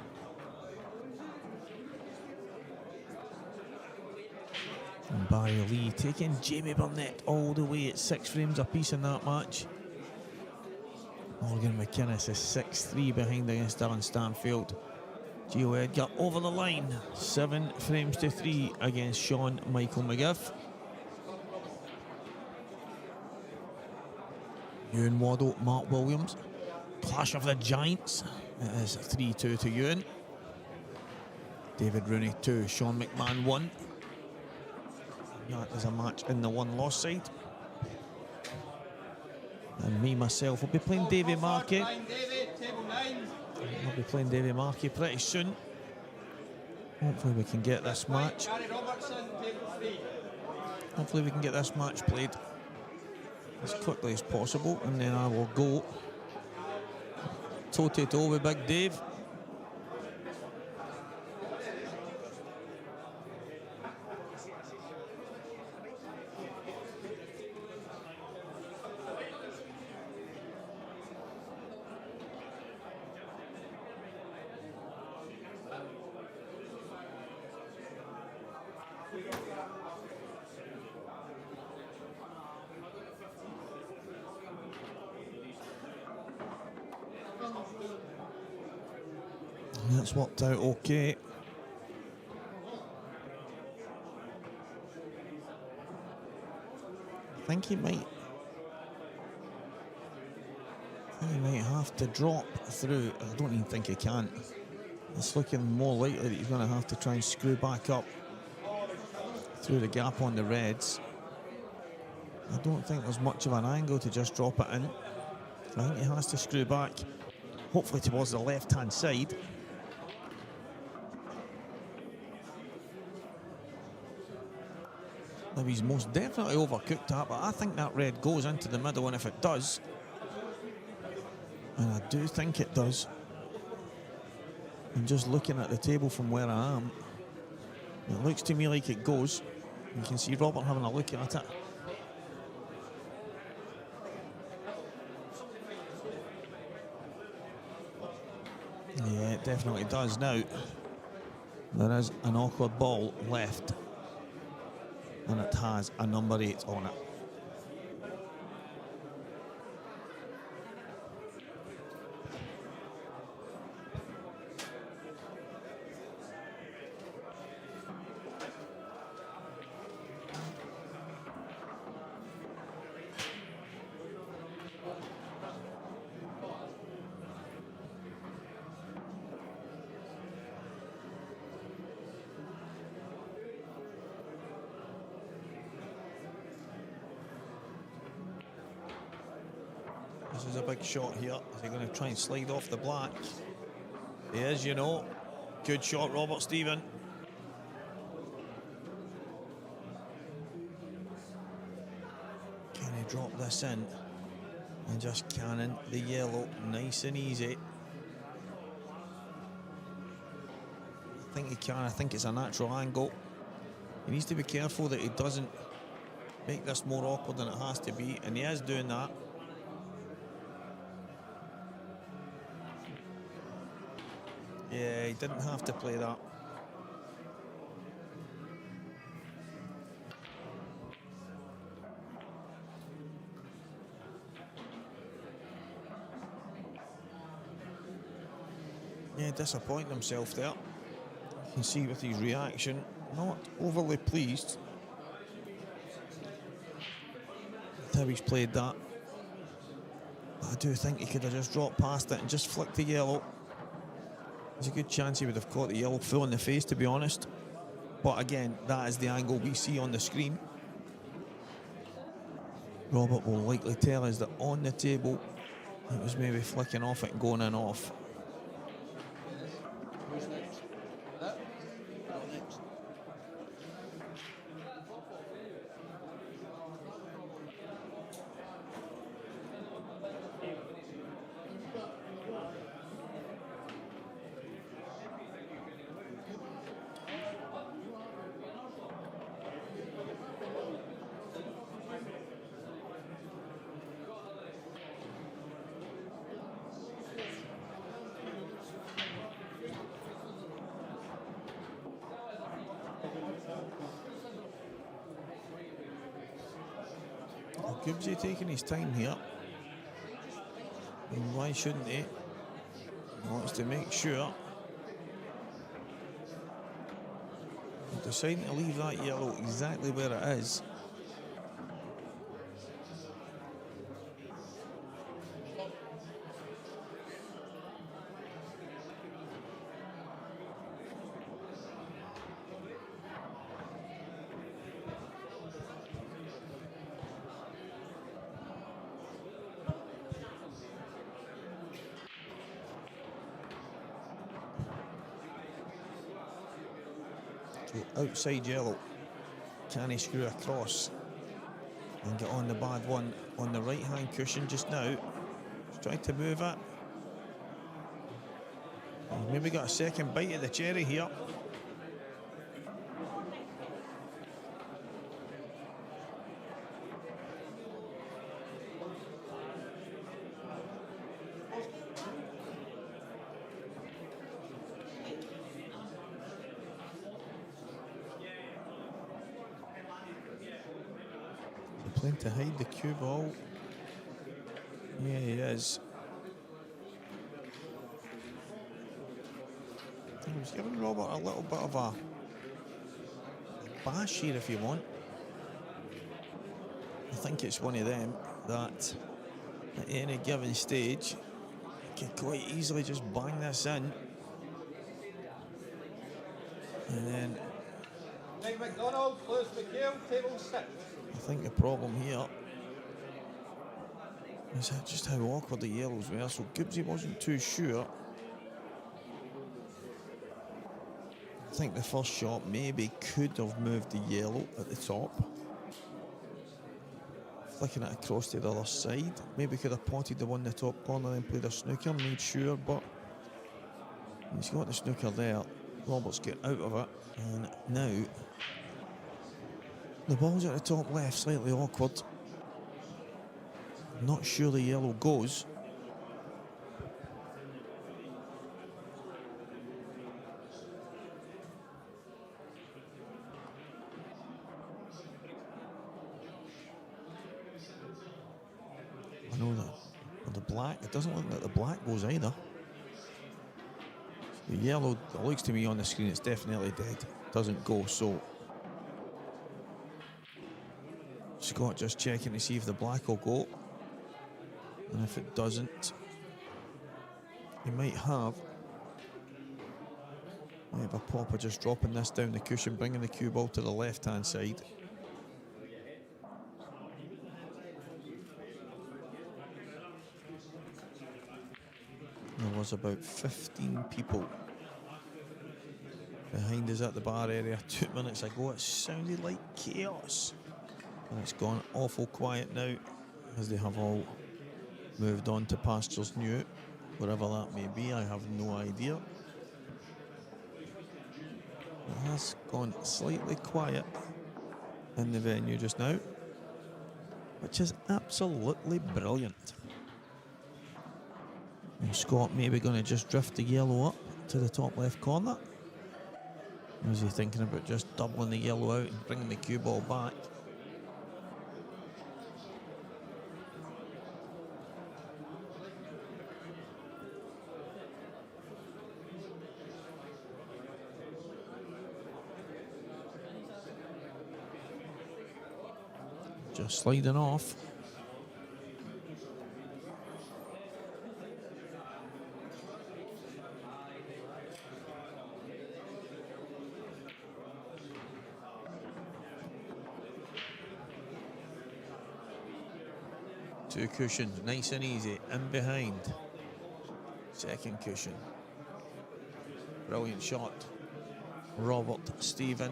And Barry Lee taking Jamie Burnett all the way at 6 frames apiece in that match. Morgan McInnes is 6-3 behind against Dylan Stanfield. Gio Edgar over the line, 7 frames to 3 against Sean Michael McGiff. Ewan Waddle, Mark Williams. Clash of the Giants. It is 3-2 to Ewan. David Rooney 2, Sean McMahon 1. That is a match in the one-loss side. And me, myself, will be playing Davy Markey. I'll be playing Davy Markey pretty soon. Hopefully we can get this match. Hopefully we can get this match played as quickly as possible, and then I will go toe-to-toe with Big Dave. That's worked out okay. I think he might have to drop through. I don't even think he can. It's looking more likely that he's going to have to try and screw back up through the gap on the reds. I don't think there's much of an angle to just drop it in. I think he has to screw back, hopefully towards the left-hand side. Now he's most definitely overcooked that, but I think that red goes into the middle, and if it does, and I do think it does, and just looking at the table from where I am, it looks to me like it goes. You can see Robert having a look at it. Yeah, it definitely does. Now, there is an awkward ball left, and it has a number 8 on it. This is a big shot here. Is he going to try and slide off the black? He is, you know. Good shot, Robert Stephen. Can he drop this in and just cannon the yellow nice and easy? I think he can. I think it's a natural angle. He needs to be careful that he doesn't make this more awkward than it has to be, and he is doing that. Yeah, he didn't have to play that. Yeah, disappointing himself there. You can see with his reaction, not overly pleased with how he's played that. But I do think he could have just dropped past it and just flicked the yellow. There's a good chance he would have caught the yellow full in the face, to be honest. But again, that is the angle we see on the screen. Robert will likely tell us that on the table it was maybe flicking off it and going in off. Who's next? That? Next. Gibbsy taking his time here. And why shouldn't he? He wants to make sure. He's deciding to leave that yellow exactly where it is. Outside yellow. Can he screw across and get on the bad one on the right hand cushion just now? He's tried to move it. He's maybe got a second bite of the cherry here. Playing to hide the cue ball. Yeah, he is. He was giving Robert a little bit of a bash here, if you want. I think it's one of them that at any given stage could quite easily just bang this in. And then Big McDonald, Lewis McHale, table 6. I think the problem here is just how awkward the yellows were. So Gibbsy wasn't too sure. I think the first shot maybe could have moved the yellow at the top. Flicking it across to the other side. Maybe could have potted the one in the top corner and played a snooker, made sure, but he's got the snooker there. Roberts get out of it, and now the ball's at the top left, slightly awkward. Not sure the yellow goes. I know that with the black, it doesn't look like the black goes either. The yellow, it looks to me on the screen, it's definitely dead. Doesn't go, so Scott just checking to see if the black will go. And if it doesn't, he might have. Maybe a popper just dropping this down the cushion, bringing the cue ball to the left-hand side. There was about 15 people behind us at the bar area 2 minutes ago. It sounded like chaos. And it's gone awful quiet now as they have all moved on to pastures new, wherever that may be. I have no idea. It has gone slightly quiet in the venue just now, which is absolutely brilliant. And Scott maybe going to just drift the yellow up to the top left corner. Or is he thinking about just doubling the yellow out and bringing the cue ball back? Just sliding off. 2 cushions, nice and easy, in behind. Second cushion. Brilliant shot. Robert Stephen.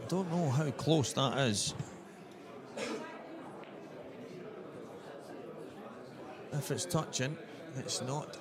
Don't know how close that is. If it's touching, it's not.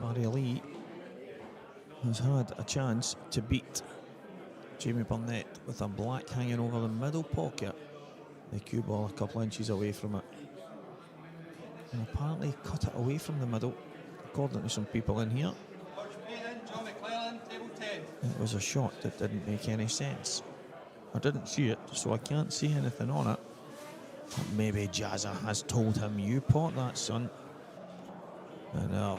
Barry Lee has had a chance to beat Jamie Burnett with a black hanging over the middle pocket. The cue ball a couple inches away from it. And apparently cut it away from the middle, according to some people in here. It was a shot that didn't make any sense. I didn't see it, so I can't see anything on it. But maybe Jazza has told him, you pot that, son. And our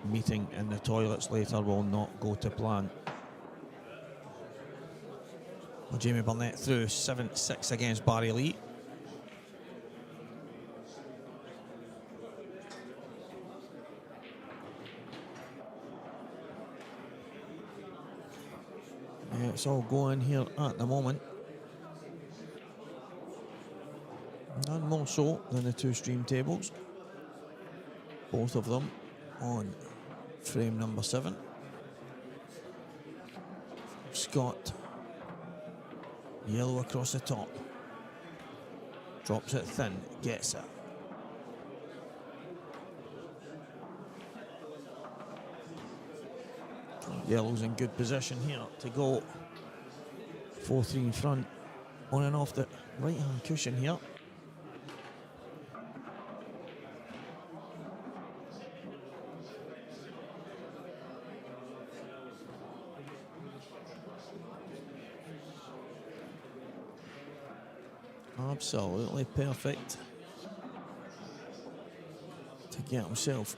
meeting in the toilets later will not go to plan. Well, Jamie Burnett through 7-6 against Barry Lee. Yeah, it's all going here at the moment. None more so than the 2 stream tables. Both of them on frame number 7. Scott, yellow across the top. Drops it thin, gets it. Yellow's in good position here to go 4-3 in front, on and off the right hand cushion here. Absolutely perfect to get himself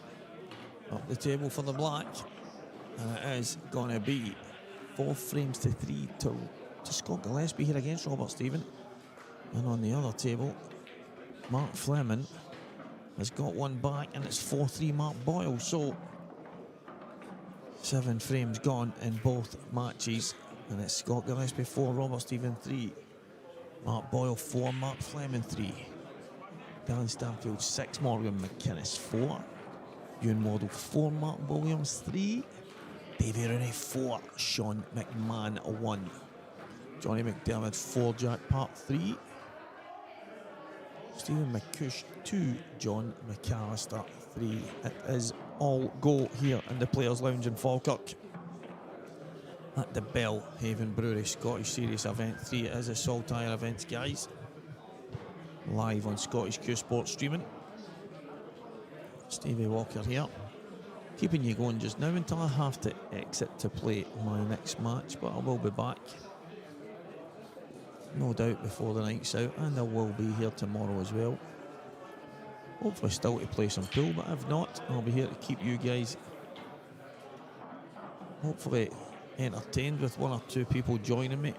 up the table for the black, and it is going to be 4 frames to 3 to Scott Gillespie here against Robert Stephen. And on the other table, Mark Fleming has got one back, and it's 4-3 Mark Boyle. So 7 frames gone in both matches, and it's Scott Gillespie 4, Robert Stephen 3. Mark Boyle 4, Mark Fleming 3. Dan Stanfield 6, Morgan McInnes 4. Ewan Waddle 4, Mark Williams 3. Davy Rooney 4, Sean McMahon 1. Johnny McDermott 4, Jack Park 3. Stephen McCush 2, John McAllister 3. It is all go here in the Players' Lounge in Falkirk at the Belhaven Brewery Scottish Series Event 3. It is a Saltire event, guys. Live on Scottish Cuesports streaming. Stevie Walker here, keeping you going just now until I have to exit to play my next match, but I will be back, no doubt, before the night's out, and I will be here tomorrow as well. Hopefully still to play some pool, but if not, I'll be here to keep you guys hopefully entertained with 1 or 2 people joining me.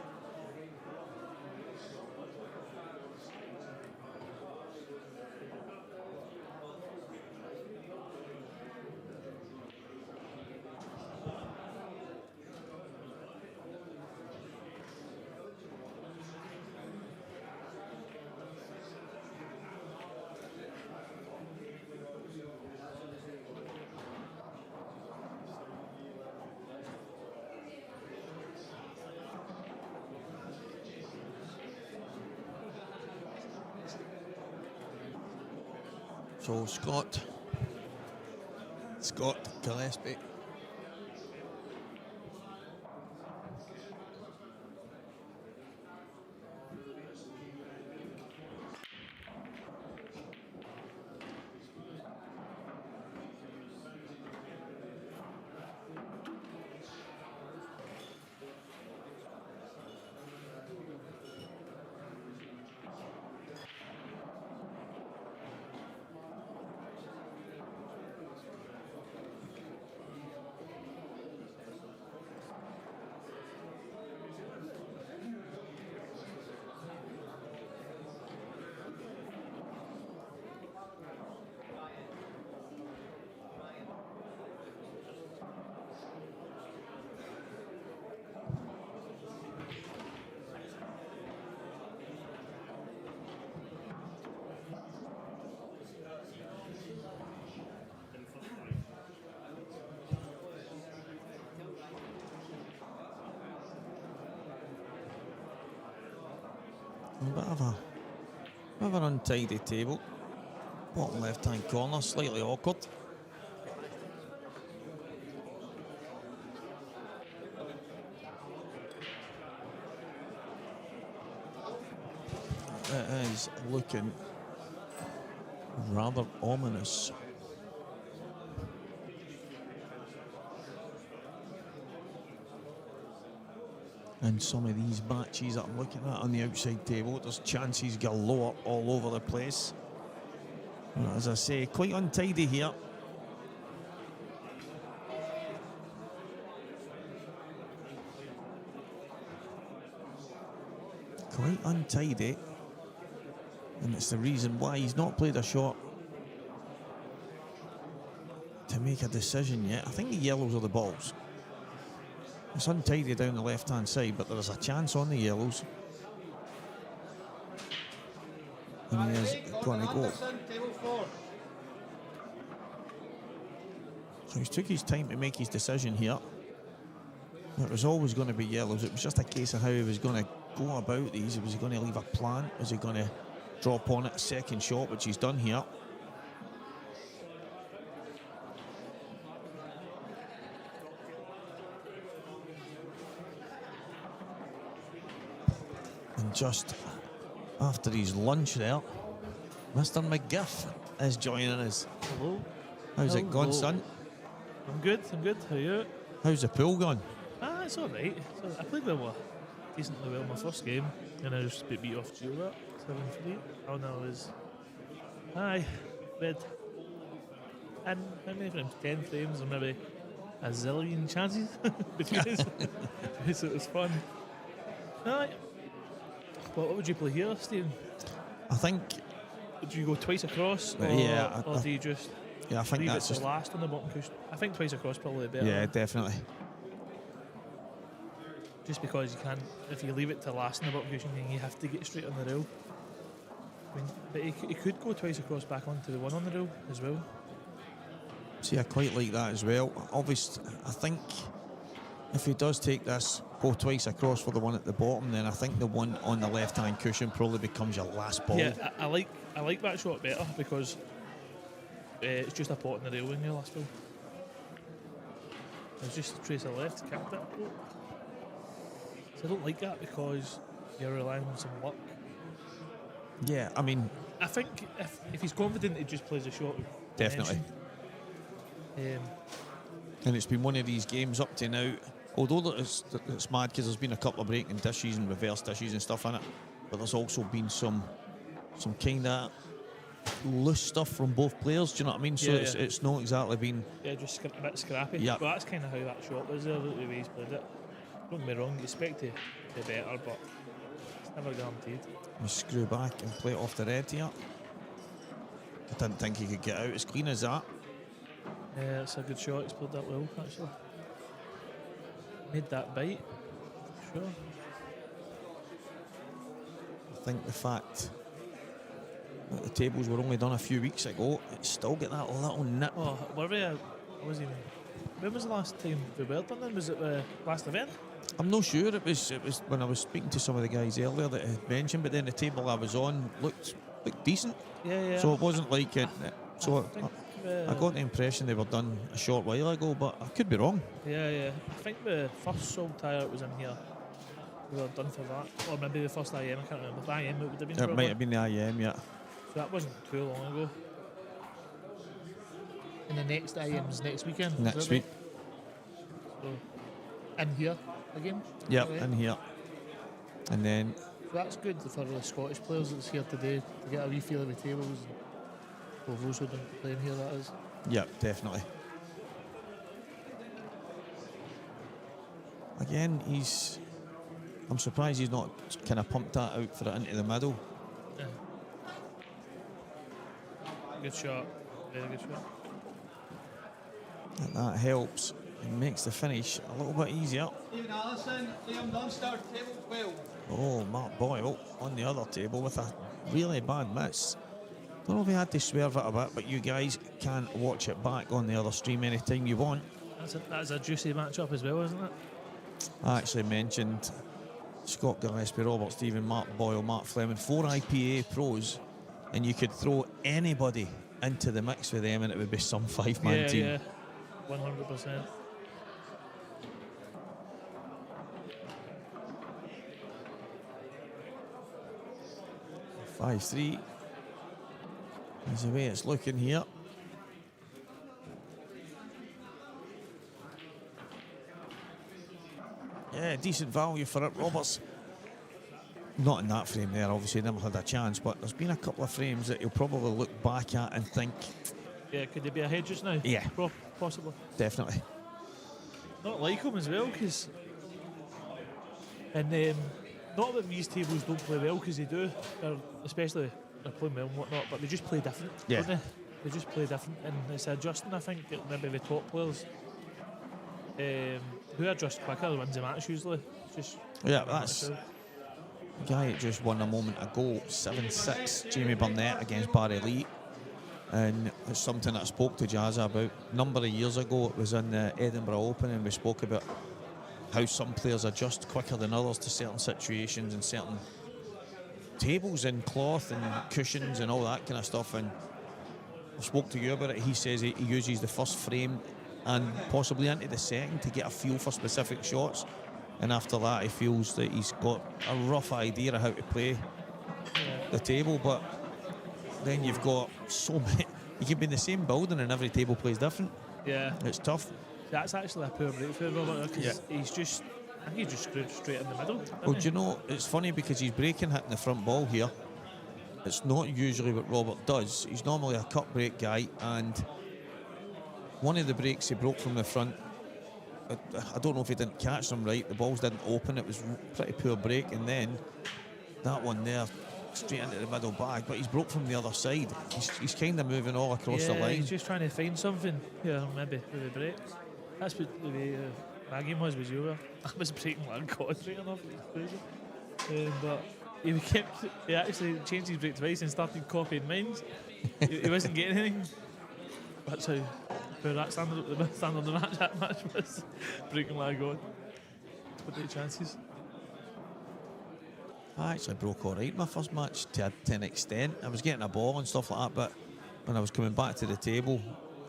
So Scott Gillespie bit of an untidy table. Bottom left-hand corner, slightly awkward. It is looking rather ominous. And some of these matches that I'm looking at on the outside table, there's chances galore all over the place. And as I say, quite untidy here. Quite untidy. And it's the reason why he's not played a shot to make a decision yet. I think the yellows are the balls. It's untidy down the left-hand side, but there's a chance on the yellows. And he is going to go. So he's took his time to make his decision here. It was always going to be yellows. It was just a case of how he was going to go about these. Was he going to leave a plan? Was he going to drop on it a second shot, which he's done here? And just after his lunch there, Mr. McGiff is joining us. Hello. How's it going, son? I'm good. How are you? How's the pool going? It's alright. I played well, decently well my first game, and I just beat off Gio that 7-3. Oh no, it was. Red. And how many frames? 10 frames, or maybe a zillion chances between us. So it was fun. Aye. Well, what would you play here, Stephen? I think. Would you go twice across, or, or do you just yeah, I think leave that's it to just last on the bottom cushion? I think twice across probably better. yeah, definitely. Just because you can't, if you leave it to last in the bottom cushion, then you have to get straight on the rail. I mean, but he could go twice across back onto the one on the rail as well. See, I quite like that as well. Obviously, I think if he does take this, go twice across for the one at the bottom, then I think the one on the left-hand cushion probably becomes your last ball. Yeah, I like that shot better because it's just a pot in the rail in your last ball. It's just a trace of left, kicked it. So I don't like that because you're relying on some luck. Yeah, I mean, I think if he's confident, he just plays a shot. Definitely. And it's been one of these games up to now, although it's mad because there's been a couple of breaking dishes and reverse dishes and stuff in it, but there's also been some kind of loose stuff from both players, do you know what I mean? So Yeah, it's not exactly been... Yeah, just a bit scrappy. Yeah. But that's kind of how that shot was there, the way he's played it. Don't get me wrong, you expect to be better, but it's never guaranteed. We screw back and play it off the red here. I didn't think he could get out as clean as that. Yeah, it's a good shot, he's played that well, actually. Made that bite, for sure. I think the fact that the tables were only done a few weeks ago, it's still got that little nip. Oh, were we? I wasn't even... When was the last time we were done then? Was it the last event? I'm not sure. It was when I was speaking to some of the guys earlier that had mentioned, but then the table I was on looked decent. Yeah. So it wasn't like it. So I I got the impression they were done a short while ago, but I could be wrong. Yeah. I think the first Saltire that was in here, we were done for that. Or maybe the first IM, I can't remember. The IM it would have been. It probably. might have been the IM, yeah. So that wasn't too long ago. And the next IM's next weekend. Next is it, week. So, in here again. Yep, Okay. in here. And then So that's good for the Scottish players that's here today to get a wee feel of the tables. Well, those who don't play in here, that is. yep, definitely. Again, I'm surprised he's not kind of pumped that out for it into the middle. Yeah. Good shot. Very good shot. And that helps. It makes the finish a little bit easier. Stephen Allison, Liam Dunster, table 12. Oh, Mark Boyle on the other table with a really bad miss. Don't know if he had to swerve it a bit, but you guys can watch it back on the other stream anytime you want. That's a juicy matchup as well, isn't it? I actually mentioned Scott Gillespie, Robert Stephen, Mark Boyle, Mark Fleming, 4 IPA pros, and you could throw anybody into the mix with them and it would be some 5-man team. Yeah, 100%. Five, 3 is the way it's looking here. Yeah, decent value for it. Roberts, not in that frame there, obviously, never had a chance, but there's been a couple of frames that you'll probably look back at and think, Yeah, could they be ahead just now? Yeah. Possibly. definitely. Not like him as well, because. And not that these tables don't play well, because they do, especially they're playing well and whatnot, but they just play different, Yeah. don't they? They just play different, and it's adjusting, I think, that maybe the top players who adjust quicker wins the match usually. Just Yeah, that's the guy that just won a moment ago, 7-6, Jamie Burnett against Barry Lee. And it's something that I spoke to Jazza about a number of years ago. It was in the Edinburgh Open, and we spoke about how some players adjust quicker than others to certain situations and certain tables and cloth and cushions and all that kind of stuff. And I spoke to you about it. He says he uses the first frame and possibly into the second to get a feel for specific shots, and after that he feels that he's got a rough idea of how to play the table. But then you've got so many, you can be in the same building and every table plays different. Yeah, It's tough. that's actually a poor break for Robert, because he's just, I think he just screwed straight in the middle. Well, do you know, it's funny because he's breaking hitting the front ball here. It's not usually what Robert does. He's normally a cut break guy, and one of the breaks he broke from the front, I don't know if he didn't catch them right, the balls didn't open, it was pretty poor break, and then that one there, straight into the middle bag, but he's broke from the other side. He's kind of moving all across the line. He's just trying to find something, maybe with the breaks. That's what the way my game was with you. I was breaking like God right enough, it was crazy. But he actually changed his break twice and started copying mine. he wasn't getting anything. That's how that standard of the match, that match was. Breaking like God. 28 chances. I actually broke all right my first match to an extent. I was getting a ball and stuff like that, but when I was coming back to the table,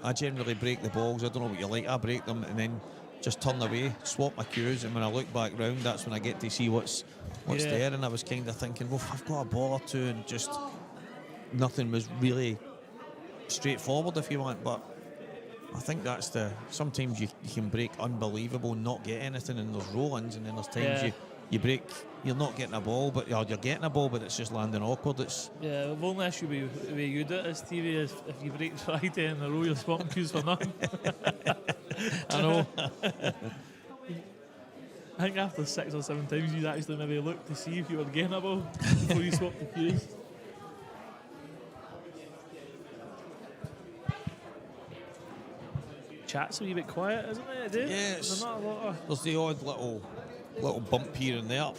I generally break the balls. I don't know what you like. I break them and then just turn away, swap my cues, and when I look back round, that's when I get to see what's there. And I was kind of thinking, well, I've got a ball or two, and just nothing was really straightforward, if you want. But I think that's sometimes you can break unbelievable, not get anything, and there's roll-ins, and then there's times you break, you're not getting a ball, but you're getting a ball, but it's just landing awkward. The only issue with the way you do it as TV is if you break Friday in a row, you're swapping cues for nothing. I know. I think after 6 or 7 times you'd actually maybe look to see if you were getting a ball before you swap the cues. Chat's a wee bit quiet, isn't it? Dude? Yeah, There's not a lot of... There's the odd little bump here and there.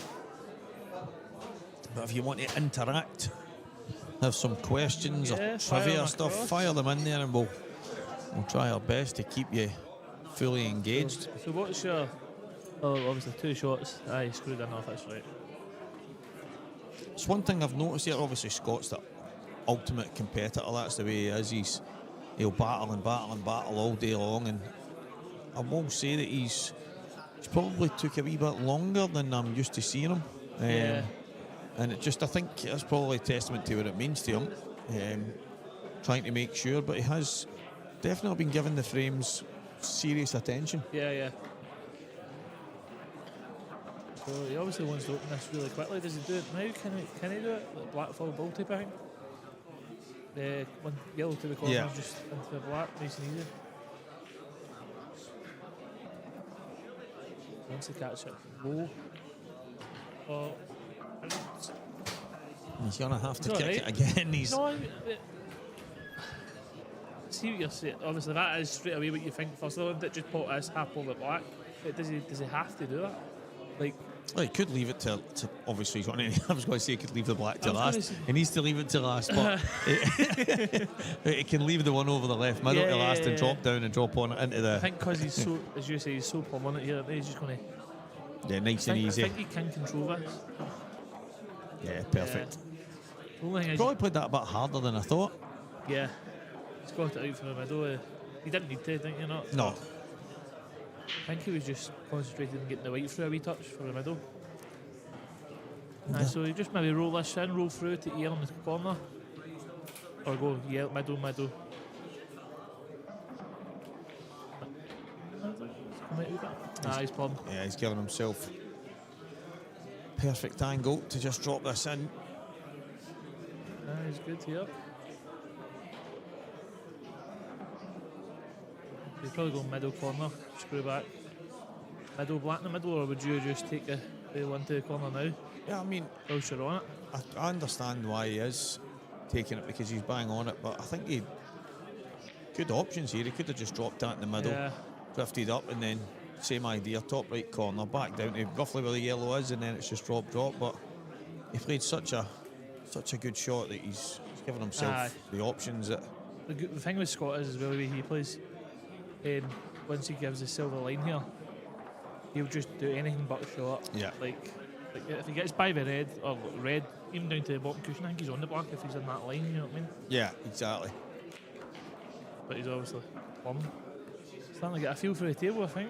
But if you want to interact, have some questions or fire trivia them stuff, across. fire them in there, and we'll try our best to keep you fully engaged. So what's your... Oh, obviously 2 shots. Aye, screwed in off, that's right. It's one thing I've noticed here. Obviously, Scott's the ultimate competitor. That's the way he is. He'll battle and battle and battle all day long. And I will say that he's probably took a wee bit longer than I'm used to seeing him. And it just, I think it's probably a testament to what it means to him. Trying to make sure, but he has definitely been given the frames serious attention. Yeah. So he obviously wants to open this really quickly. Does he do it now? Can he do it? Like Blackfall ball tip, I think. One yellow to the corner, just into the black, nice and easy. Once he catch it, low. Oh, He's going to have to He's kick alright. it again. See what you're saying. Obviously, that is straight away what you think first of all. That just put us half over black. But does he have to do that? Like, well, he could leave it to obviously he's got I was going to say he could leave the black to I was last. gonna say- He needs to leave it to last, but he can leave the one over the left middle to last and drop down and drop on it into I the. think because he's so, as you say, he's so plumb on it here, he's just going to Yeah, nice I and think, easy. I think he can control this. Yeah, perfect. The only thing is, Probably played that a bit harder than I thought. yeah, he's got it out for the middle. He didn't need to, think you not? No. I think he was just concentrating on getting the white through a wee touch for the middle. So you just maybe roll this in, roll through to Ian on the corner. Or go middle. Nah, he's plumbed. Yeah, he's given himself perfect angle to just drop this in. Nah, he's good here. He's probably go middle corner, screw back. Middle, black in the middle, or would you just take the one to the corner now? Yeah, I mean, Whilst you're on it. I understand why he is taking it because he's bang on it, but I think he good options here. He could have just dropped that in the middle, Yeah. drifted up, and then same idea, top right corner, back down to roughly where the yellow is, and then it's just drop. But he played such a good shot that he's given himself the options that. The thing with Scott is well, the way he plays. Once he gives the silver line here, he'll just do anything but shot. Yeah. Like if he gets by the red, even down to the bottom cushion, I think he's on the black if he's in that line. You know what I mean? Yeah, exactly. But he's obviously plumb. Starting to get a feel for the table, I think.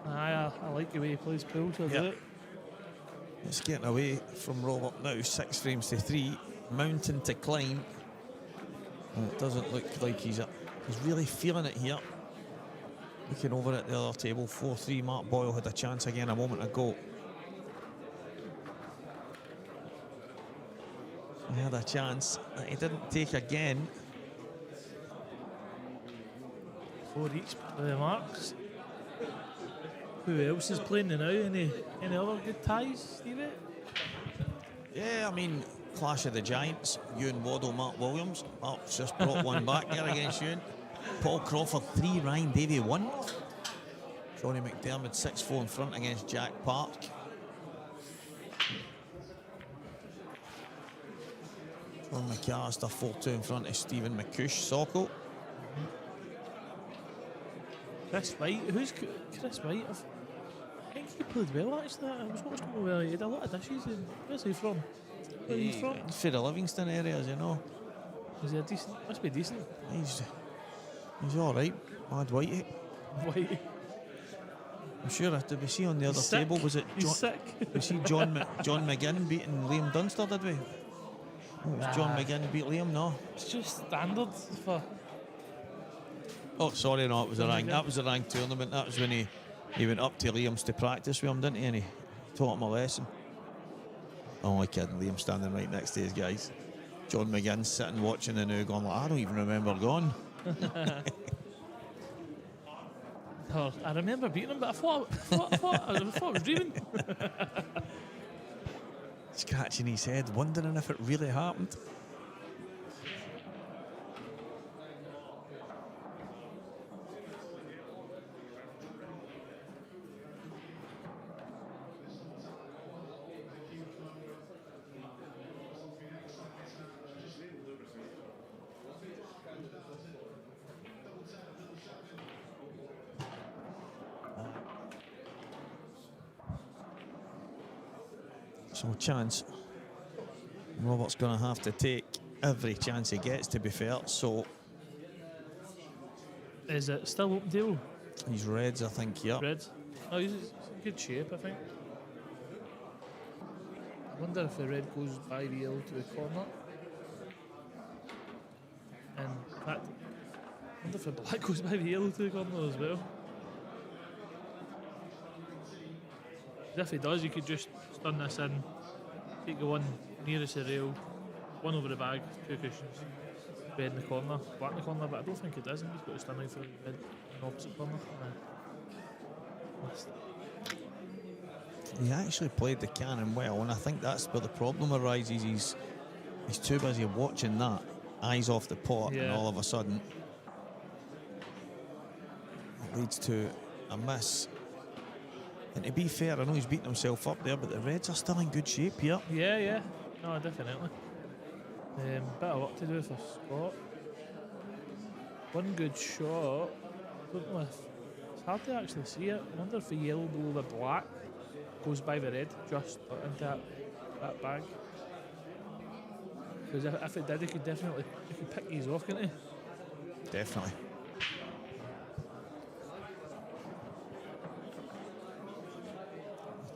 I like the way he plays pool, so I do it. It's getting away from Robert now, 6 frames to 3, mountain to climb. And it doesn't look like he's really feeling it here. Looking over at the other table, 4-3, Mark Boyle had a chance again a moment ago. He had a chance that he didn't take again. 4 each by the marks. Who else is playing now? Any other good ties, Stevie? Yeah, I mean, Clash of the Giants, Ewan Waddle, Mark Williams. Mark's just brought one back here against Ewan. Paul Crawford 3, Ryan Davey 1. Johnny McDermott 6-4 in front against Jack Park. John McAllister 4-2 in front of Stephen McCush, Socko. Chris White. Who's Chris White? I think he played well actually. I was watching him well. He had a lot of dishes. Where's he from? Where he's from? He's for the Livingston areas, you know. Is he a decent? Must be decent. He's all right. Mad Whitey. White. I'm sure. Did we see on the other He's sick. table? Was it He's John? sick. We see John McGinn beating Liam Dunster, did we? Oh, it was John McGinn beat Liam. No. It's just standard for. Oh, sorry, no, it was a John rank. McGinn. That was a ranked tournament. That was when he went up to Liam's to practice with him, didn't he? And he taught him a lesson. Only kidding. Liam standing right next to his guys. John McGinn sitting watching the now, going like, I don't even remember going. Oh, I remember beating him, but I thought I was dreaming. Scratching his head, wondering if it really happened. So chance. Robert's going to have to take every chance he gets, to be fair. So Is it still open table? he's reds, I think, yeah. Red. Oh, he's in good shape, I think. I wonder if the red goes by the yellow to the corner. And in fact, I wonder if the black goes by the yellow to the corner as well. If he does, you could just stun this in, take the one nearest the rail, one over the bag, 2 cushions, red in the corner, black in the corner, but I don't think it does. He's got to stun out for red in the opposite corner. He actually played the cannon well, and I think that's where the problem arises. He's too busy watching that, eyes off the pot, and Yeah. all of a sudden it leads to a miss. And to be fair, I know he's beating himself up there, but the Reds are still in good shape here. Yeah. No, definitely. Bit of work to do for Scott. One good shot. Don't know if It's hard to actually see it. I wonder if the yellow below the black goes by the red just into that bag. Because if it did, you could pick these off, couldn't you? Definitely.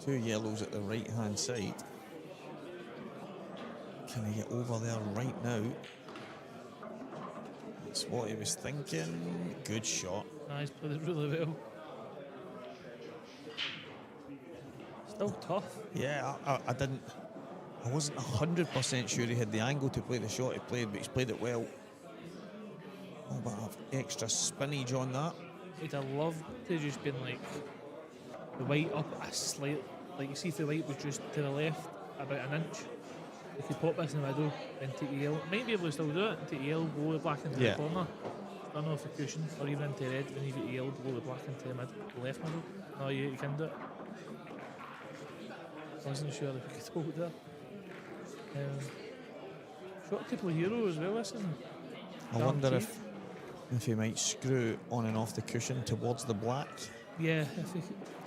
Two yellows at the right hand side. Can he get over there right now? That's what he was thinking. Good shot. He's played it really well. Still tough. Yeah, I wasn't 100% sure he had the angle to play the shot he played, but he's played it well. Oh, but have extra spinach on that. I'd have loved to just been like the white up a slight, like you see if the white was just to the left about an inch, you could pop this in the middle and take the yellow. Might be able to still do it and take the yellow, blow the black into the corner, turn off the cushion, or even into red, and you get the yellow, blow the black into the left middle. No, you can do it. I wasn't sure if you could hold that. Shot a couple of hero as well, isn't it? I wonder if he might screw on and off the cushion towards the black. Yeah,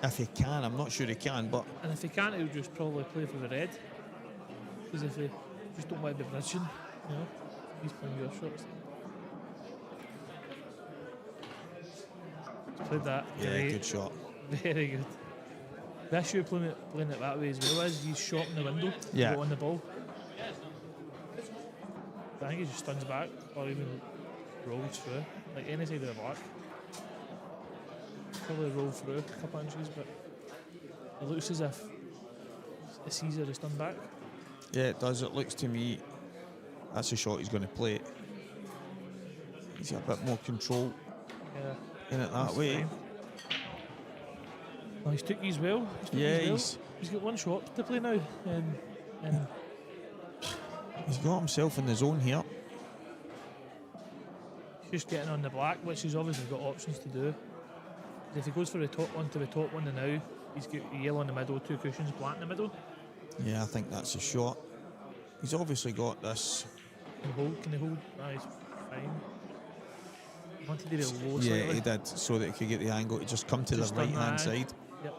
If he can, I'm not sure he can, but and if he can't, he'll just probably play for the red. Because if he just don't want to be bridging, you know, he's playing your shots. He's played that. yeah, Great. good shot. Very good. The issue playing it that way as well is he's shot in the window, Yeah. on the ball. I think he just stuns back or even rolls through, like any side of the black. Probably roll through a couple inches, but it looks as if it's easier to stun back. Yeah, it does. It looks to me that's the shot he's going to play. He's got a bit more control in it that That's way. fine. Well, he's took these well. He's got one shot to play now, and He's got himself in the zone here. he's just getting on the black, which he's obviously got options to do. If he goes for the top one to the top one now, he's got yellow in the middle, two cushions, black in the middle. Yeah, I think that's a shot. He's obviously got this. Can he hold? He's fine. He wanted to be low Yeah, slightly. he did, so that he could get the angle to just come to Just the on right hand that. side. Yep.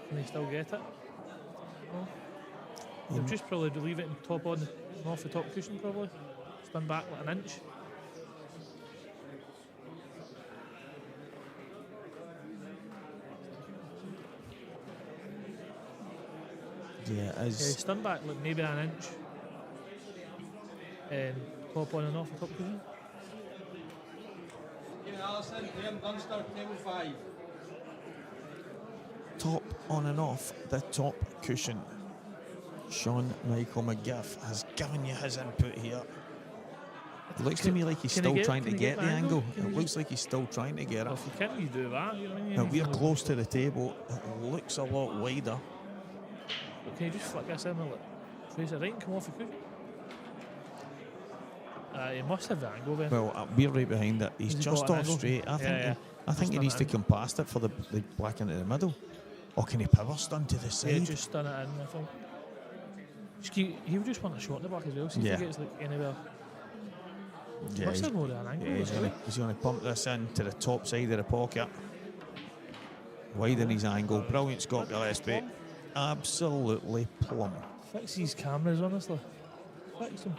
Can he still get it? No. He'll just probably leave it and top on and off the top cushion probably. Spin back like an inch. Yeah, it Yeah, is. stun back like maybe an inch. And top on and off the top cushion. Ian Allison, Liam Dunster, table 5. Top on and off the top cushion. Sean Michael McGiff has given you his input here. It looks to me like he's Can he still get- trying to can he get get the the angle? angle. Can It he looks like he's still trying to get Well, it. if you can, you do that. You know what I mean? Now we're You know, close to the table. It looks a lot wider. but can you just flick this in and like face it right and come off the cushion? He must have the angle then. Well, we're right behind it. He's Has he just got an off angle? straight. I think. Yeah. I think he Just needs to done it come past it for the black into the middle. Or can he power stun to the Yeah, side? just stun it in, I think. He'll just want a shot in the back as well, see Yeah. if he gets like anywhere. Yeah, Must he's, have more than an angle. yeah, he's going to pump this in to the top side of the pocket. Widen his angle. Brilliant Scott Gillespie. Absolutely plumb. Fix these cameras, honestly. Fix them.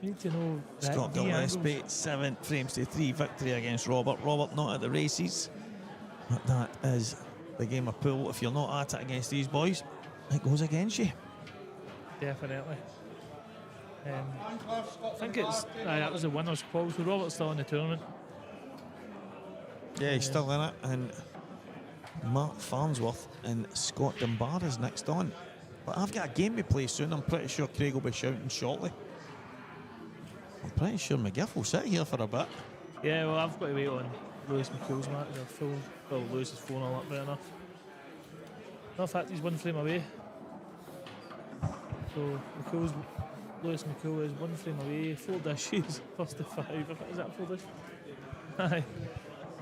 You need to know that Scott the Gillespie, angles. 7 frames to 3 victory against Robert. Robert not at the races. But that is the game of pool. If you're not at it against these boys, it goes against you. Definitely. I think it's that was the winner's call, so Robert's still in the tournament. Yeah, he's still in it. And Mark Farnsworth and Scott Dunbar is next on. But I've got a game to play soon. I'm pretty sure Craig will be shouting shortly. I'm pretty sure McGiff will sit here for a bit. Yeah, well, I've got to wait on Lewis McCool's match. They're full. Well, Lewis is phone all up right enough. No, in fact, he's one frame away. So Lewis McCool is one frame away. 4 dishes, first to 5. Is that 4 dishes? Aye.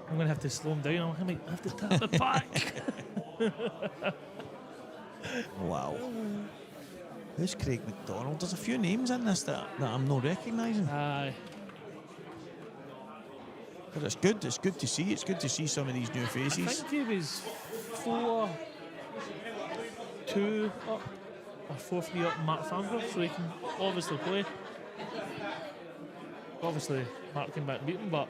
I'm going to have to slow him down. I might have to tap the pack. Wow. Who's Craig McDonald? There's a few names in this that I'm not recognising. Aye. But it's good to see. It's good to see some of these new I faces. think he was 4-2 up or 4-3 up Mark Farnsworth, so he can obviously play. Obviously, Mark came back and beat him, but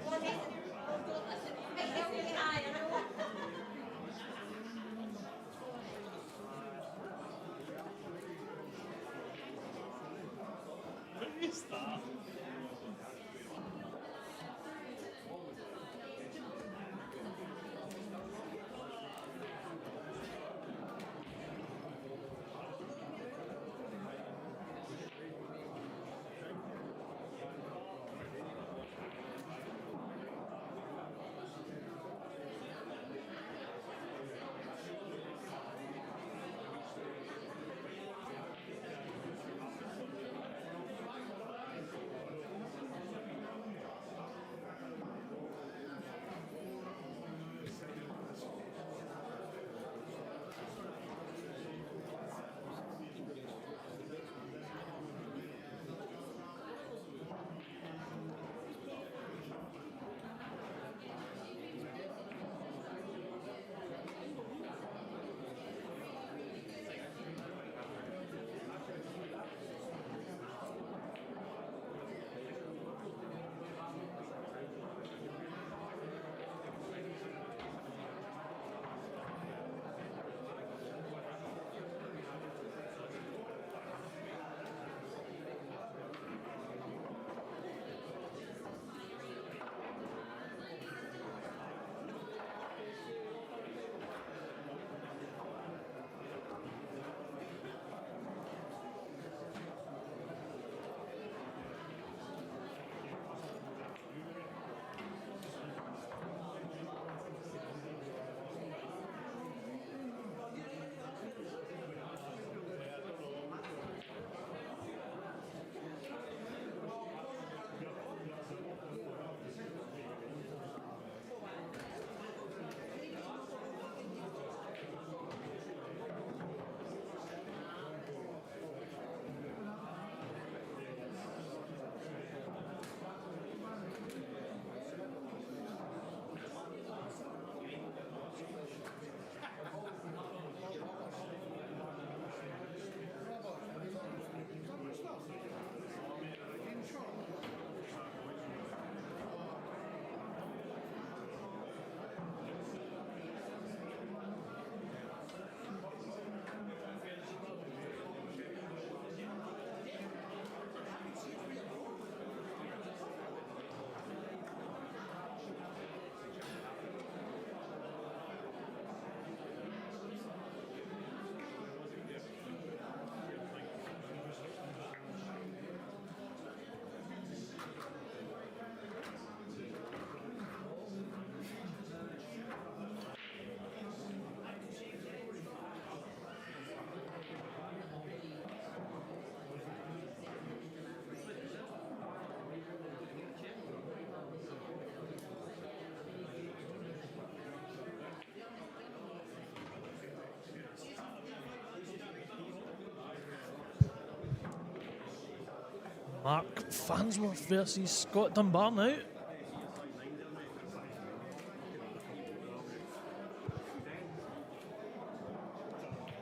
Mark Farnsworth versus Scott Dunbar now.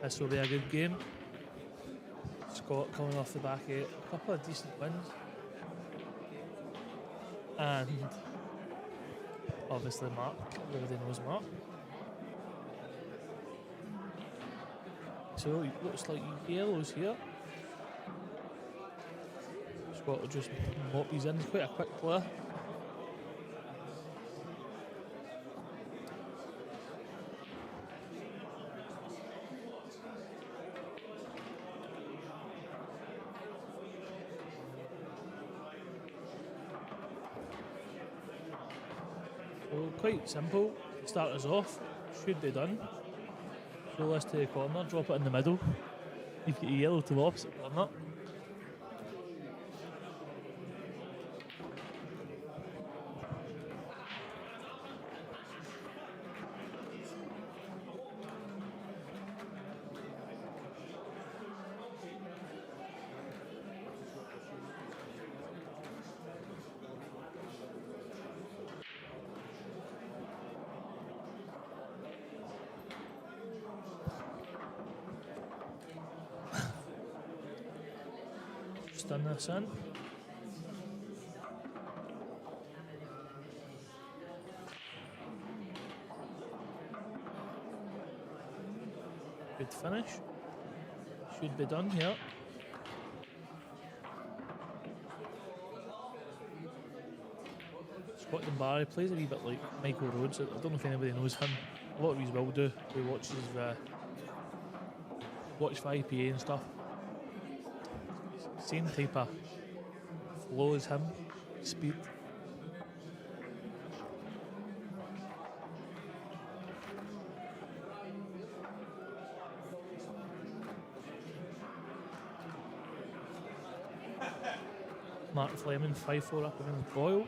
This will be a good game. Scott coming off the back of a couple of decent wins. And obviously Mark, everybody knows Mark. So it looks like yellows here. Scott will just mop these in. He's quite a quick player. So quite simple. Start us off. Should be done. Throw this to the corner, drop it in the middle. You've got your yellow to the opposite corner. done this in. Good finish. Should be done here. Scotland Barry plays a wee bit like Michael Rhodes. I don't know if anybody knows him. A lot of these will do. Who watches watch for IPA and stuff. Same type of flow as him. Speed. Mark Fleming 5-4 up against Boyle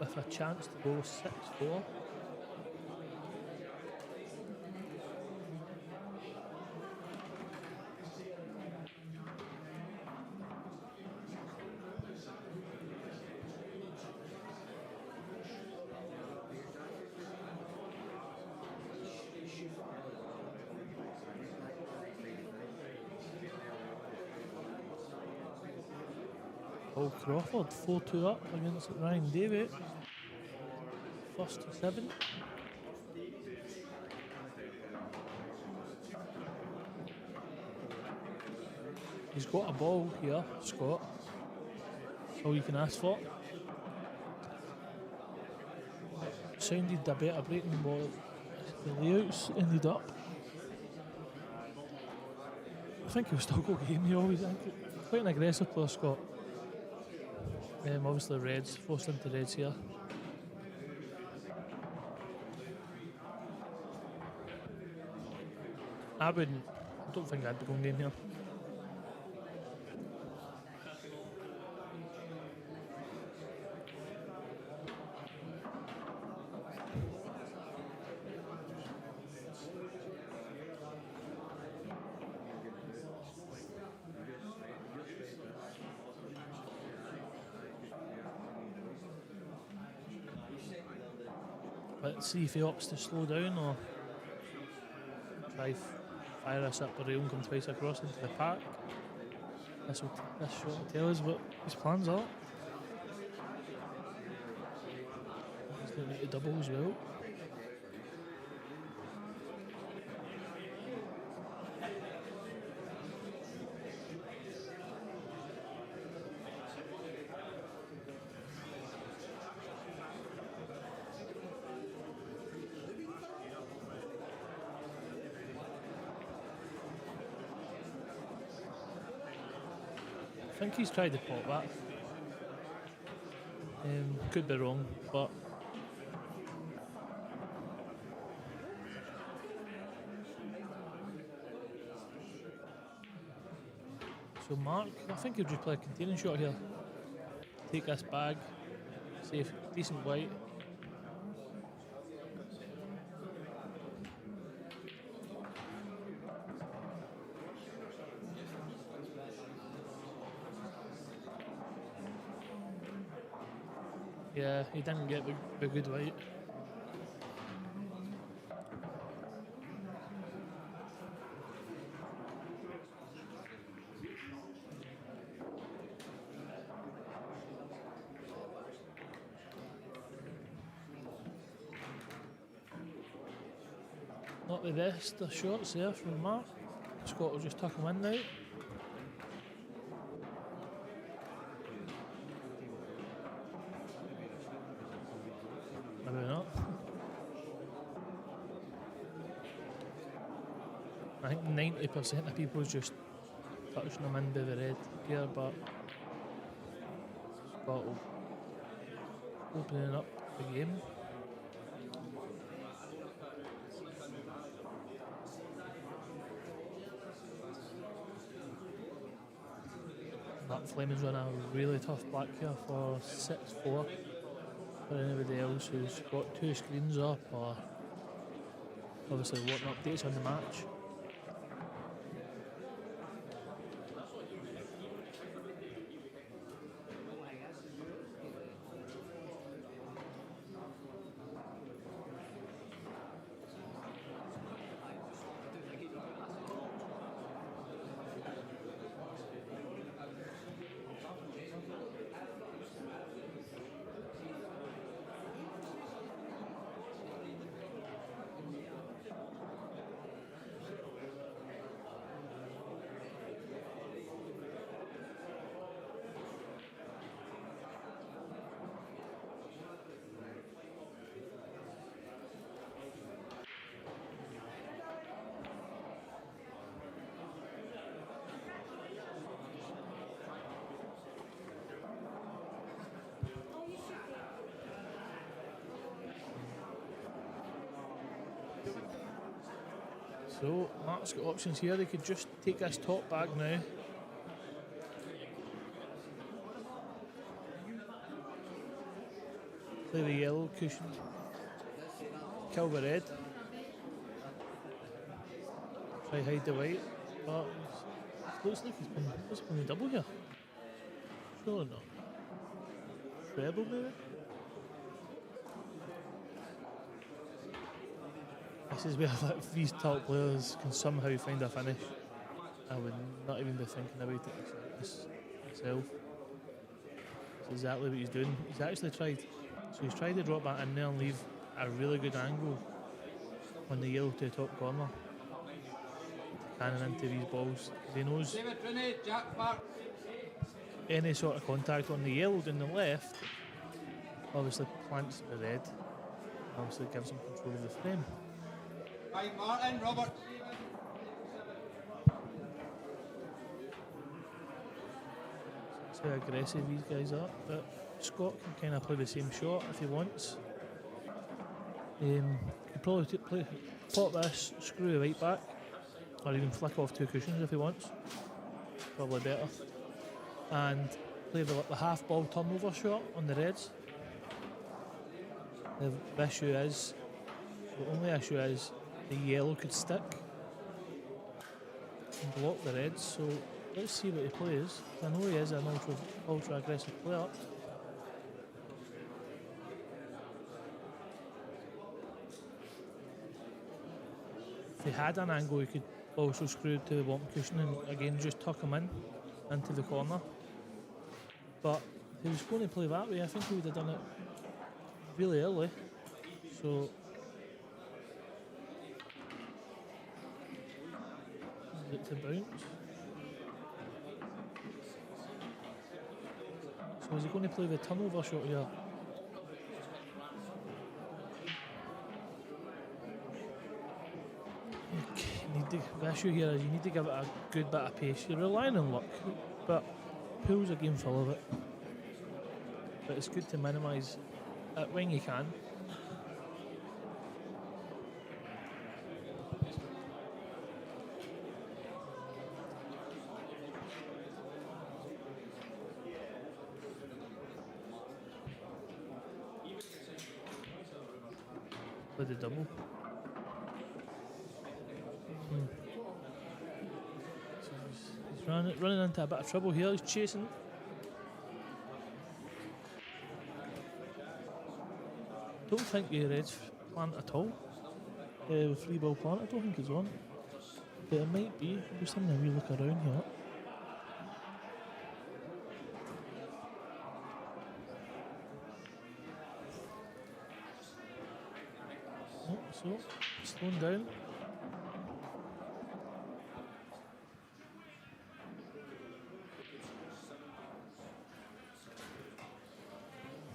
with a chance to go 6-4. Paul Crawford 4-2 up against Ryan Davey. First to 7. He's got a ball here, Scott. That's all you can ask for. Sounded a better break than what the layouts ended up. I think he'll still go game. He always quite an aggressive player, Scott. Obviously Reds, forced into Reds here. I don't think I'd be going game here. Let's see if he opts to slow down or try fire us up the rail and come twice across into the park. This shot will tell us what his plans are. He's going to make a double as well. I think he's tried to pop that. Could be wrong, but so Mark, I think he'll just play a containing shot here. Take this bag, safe, decent white. Yeah, he didn't get the good white. Not the best of shots there from Mark. Scott will just tuck him in now. Maybe not. I think 90% of people just touching them in by the red here, but Scott will opening up the game. That Fleming's run a really tough black here for 6-4. For anybody else who's got two screens up or obviously wanting updates on the match. So Mark's got options here. They could just take this top back now. Play the yellow cushion. Kill the red. Try hide the white. But it looks like he's been the double here. Surely not. Treble maybe? This is where like, these top players can somehow find a finish. I would not even be thinking about it myself. That's exactly what he's doing. He's actually tried. So he's tried to drop that in there and leave a really good angle on the yellow to the top corner. Cannon into these balls. He knows David Rooney, Jack Park. any sort of contact on the yellow down the left obviously plants the red. Obviously gives him control of the frame. By Martin, Robert. That's how aggressive these guys are. But Scott can kind of play the same shot if he wants. Could probably pop this, screw the right back, or even flick off 2 cushions if he wants. Probably better. And play the half ball turnover shot on the reds. The only issue is the yellow could stick and block the reds. So let's see what he plays. I know he is an ultra aggressive player. If he had an angle, he could also screw it to the bottom cushion and again just tuck him into the corner. But if he was going to play that way, I think he would have done it really early. So look to bounce. So is he going to play the turnover shot here? The issue here is you need to give it a good bit of pace. You're relying on luck, but pool's a game full of it. But it's good to minimise it when you can. Play the double. He's running into a bit of trouble here. He's chasing. Don't think the red's plant at all. Free ball plant, I don't think it's on. But it might be. I'm just having a wee look around here. Oh, so, slowing down.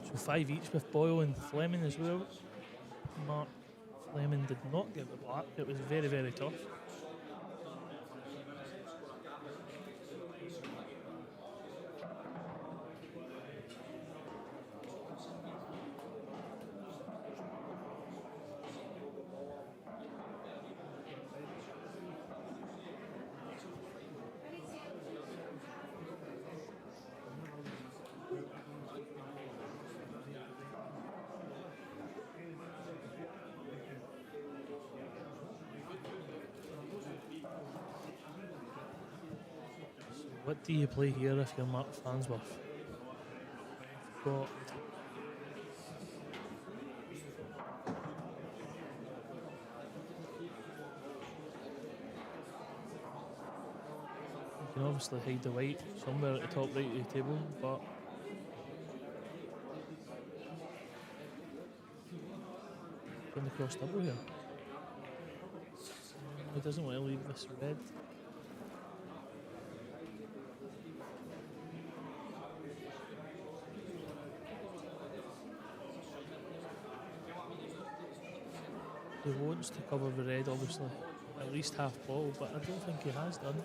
So 5 each with Boyle and Fleming as well. Mark Fleming did not get the black. It was very, very tough. What do you play here if you're Mark Farnsworth? Got you can obviously hide the white somewhere at the top right of the table, but going to cross double here. He doesn't want to leave this red. He wants to cover the red, obviously, at least half ball, but I don't think he has done.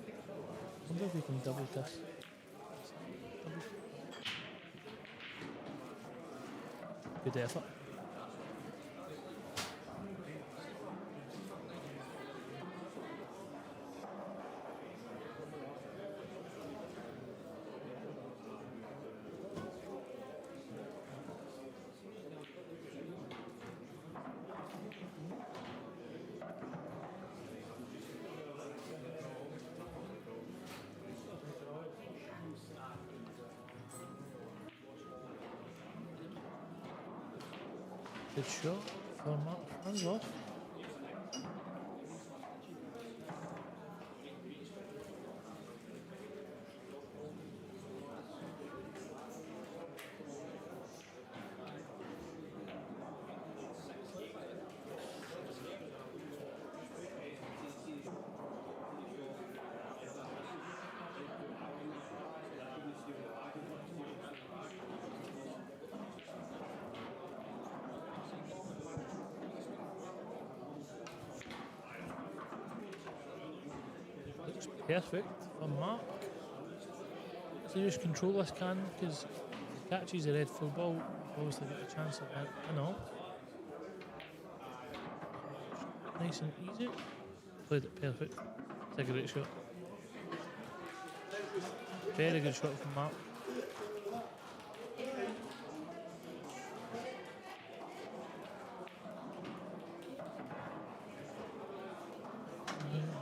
I wonder if he can double this. Good effort. Good shot for Mark. Hands off. Looks perfect for Mark. So just control this can because if he catches a red full ball, obviously get a chance of that. I know. Nice and easy. Played it perfect. It's a great shot. Very good shot from Mark.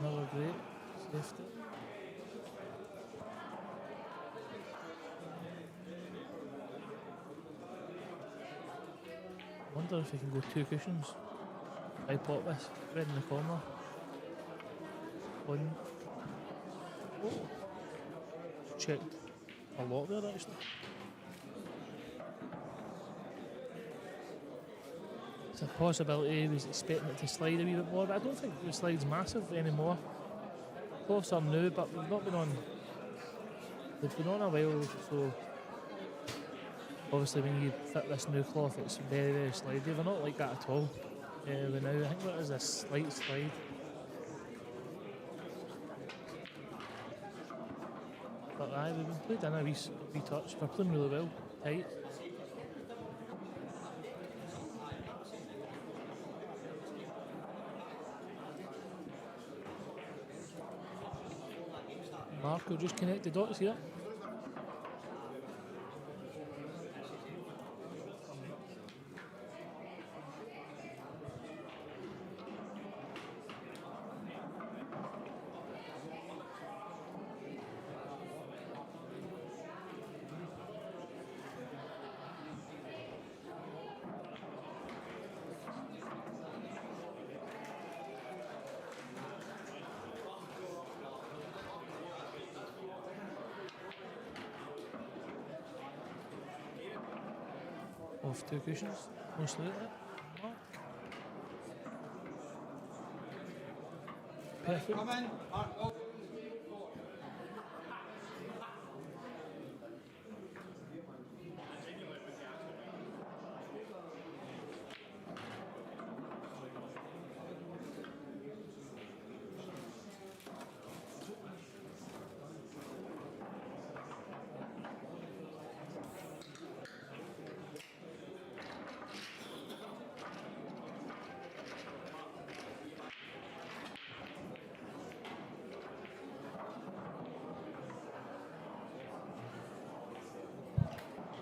Another great safety. Wonder if he can go 2 cushions. I pop this red in the corner. One. Oh. Checked a lot there actually. It's a possibility he was expecting it to slide a wee bit more, but I don't think the slide's massive anymore. Cloths are new, but they've not been on. They've been on a while, so obviously when you fit this new cloth, it's very, very slidey. They're not like that at all. But now I think there is a slight slide. But aye, we've been played in a wee touch. We're playing really well, tight. Mark will just connect the dots here. Off 2 cushions, mostly like that. Mark. Perfect. Come in. Mark, oh.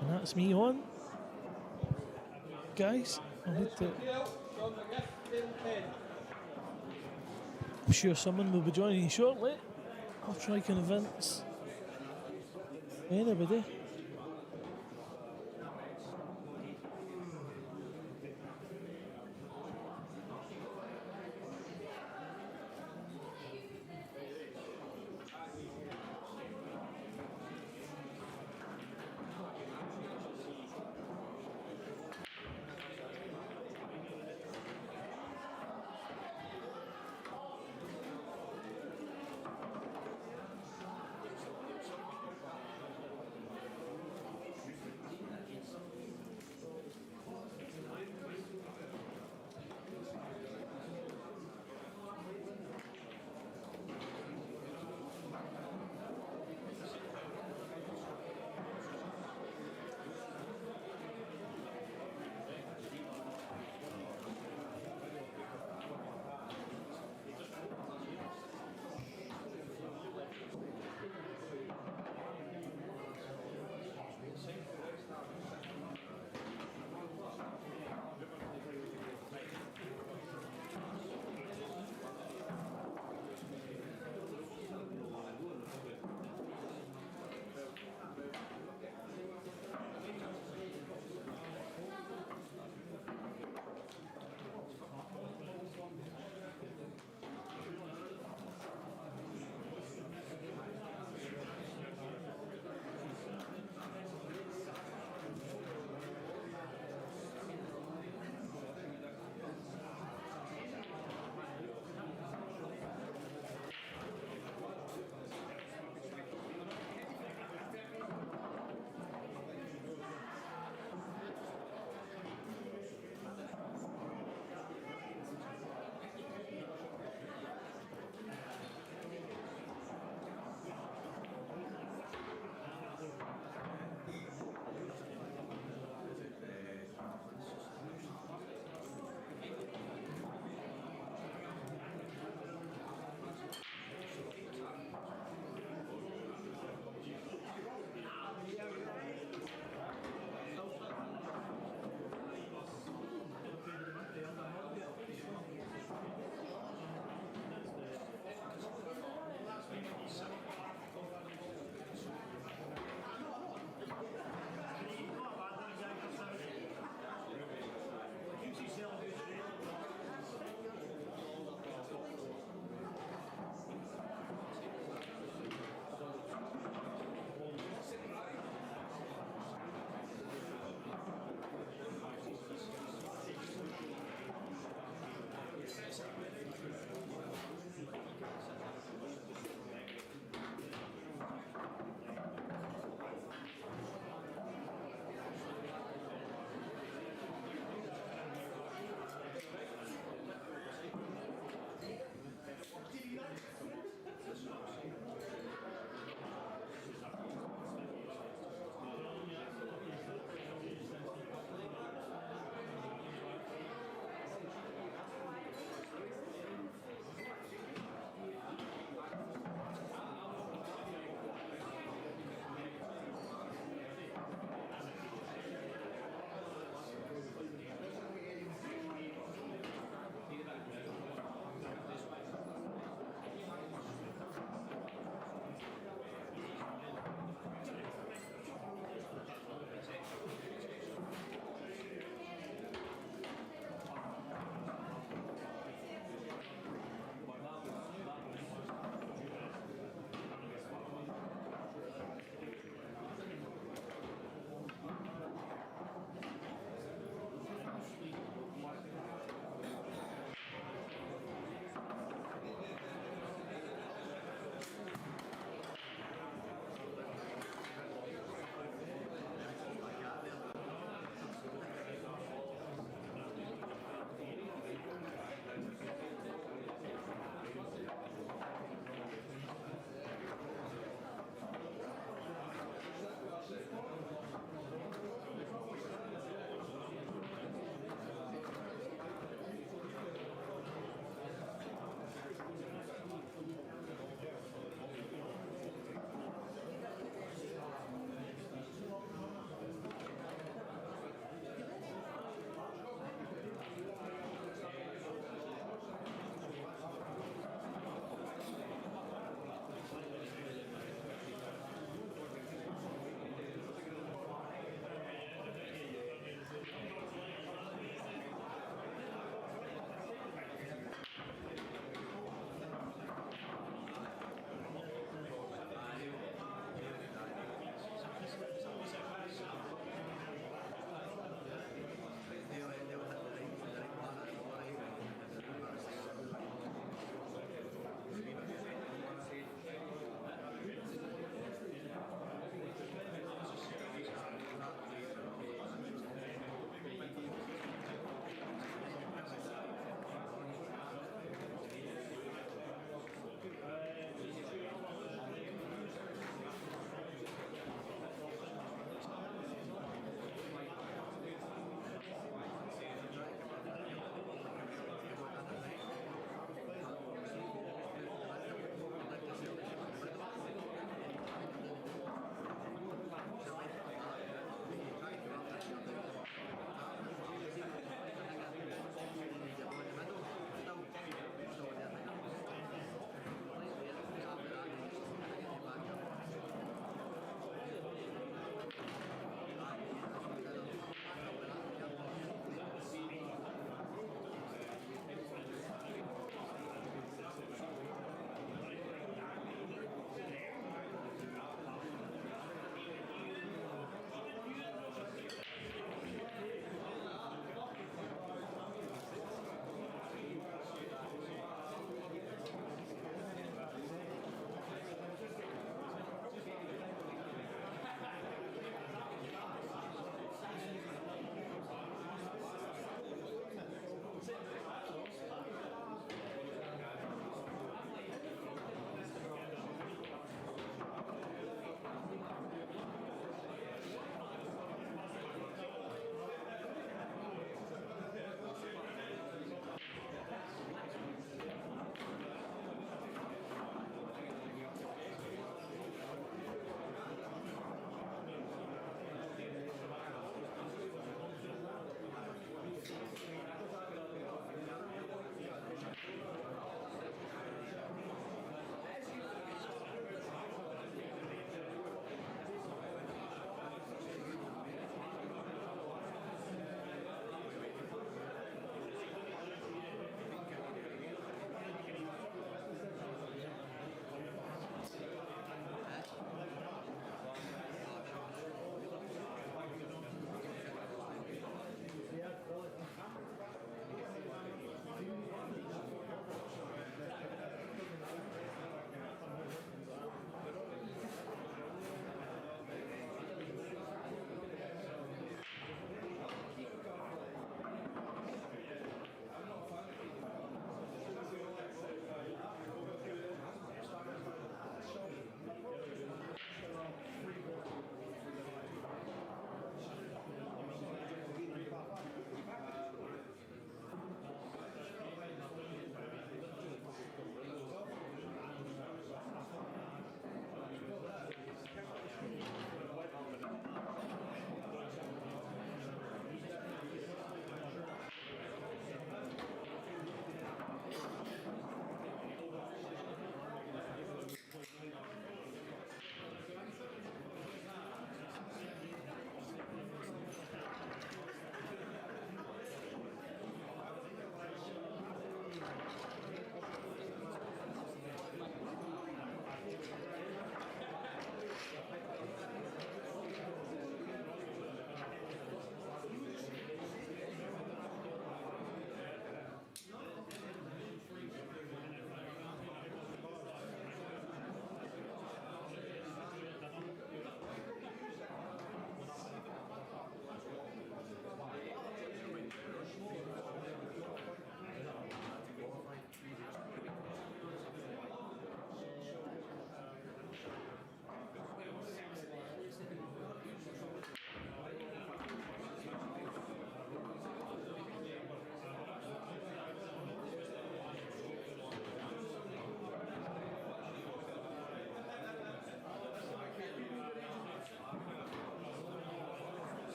And that's me on. Guys, I need to. I'm sure someone will be joining shortly. I'll try to convince anybody.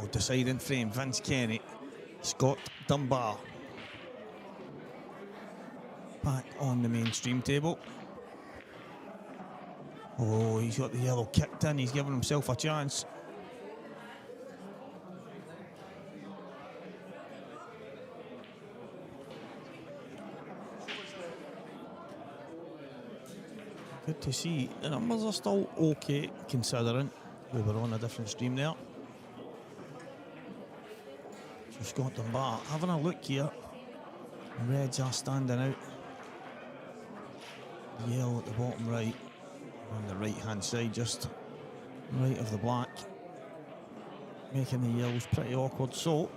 Oh, deciding frame, Vince Kenny, Scott Dunbar. Back on the mainstream table. Oh, he's got the yellow kicked in, he's giving himself a chance. Good to see. The numbers are still okay, considering we were on a different stream there. So Scott Dunbar having a look here. The Reds are standing out. Yellow at the bottom right, on the right hand side, just right of the black, making the yellows pretty awkward. So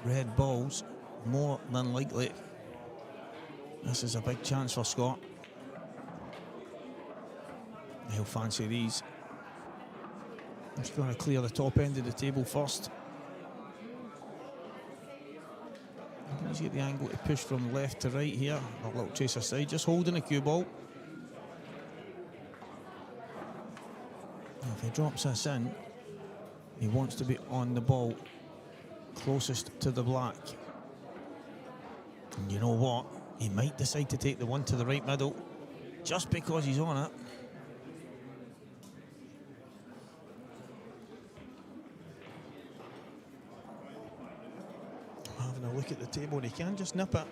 red balls, more than likely. This is a big chance for Scott. He'll fancy these. He's going to clear the top end of the table first. He's got the angle to push from left to right here. A little chase aside, just holding a cue ball. If he drops this in, he wants to be on the ball, closest to the black. And you know what? He might decide to take the one to the right middle, just because he's on it. Having a look at the table, and he can just nip it.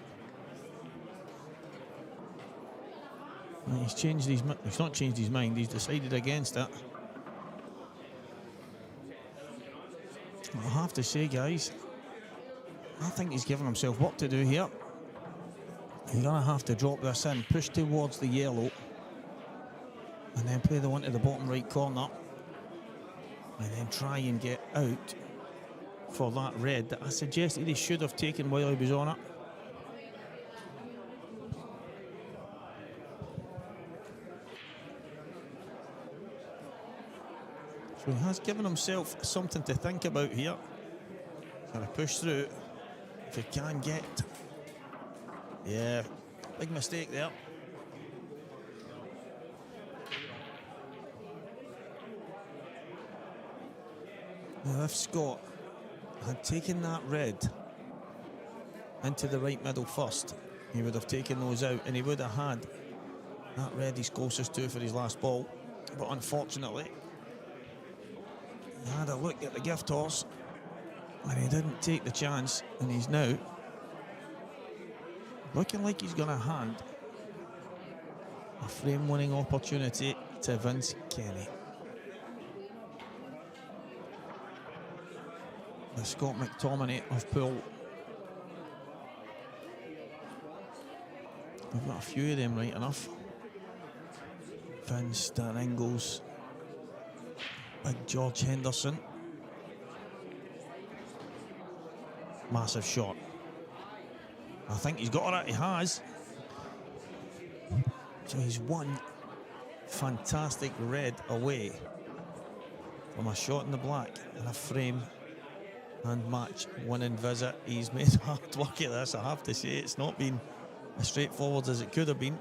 And he's changed his mind. He's not changed his mind, he's decided against it. I have to say, guys, I think he's given himself work to do here. He's going to have to drop this in, push towards the yellow, and then play the one to the bottom right corner, and then try and get out for that red that I suggested he should have taken while he was on it. So he has given himself something to think about here. He's going to push through. If he can get... Yeah, big mistake there. Now if Scott had taken that red into the right middle first, he would have taken those out, and he would have had that red he's closest to for his last ball. But unfortunately, he had a look at the gift horse and he didn't take the chance, and he's now looking like he's going to hand a frame-winning opportunity to Vince Kenny. The Scott McTominay of Poole. We've got a few of them right enough. Vince, Dan Ingles, Big George Henderson. Massive shot. I think he's got it, he has. So he's one fantastic red away from a shot in the black and a frame and match winning visit. He's made hard work of this, I have to say. It's not been as straightforward as it could have been.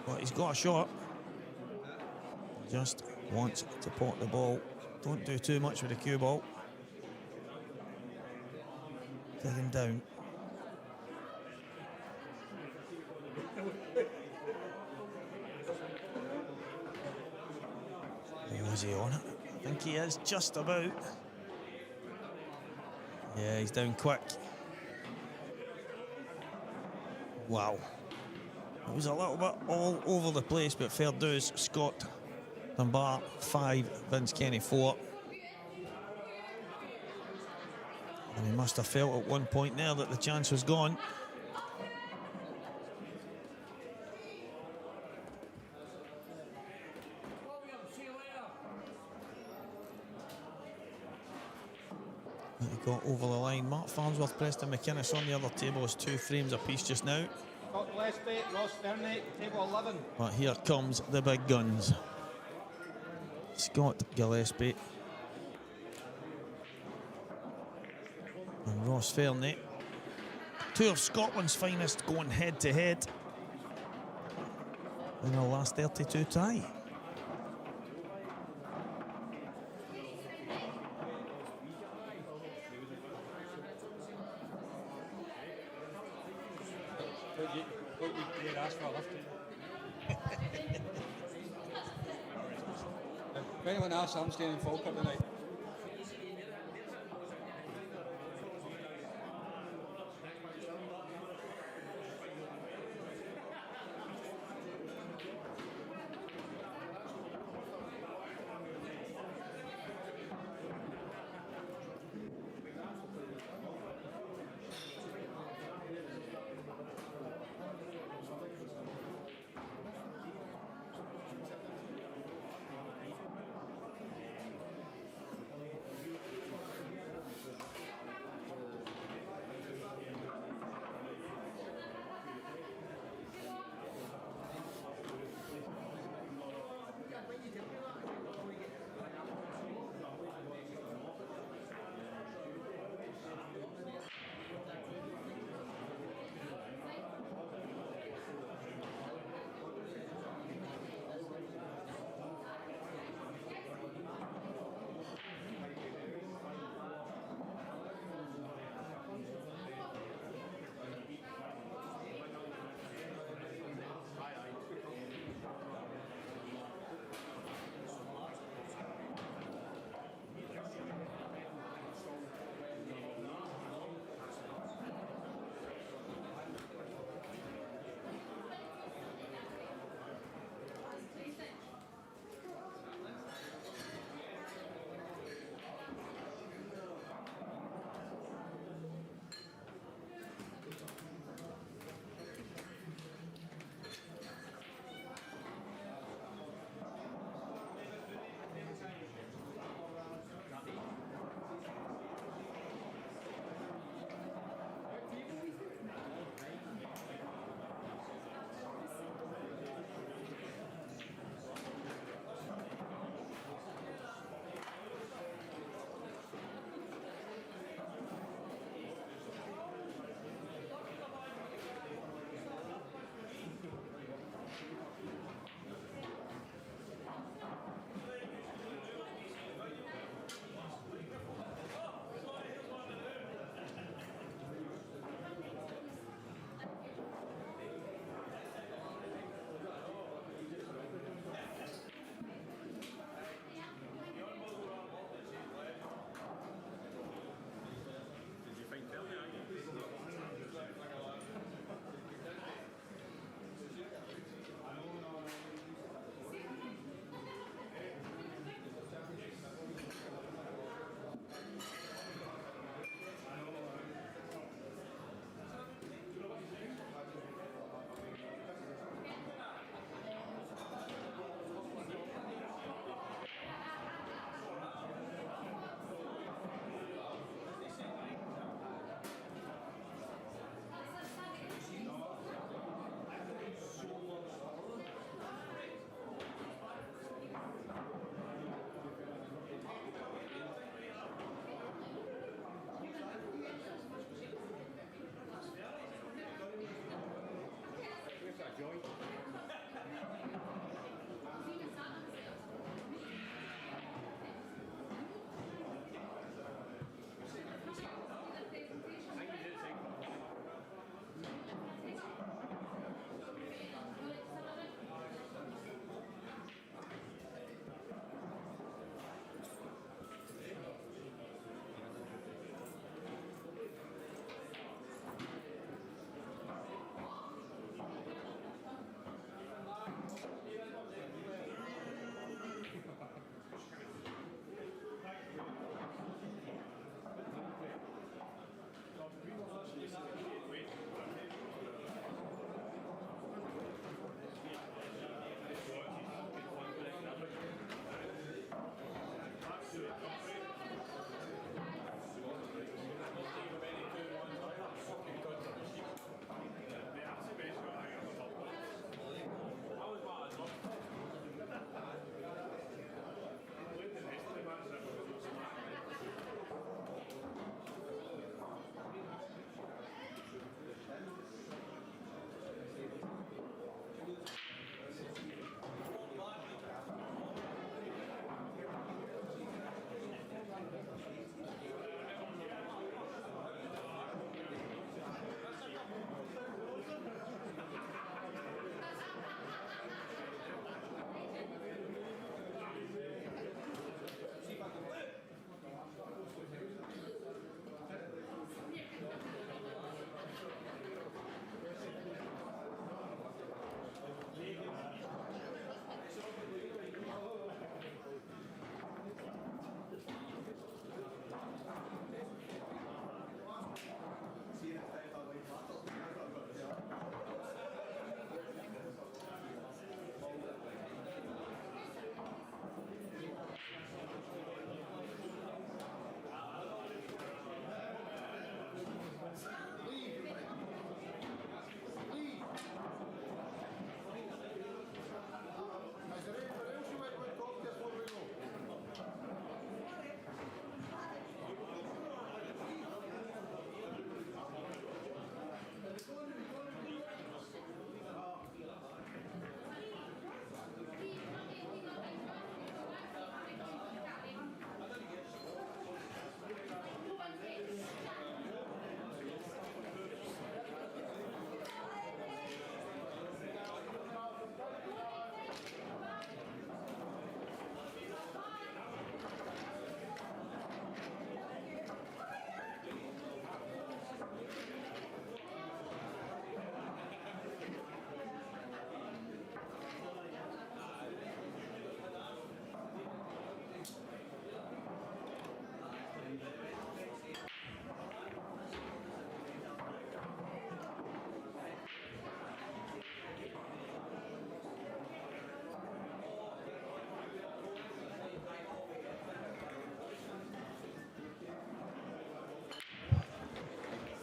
But he's got a shot. Just wants to pot the ball. Don't do too much with the cue ball. Take him down. Oh, is he on it? I think he is, just about. Yeah, he's down quick. Wow. It was a little bit all over the place, but fair dues. Scott Dunbar 5, Vince Kenny 4. And he must have felt at one point there that the chance was gone. He got over the line. Mark Farnsworth, Preston McInnes on the other table is 2 frames apiece just now. Scott Gillespie, Ross Fernie, table 11. But here comes the big guns. Scott Gillespie and Ross Fernie. 2 of Scotland's finest going head to head in our last 32 tie. ask for a lift. If anyone asks, I'm staying in Falkirk tonight.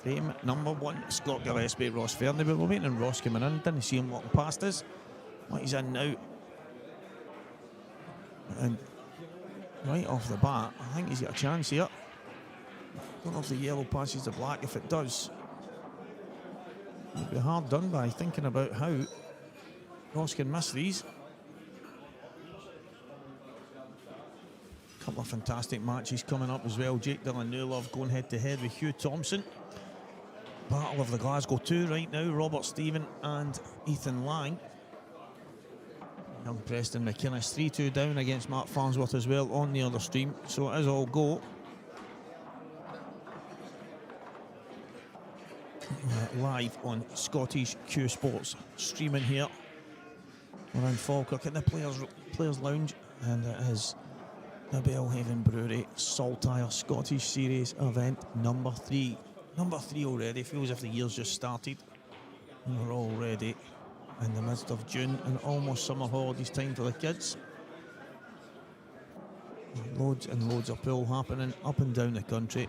Frame number 1, Scott Gillespie, Ross Fernie. We were waiting on Ross coming in, didn't see him walking past us. But he's in now. And right off the bat, I think he's got a chance here. Don't know if the yellow passes the black. If it does, it'll be hard done by thinking about how Ross can miss these. Couple of fantastic matches coming up as well. Jake Dillon-Newlove going head to head with Hugh Thompson. Battle of the Glasgow 2 right now. Robert Stephen and Ethan Lang. Young Preston McInnes 3-2 down against Mark Farnsworth as well on the other stream. So it is all go. Live on Scottish Cuesports, streaming here around Falkirk at the Players Lounge, and it is the Belhaven Brewery Saltire Scottish Series event number 3. Number 3 already. Feels as if the year's just started. We're already in the midst of June and almost summer holidays time for the kids. Loads and loads of pool happening up and down the country.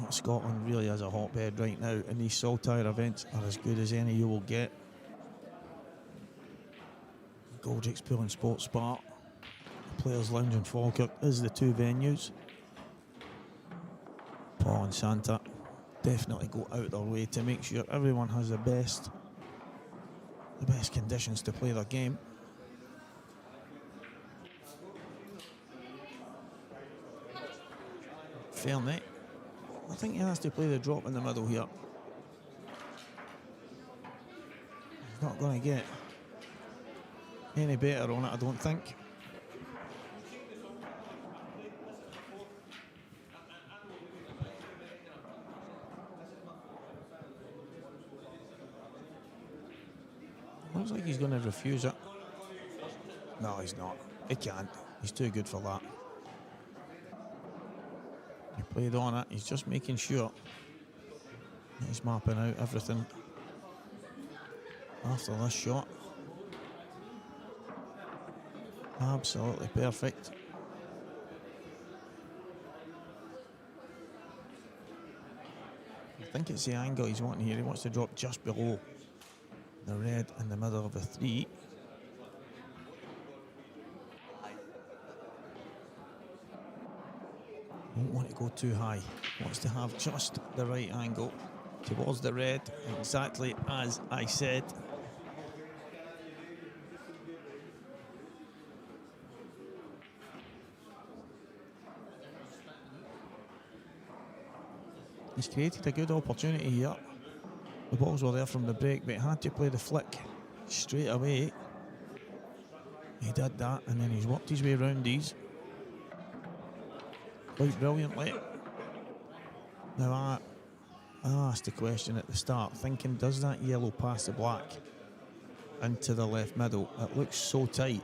Scotland really is a hotbed right now, and these Saltire events are as good as any you will get. McGoldrick's Pool and Sports Spa, the Players Lounge in Falkirk is the 2 venues. Paul and Santa definitely go out their way to make sure everyone has the best conditions to play their game. Fernie, I think he has to play the drop in the middle here. He's not going to get any better on it, I don't think. Looks like he's going to refuse it. No, he's not. He can't. He's too good for that. He played on it. He's just making sure he's mapping out everything after this shot. Absolutely perfect. I think it's the angle he's wanting here. He wants to drop just below the red in the middle of the 3. Won't want to go too high. Wants to have just the right angle towards the red, exactly as I said. He's created a good opportunity here. The balls were there from the break, but he had to play the flick straight away. He did that, and then he's worked his way around these quite brilliantly. Now, I asked the question at the start, thinking, does that yellow pass the black into the left middle? It looks so tight.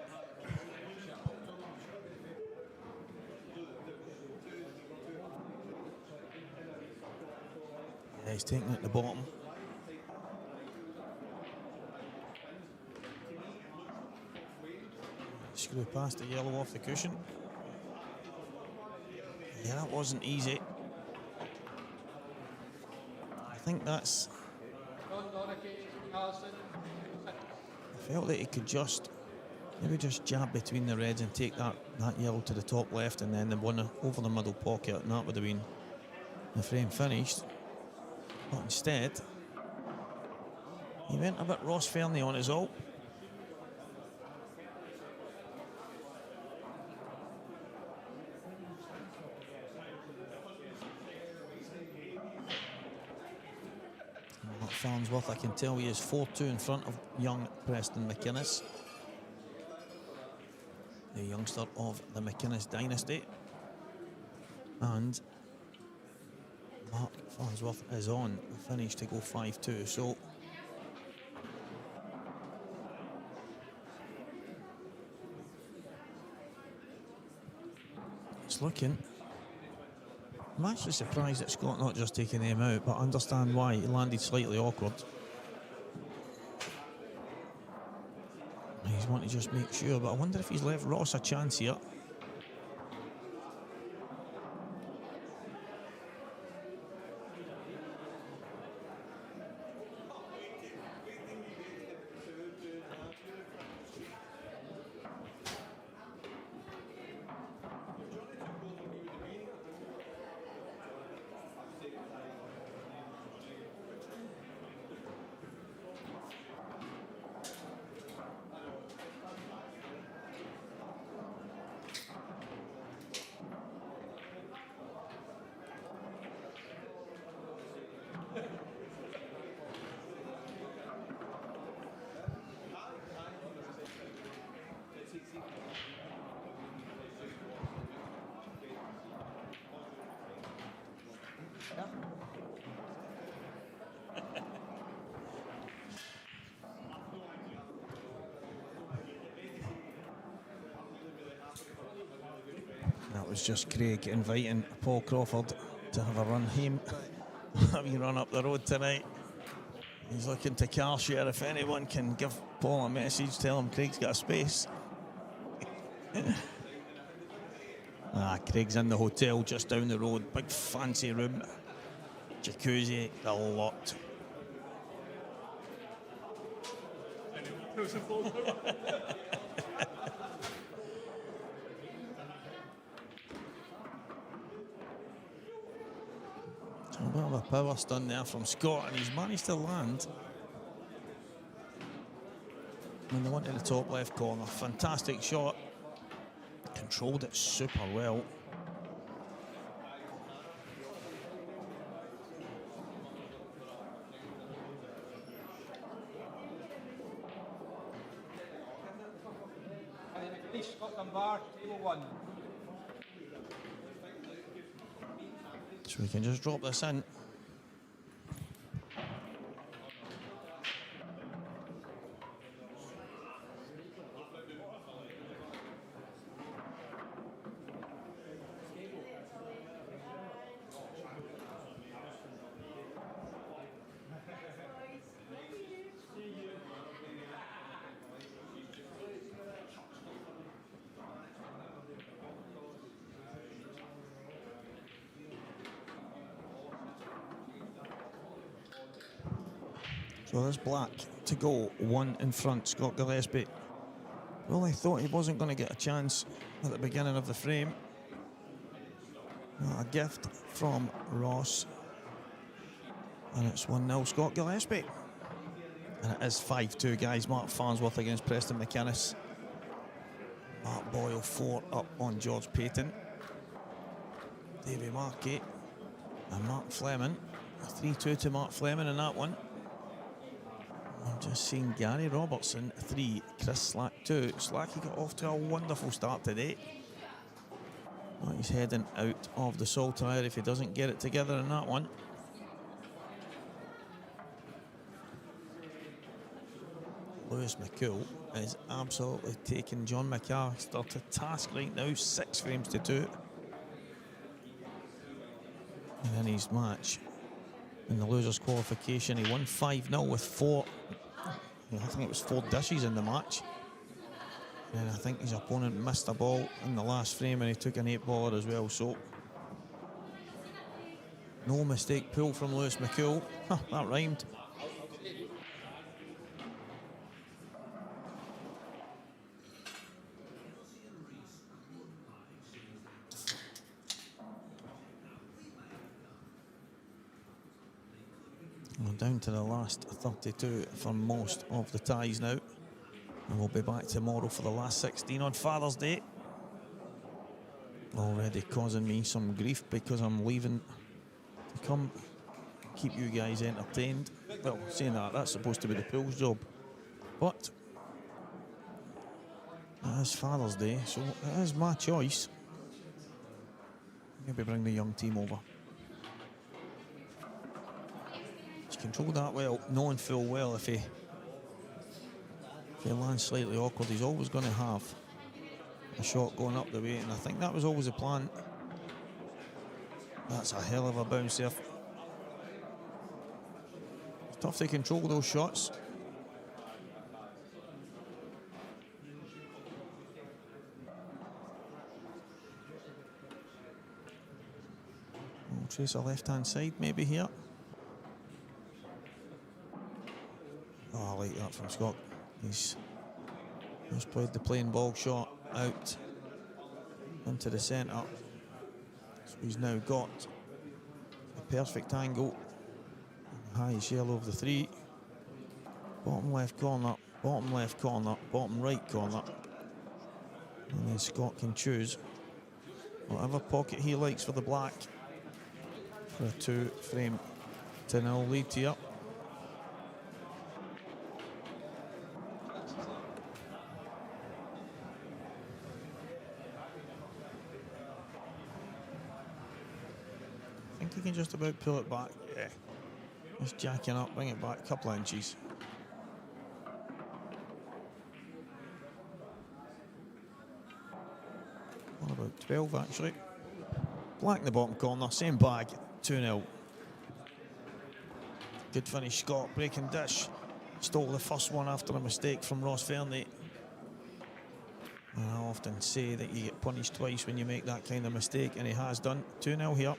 Yeah, he's taking it at the bottom. Screw past the yellow off the cushion. Yeah, that wasn't easy. I think that's... I felt that he could just maybe just jab between the reds and take that yellow to the top left, and then the one over the middle pocket, and that would have been the frame finished. But instead, he went a bit Ross Fernie on his ult. Farnsworth, I can tell he is 4-2 in front of young Preston McInnes, the youngster of the McInnes dynasty. And Mark Farnsworth is on the finish to go 5-2. So it's looking... I'm actually surprised that Scott not just taking him out, but I understand why. He landed slightly awkward. He's wanting to just make sure, but I wonder if he's left Ross a chance here. was just Craig inviting Paul Crawford to have a run home, have a run up the road tonight. He's looking to car share. If anyone can give Paul a message, tell him Craig's got a space. Craig's in the hotel just down the road. Big fancy room. Jacuzzi, the lot. So a bit of a power stun there from Scott, and he's managed to land in the one to the top left corner. Fantastic shot. Controlled it super well. Scotland Bar, table 1. So we can just drop this in. So there's Black to go, one in front, Scott Gillespie. Well, I thought he wasn't going to get a chance at the beginning of the frame. A gift from Ross. And it's 1-0 Scott Gillespie. And it is 5-2, guys. Mark Farnsworth against Preston McInnes. Mark Boyle 4 up on George Payton. Davy Markey and Mark Fleming. 3-2 to Mark Fleming in that one. I'm just seeing Gary Robertson 3, Chris Slack 2. Slacky got off to a wonderful start today. Well, he's heading out of the Saltire if he doesn't get it together in that one. Lewis McCool is absolutely taking John McAllister to task right now, 6 frames to 2. And in his match, in the losers qualification, he won 5-0 with 4, I think it was 4 dishes in the match. And I think his opponent missed a ball in the last frame and he took an 8-baller as well, so no mistake pull from Lewis McCool. That rhymed. We're down to the last 32 for most of the ties now. And we'll be back tomorrow for the last 16 on Father's Day. Already causing me some grief because I'm leaving to come keep you guys entertained. Well, saying that, that's supposed to be the pool's job. But it is Father's Day, so it is my choice. Maybe bring the young team over. He's controlled that well, knowing full well if he lands slightly awkward, he's always going to have a shot going up the way, and I think that was always the plan. That's a hell of a bounce there. It's tough to control those shots. We'll trace a left-hand side maybe here. Oh, I like that from Scott. He's played the plain ball shot out into the centre. So he's now got a perfect angle. Highest yellow of the 3. Bottom left corner, bottom left corner, bottom right corner. And then Scott can choose whatever pocket he likes for the black for a 2-frame to 0 lead here. I think he can just about pull it back. Yeah. Just jacking up, bring it back a couple of inches. What about 12 actually. Black in the bottom corner, same bag, 2-0. Good finish, Scott, breaking dish. Stole the first one after a mistake from Ross Fernie. And I often say that you get punished twice when you make that kind of mistake, and he has done. 2-0 here.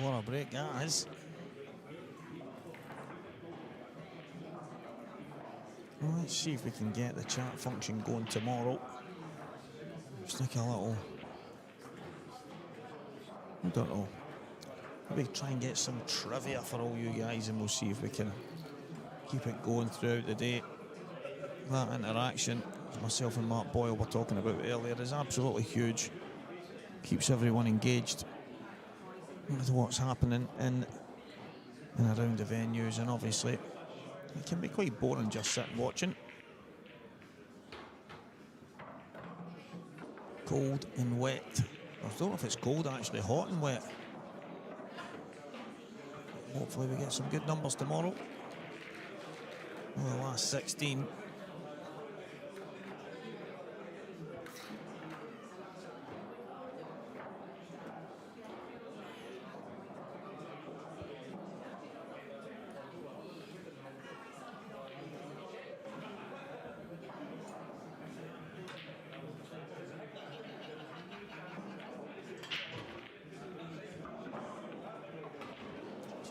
What a break that is. Well, let's see if we can get the chat function going tomorrow. Stick a little, I don't know, maybe try and get some trivia for all you guys, and we'll see if we can keep it going throughout the day. That interaction, as myself and Mark Boyle were talking about earlier, is absolutely huge. Keeps everyone engaged with what's happening in and around the venues, and obviously it can be quite boring just sitting watching. Cold and wet. I don't know if it's cold, actually hot and wet. Hopefully we get some good numbers tomorrow. Well, the last 16.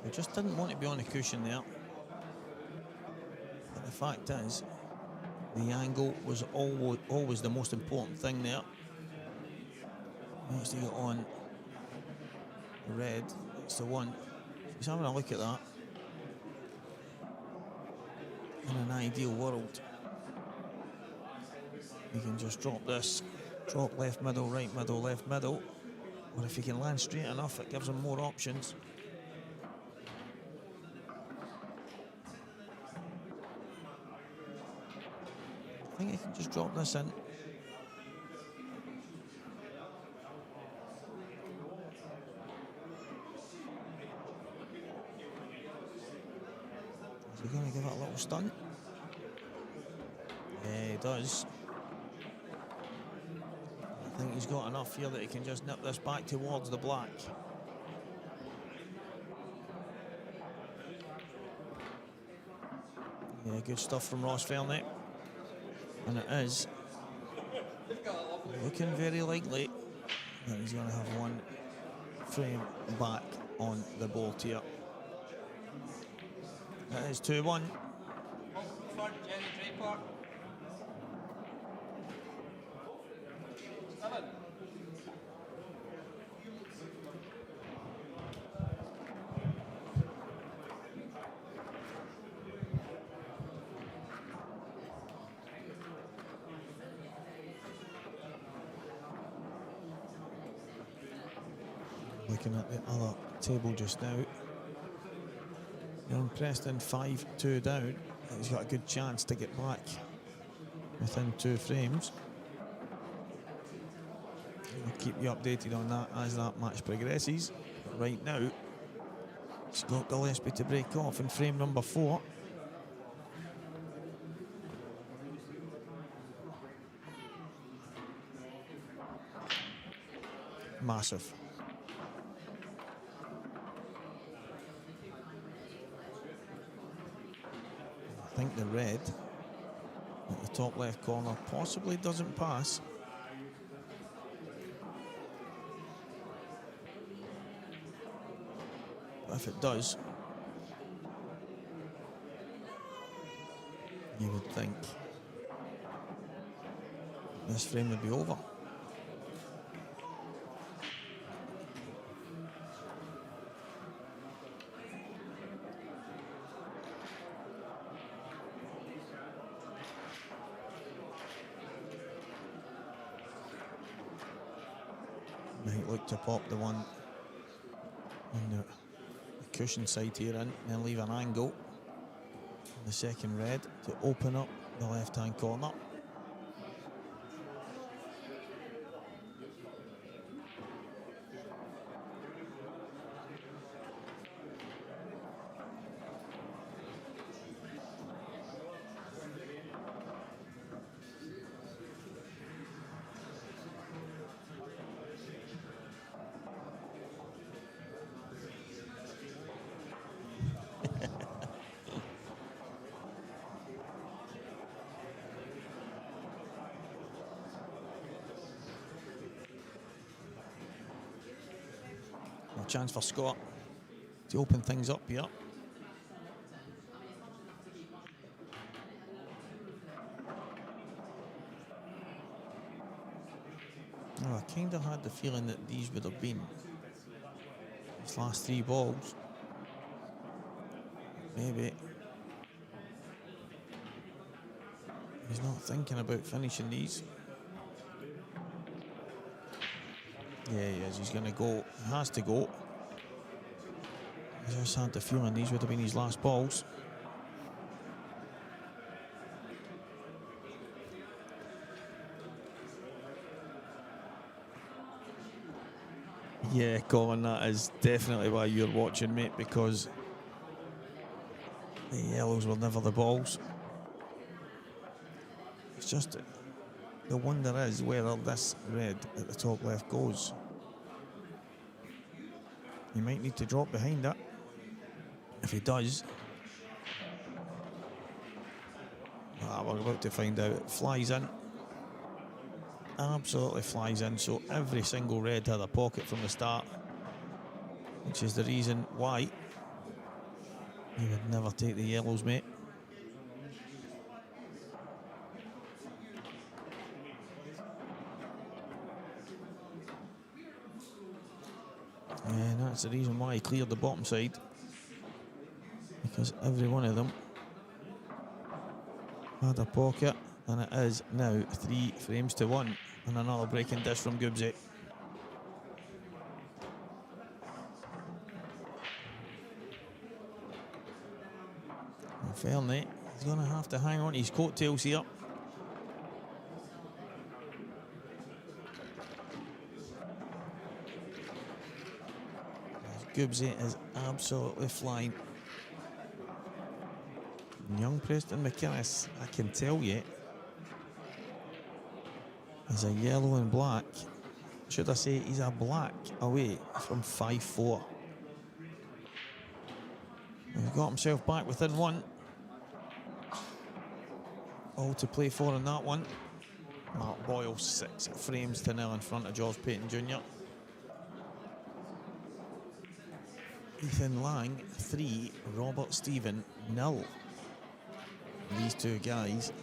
We just didn't want to be on the cushion there. But the fact is, the angle was always the most important thing there. Needs to get on red. It's the one. He's having a look at that. In an ideal world, you can just drop this. Drop left middle, right middle, left middle. Or if you can land straight enough, it gives him more options. I think I can just drop this in. Is he going to give it a little stunt? Yeah, he does. I think he's got enough here that he can just nip this back towards the black. Yeah, good stuff from Ross Fernie. And it is looking very likely that he's going to have one frame back on the bolt here. It is 2-1. Jenny Draper. 7. Looking at the other table just now, Young Preston 5-2 down. He's got a good chance to get back within 2 frames. I'll keep you updated on that as that match progresses. But right now, Scott Gillespie to break off in frame number 4. Massive. I think the red at the top left corner possibly doesn't pass. But if it does, you would think this frame would be over. Might look to pop the one on the cushion side here in, and then leave an angle on the second red to open up the left-hand corner. A chance for Scott to open things up here. Oh, I kind of had the feeling that these would have been his last 3 balls. Maybe he's not thinking about finishing these. Yeah, he is. He's going to go. He has to go. I just had the feeling these would have been his last balls. Yeah, Colin, that is definitely why you're watching, mate, because the yellows were never the balls. It's just the wonder is whether this red at the top left goes. He might need to drop behind that. If he does, we're about to find out. It flies in. Absolutely flies in. So every single red had a pocket from the start, which is the reason why he would never take the yellows, mate. And that's the reason why he cleared the bottom side, because every one of them had a pocket, and it is now 3 frames to 1, and another breaking dish from Goobsy. Well, Fairney, he's going to have to hang on to his coattails here. Goobsy is absolutely flying. Young Preston McInnes, I can tell you, is a yellow and black. Should I say he's a black away from 5-4. He's got himself back within 1. All to play for in that one. Mark Boyle 6 frames to 0 in front of George Payton Jr. Ethan Lang 3, Robert Stephen 0. These two guys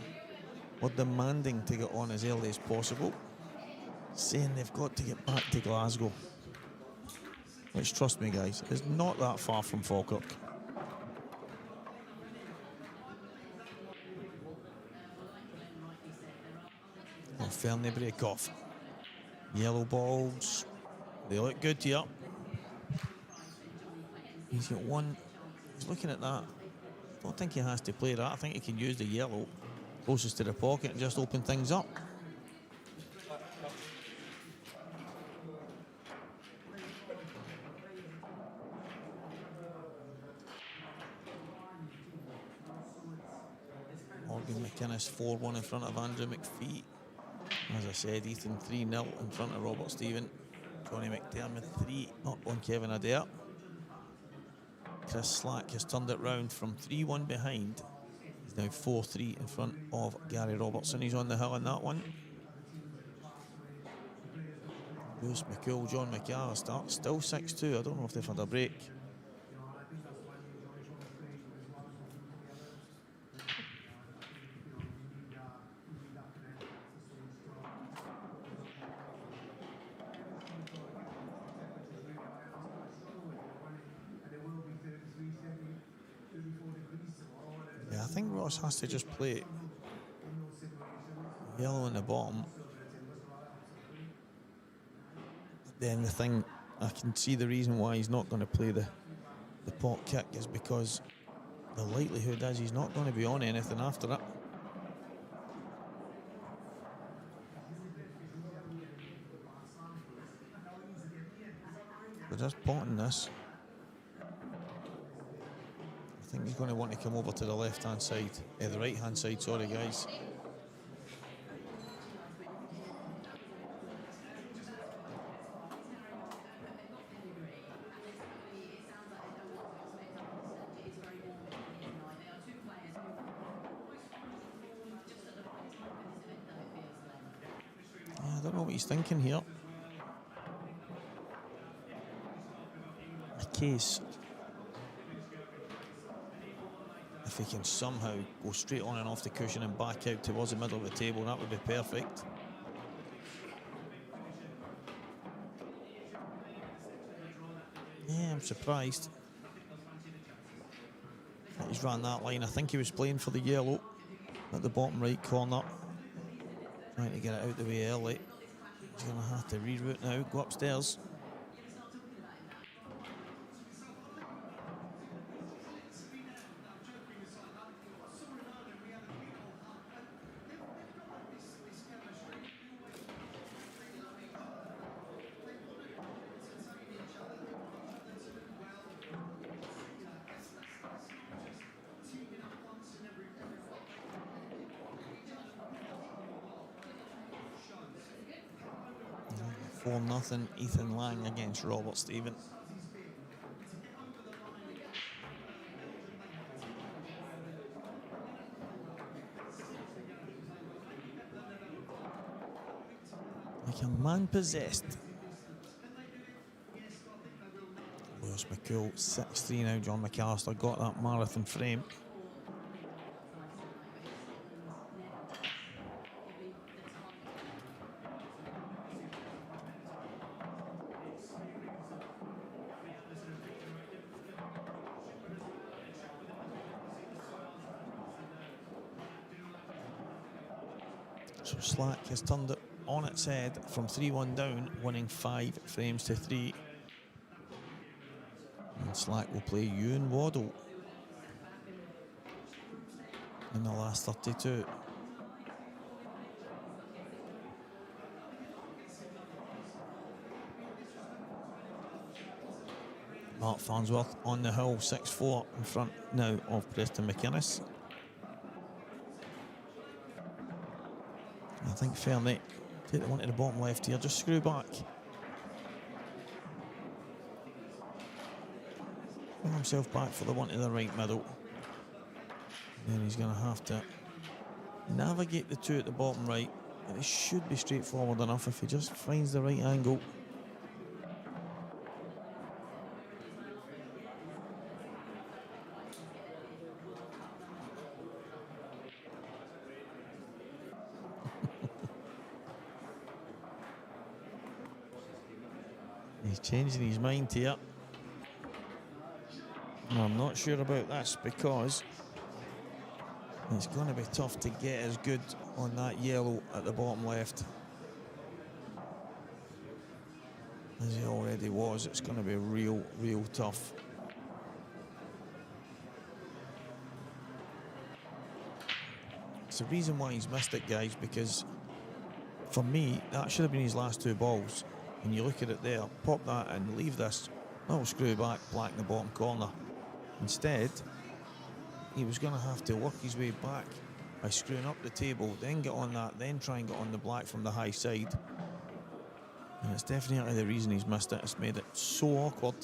were demanding to get on as early as possible, saying they've got to get back to Glasgow, which, trust me guys, is not that far from Falkirk. Oh, Fairney break off. Yellow balls, they look good here. He's got 1, he's looking at that. I don't think he has to play that. I think he can use the yellow closest to the pocket and just open things up. Morgan McInnes 4-1 in front of Andrew McPhee. As I said, Ethan 3-0 in front of Robert Stephen. Johnny McDermott 3 up on Kevin Adair. Chris Slack has turned it round from 3-1 behind. He's now 4-3 in front of Gary Robertson. He's on the hill in that one. Bruce McCool, John McAllister, still 6-2. I don't know if they've had a break. Yeah, I think Ross has to just play yellow in the bottom. Then the thing, I can see the reason why he's not going to play the pot kick is because the likelihood is he's not going to be on anything after it. We're just potting this. I think he's going to want to come over to the left-hand side, the right-hand side, sorry guys. I don't know what he's thinking here. A case. If he can somehow go straight on and off the cushion and back out towards the middle of the table, that would be perfect. Yeah, I'm surprised that he's ran that line. I think he was playing for the yellow at the bottom right corner. Trying to get it out the way early. He's going to have to reroute now, go upstairs. Nothing. Ethan Lang against Robert Stephen. Like a man possessed. Lewis McCool 6-3 now. John McAllister got that marathon frame. So Slack has turned it on its head from 3-1 down, winning 5 frames to 3. And Slack will play Ewan Waddle in the last 32. Mark Farnsworth on the hill, 6-4 in front now of Preston McInnes. I think Fernie take the one to the bottom left here, just screw back. Pull himself back for the one to the right middle. Then he's going to have to navigate the two at the bottom right. And it should be straightforward enough if he just finds the right angle. He's changing his mind here. I'm not sure about this because it's going to be tough to get as good on that yellow at the bottom left as he already was. It's going to be real tough. It's the reason why he's missed it, guys, because for me, that should have been his last 2 balls. And you look at it there, pop that and leave this little screw back black in the bottom corner. Instead, he was going to have to work his way back by screwing up the table, then get on that, then try and get on the black from the high side. And it's definitely the reason he's missed it. It's made it so awkward.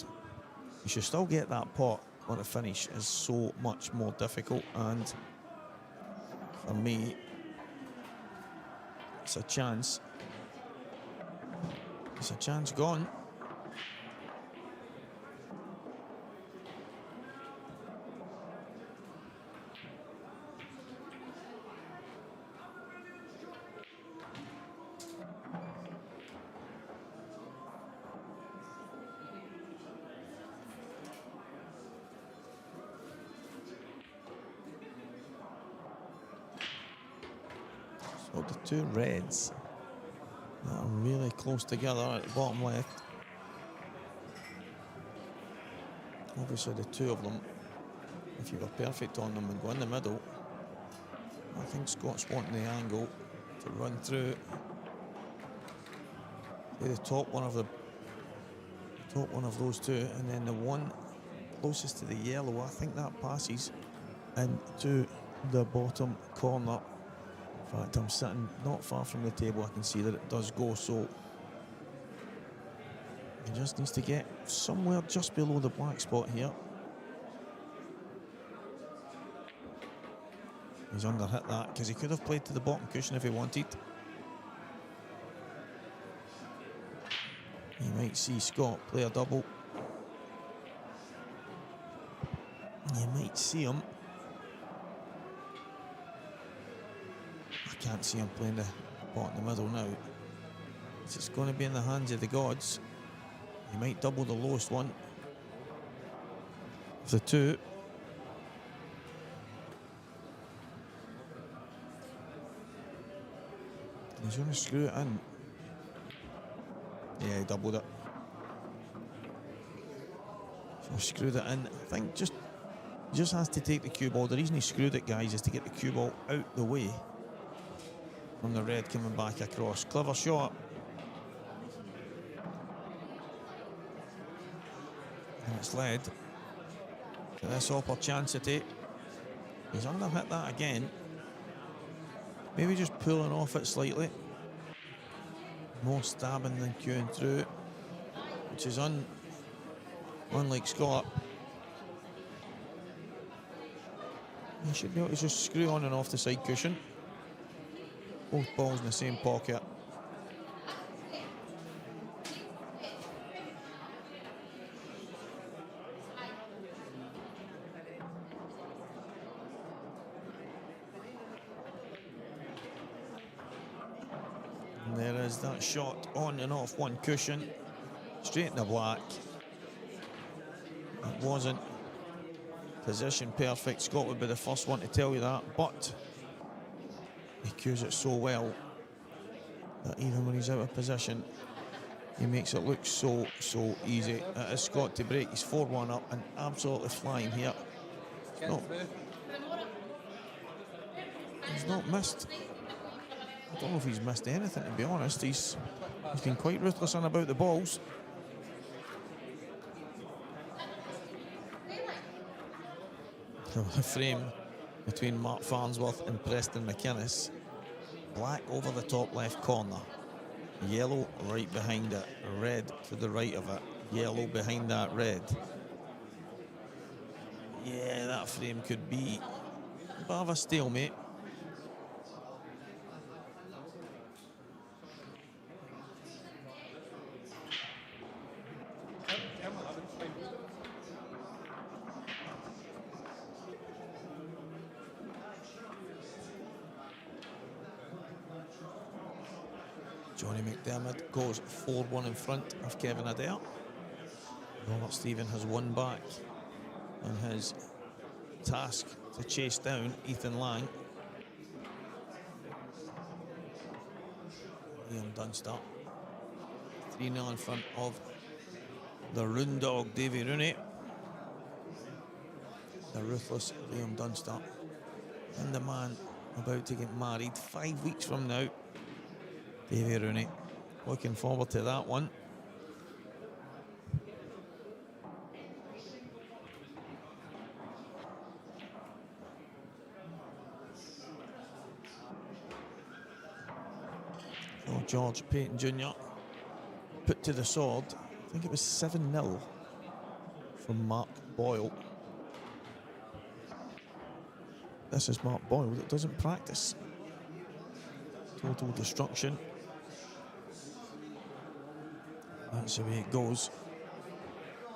You should still get that pot, but the finish is so much more difficult. And for me, it's a chance. It's a chance gone. So the two reds that are really close together at the bottom left. Obviously the two of them, if you were perfect on them and go in the middle, I think Scott's wanting the angle to run through the top one of those two, and then the one closest to the yellow, I think that passes into the bottom corner. In fact, I'm sitting not far from the table. I can see that it does go, so he just needs to get somewhere just below the black spot here. He's underhit that because he could have played to the bottom cushion if he wanted. You might see Scott play a double. You might see him. I can't see him playing the pot in the middle now. It's just going to be in the hands of the gods. He might double the lowest one of the two. He's going to screw it in. Yeah, he doubled it. So screwed it in. I think just has to take the cue ball. The reason he screwed it, guys, is to get the cue ball out the way from the red coming back across. Clever shot. And it's led to this opportunity. He's underhit that again. Maybe just pulling off it slightly. More stabbing than cueing through, which is unlike Scott. He should be able to just screw on and off the side cushion. Both balls in the same pocket. And there is that shot on and off one cushion, straight in the black. It wasn't position perfect. Scott would be the first one to tell you that, but he cues it so well that even when he's out of position, he makes it look so easy. It is Scott to break. He's 4-1 up and absolutely flying here. He's not missed. I don't know if he's missed anything, to be honest. He's been quite ruthless on about the balls. The frame between Mark Farnsworth and Preston McInnes. Black over the top left corner. Yellow right behind it. Red to the right of it. Yellow behind that red. Yeah, that frame could be a bit of a stalemate. Johnny McDermott goes 4-1 in front of Kevin Adair. Robert Stephen has one back on his task to chase down Ethan Lang. Liam Dunster 3-0 in front of the Rune Dog Davy Rooney. The ruthless Liam Dunster and the man about to get married 5 weeks from now, Davy Rooney. Looking forward to that one. George Payton Jr. put to the sword. I think it was 7-0 from Mark Boyle. This is Mark Boyle that doesn't practice. Total destruction. That's the way it goes.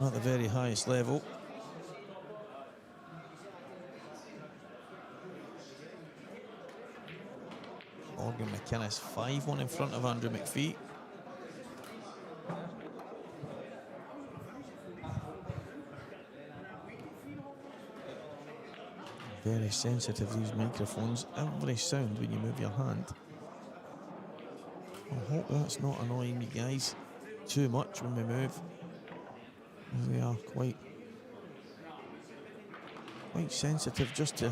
At the very highest level. Morgan McInnes 5-1 in front of Andrew McPhee. Very sensitive, these microphones. Every sound when you move your hand. I hope that's not annoying you guys too much when we move. They are quite sensitive just to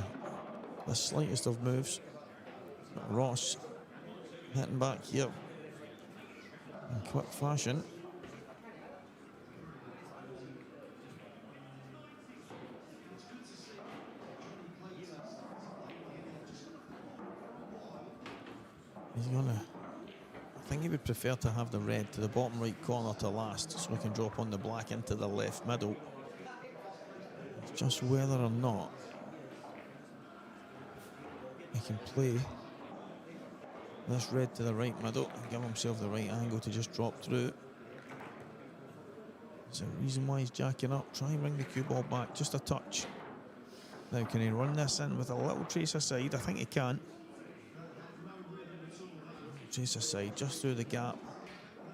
the slightest of moves. Ross hitting back here in quick fashion. He's gonna, I think he would prefer to have the red to the bottom right corner to last, so we can drop on the black into the left middle. It's just whether or not he can play this red to the right middle and give himself the right angle to just drop through. There's a reason why he's jacking up. Try and bring the cue ball back just a touch. Now can he run this in with a little trace aside? I think he can. Trace aside just through the gap.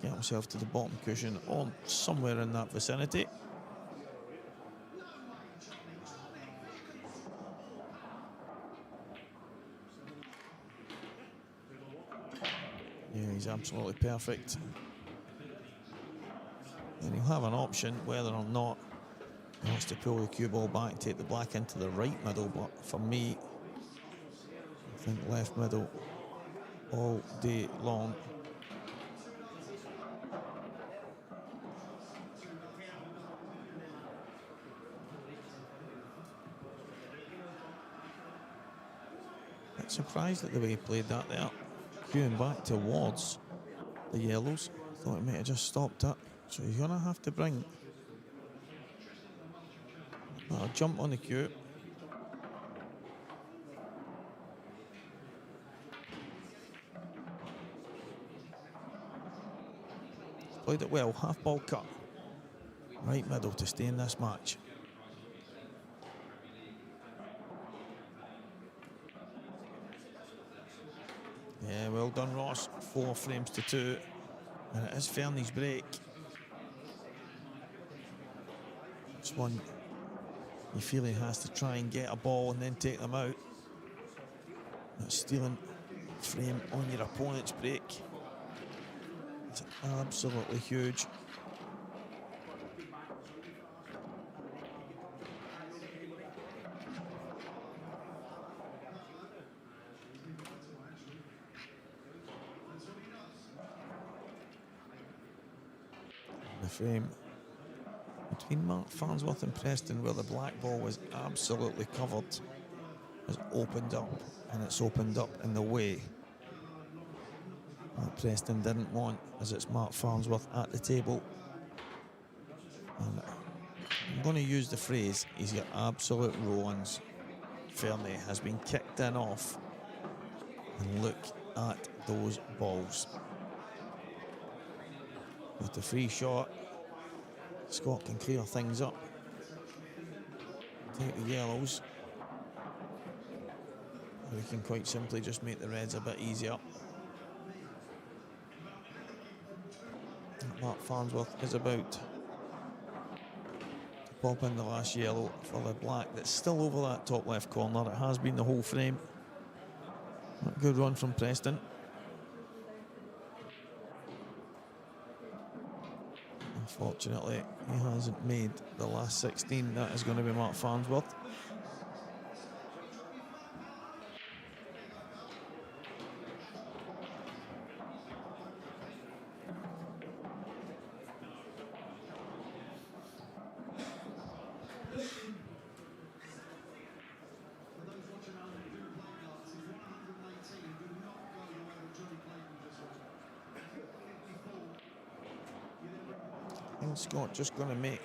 Get himself to the bottom cushion or somewhere in that vicinity. Yeah, he's absolutely perfect. And he'll have an option whether or not he wants to pull the cue ball back, take the black into the right middle, but for me, I think left middle all day long. Bit surprised at the way he played that there. Cueing back towards the yellows. Thought he might have just stopped it. So he's going to have to bring a jump on the cue. Played it well, half ball cut. Right middle to stay in this match. Yeah, well done, Ross. 4 frames to 2. And it is Fernie's break. This one, you feel he has to try and get a ball and then take them out. That's stealing frame on your opponent's break. It's absolutely huge. The frame between Mark Farnsworth and Preston, where the black ball was absolutely covered, has opened up, and it's opened up in the way that Preston didn't want, as it's Mark Farnsworth at the table. And I'm going to use the phrase, he's got absolute ruins. Fernie has been kicked in off, and look at those balls. With the free shot, Scott can clear things up. Take the yellows. We can quite simply just make the reds a bit easier. Mark Farnsworth is about to pop in the last yellow for the black that's still over that top left corner. It has been the whole frame. Good run from Preston. Unfortunately, he hasn't made the last 16. That is going to be Mark Farnsworth. And Scott just going to make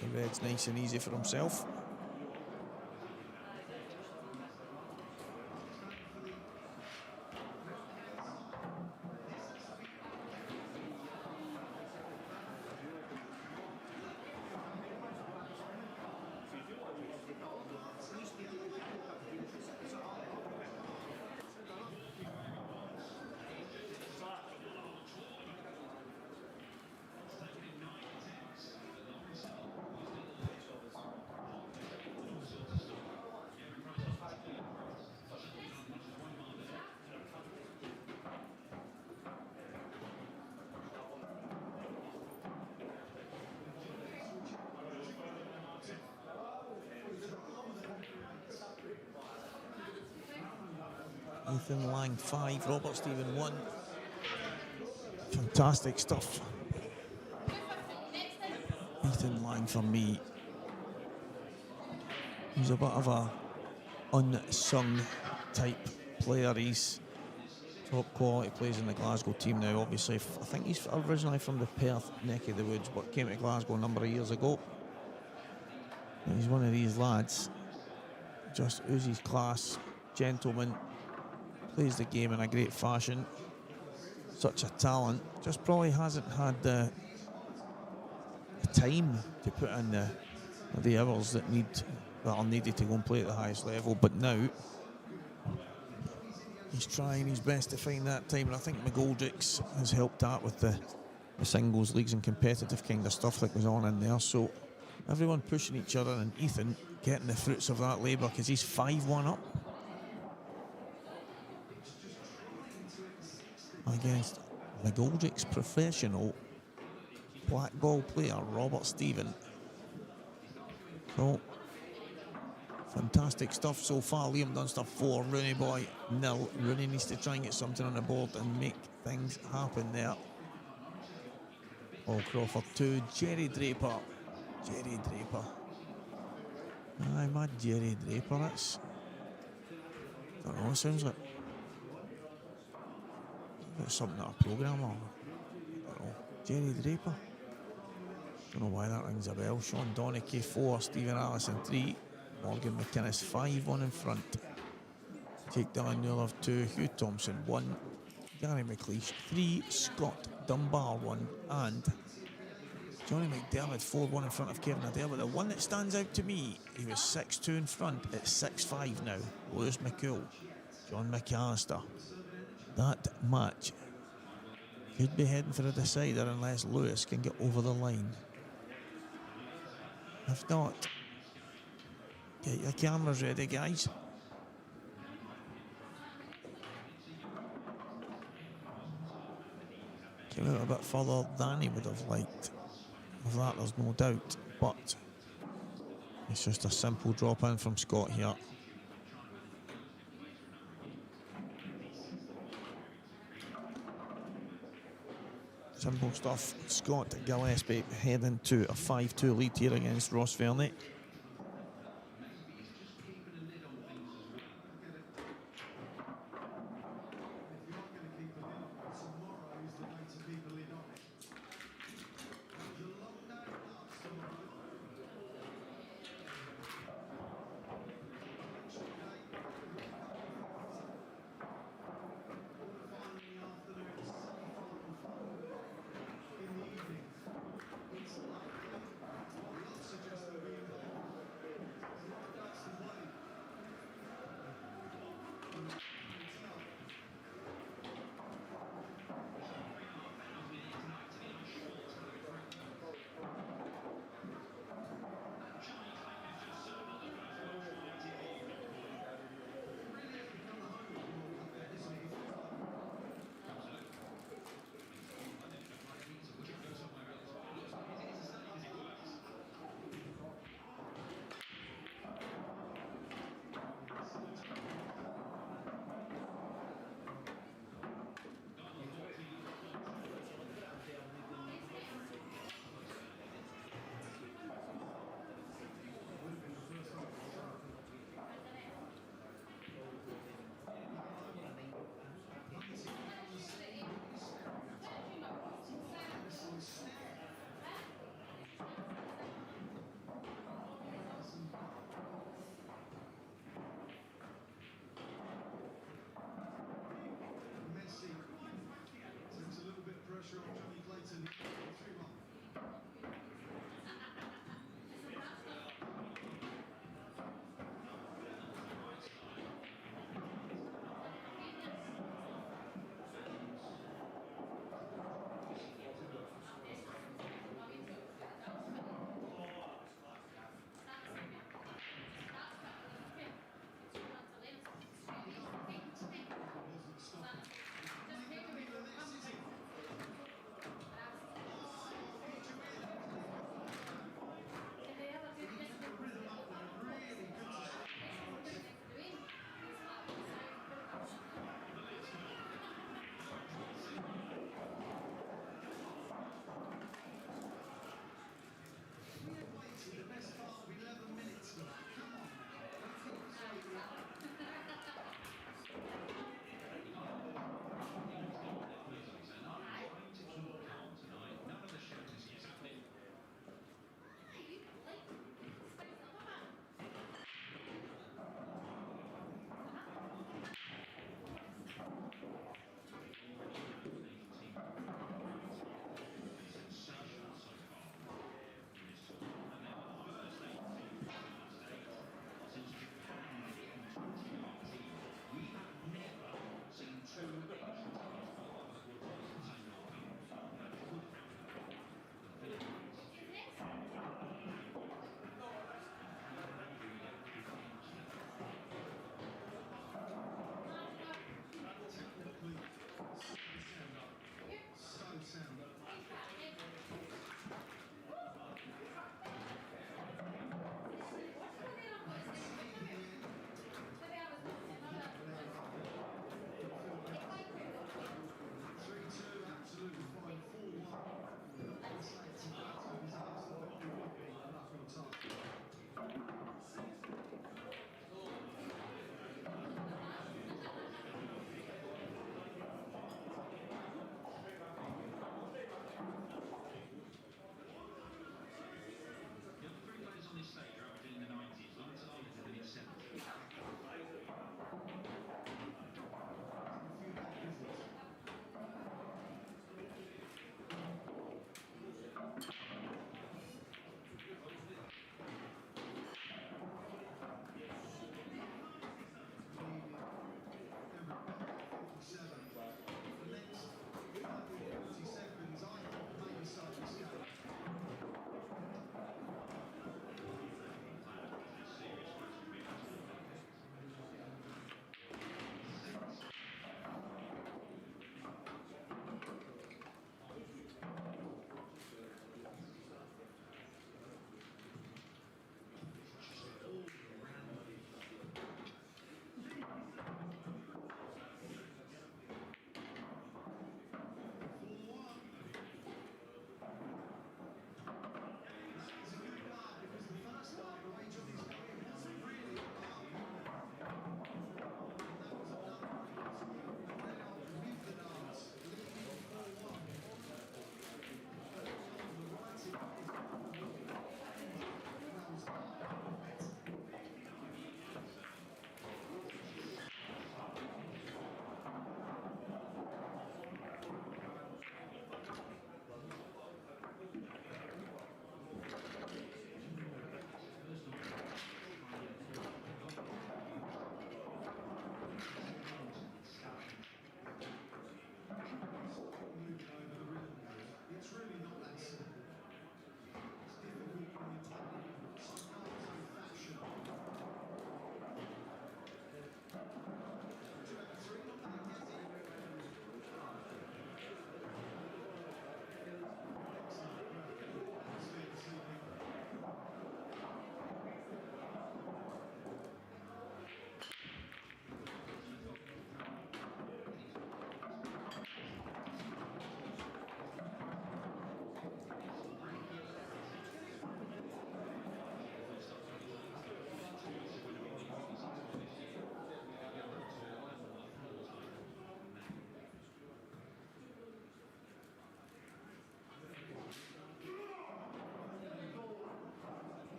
the Reds nice and easy for himself. Ethan Lang 5, Robert Stephen 1. Fantastic stuff. Ethan Lang for me. He's a bit of a unsung type player. He's top quality, plays in the Glasgow team now. Obviously, I think he's originally from the Perth neck of the woods, but came to Glasgow a number of years ago. And he's one of these lads, just oozes class, gentleman, plays the game in a great fashion. Such a talent. Just probably hasn't had the time to put in the hours that are needed to go and play at the highest level. But now he's trying his best to find that time, and I think McGoldrick has helped out with the singles leagues and competitive kind of stuff that goes on in there. So everyone pushing each other, and Ethan getting the fruits of that labour because he's 5-1 up against McGoldrick's professional black ball player, Robert Stephen. So, fantastic stuff so far. Liam Dunster 4, Rooney Boy 0. Rooney needs to try and get something on the board and make things happen there. Paul Crawford 2, Jerry Draper. Jerry Draper. Aye, my Jerry Draper, that's... I don't know, it sounds like... something out of programme or... I don't know. Jerry Draper. Don't know why that rings a bell. Sean Donachie 4, Stephen Allison 3, Morgan McInnes 5-1 in front. Jake Dylan Newlove 2, Hugh Thompson 1, Gary McLeish 3, Scott Dunbar 1, and Johnny McDermott 4-1 in front of Kevin Adair. But the one that stands out to me, he was 6-2 in front, it's 6-5 now. Lewis McCool, John McAllister. That match could be heading for a decider unless Lewis can get over the line. If not, get your cameras ready, guys. Came out a bit further than he would have liked. Of that, there's no doubt. But it's just a simple drop in from Scott here. Simple stuff. Scott Gillespie heading to a 5-2 lead here against Ross Verney.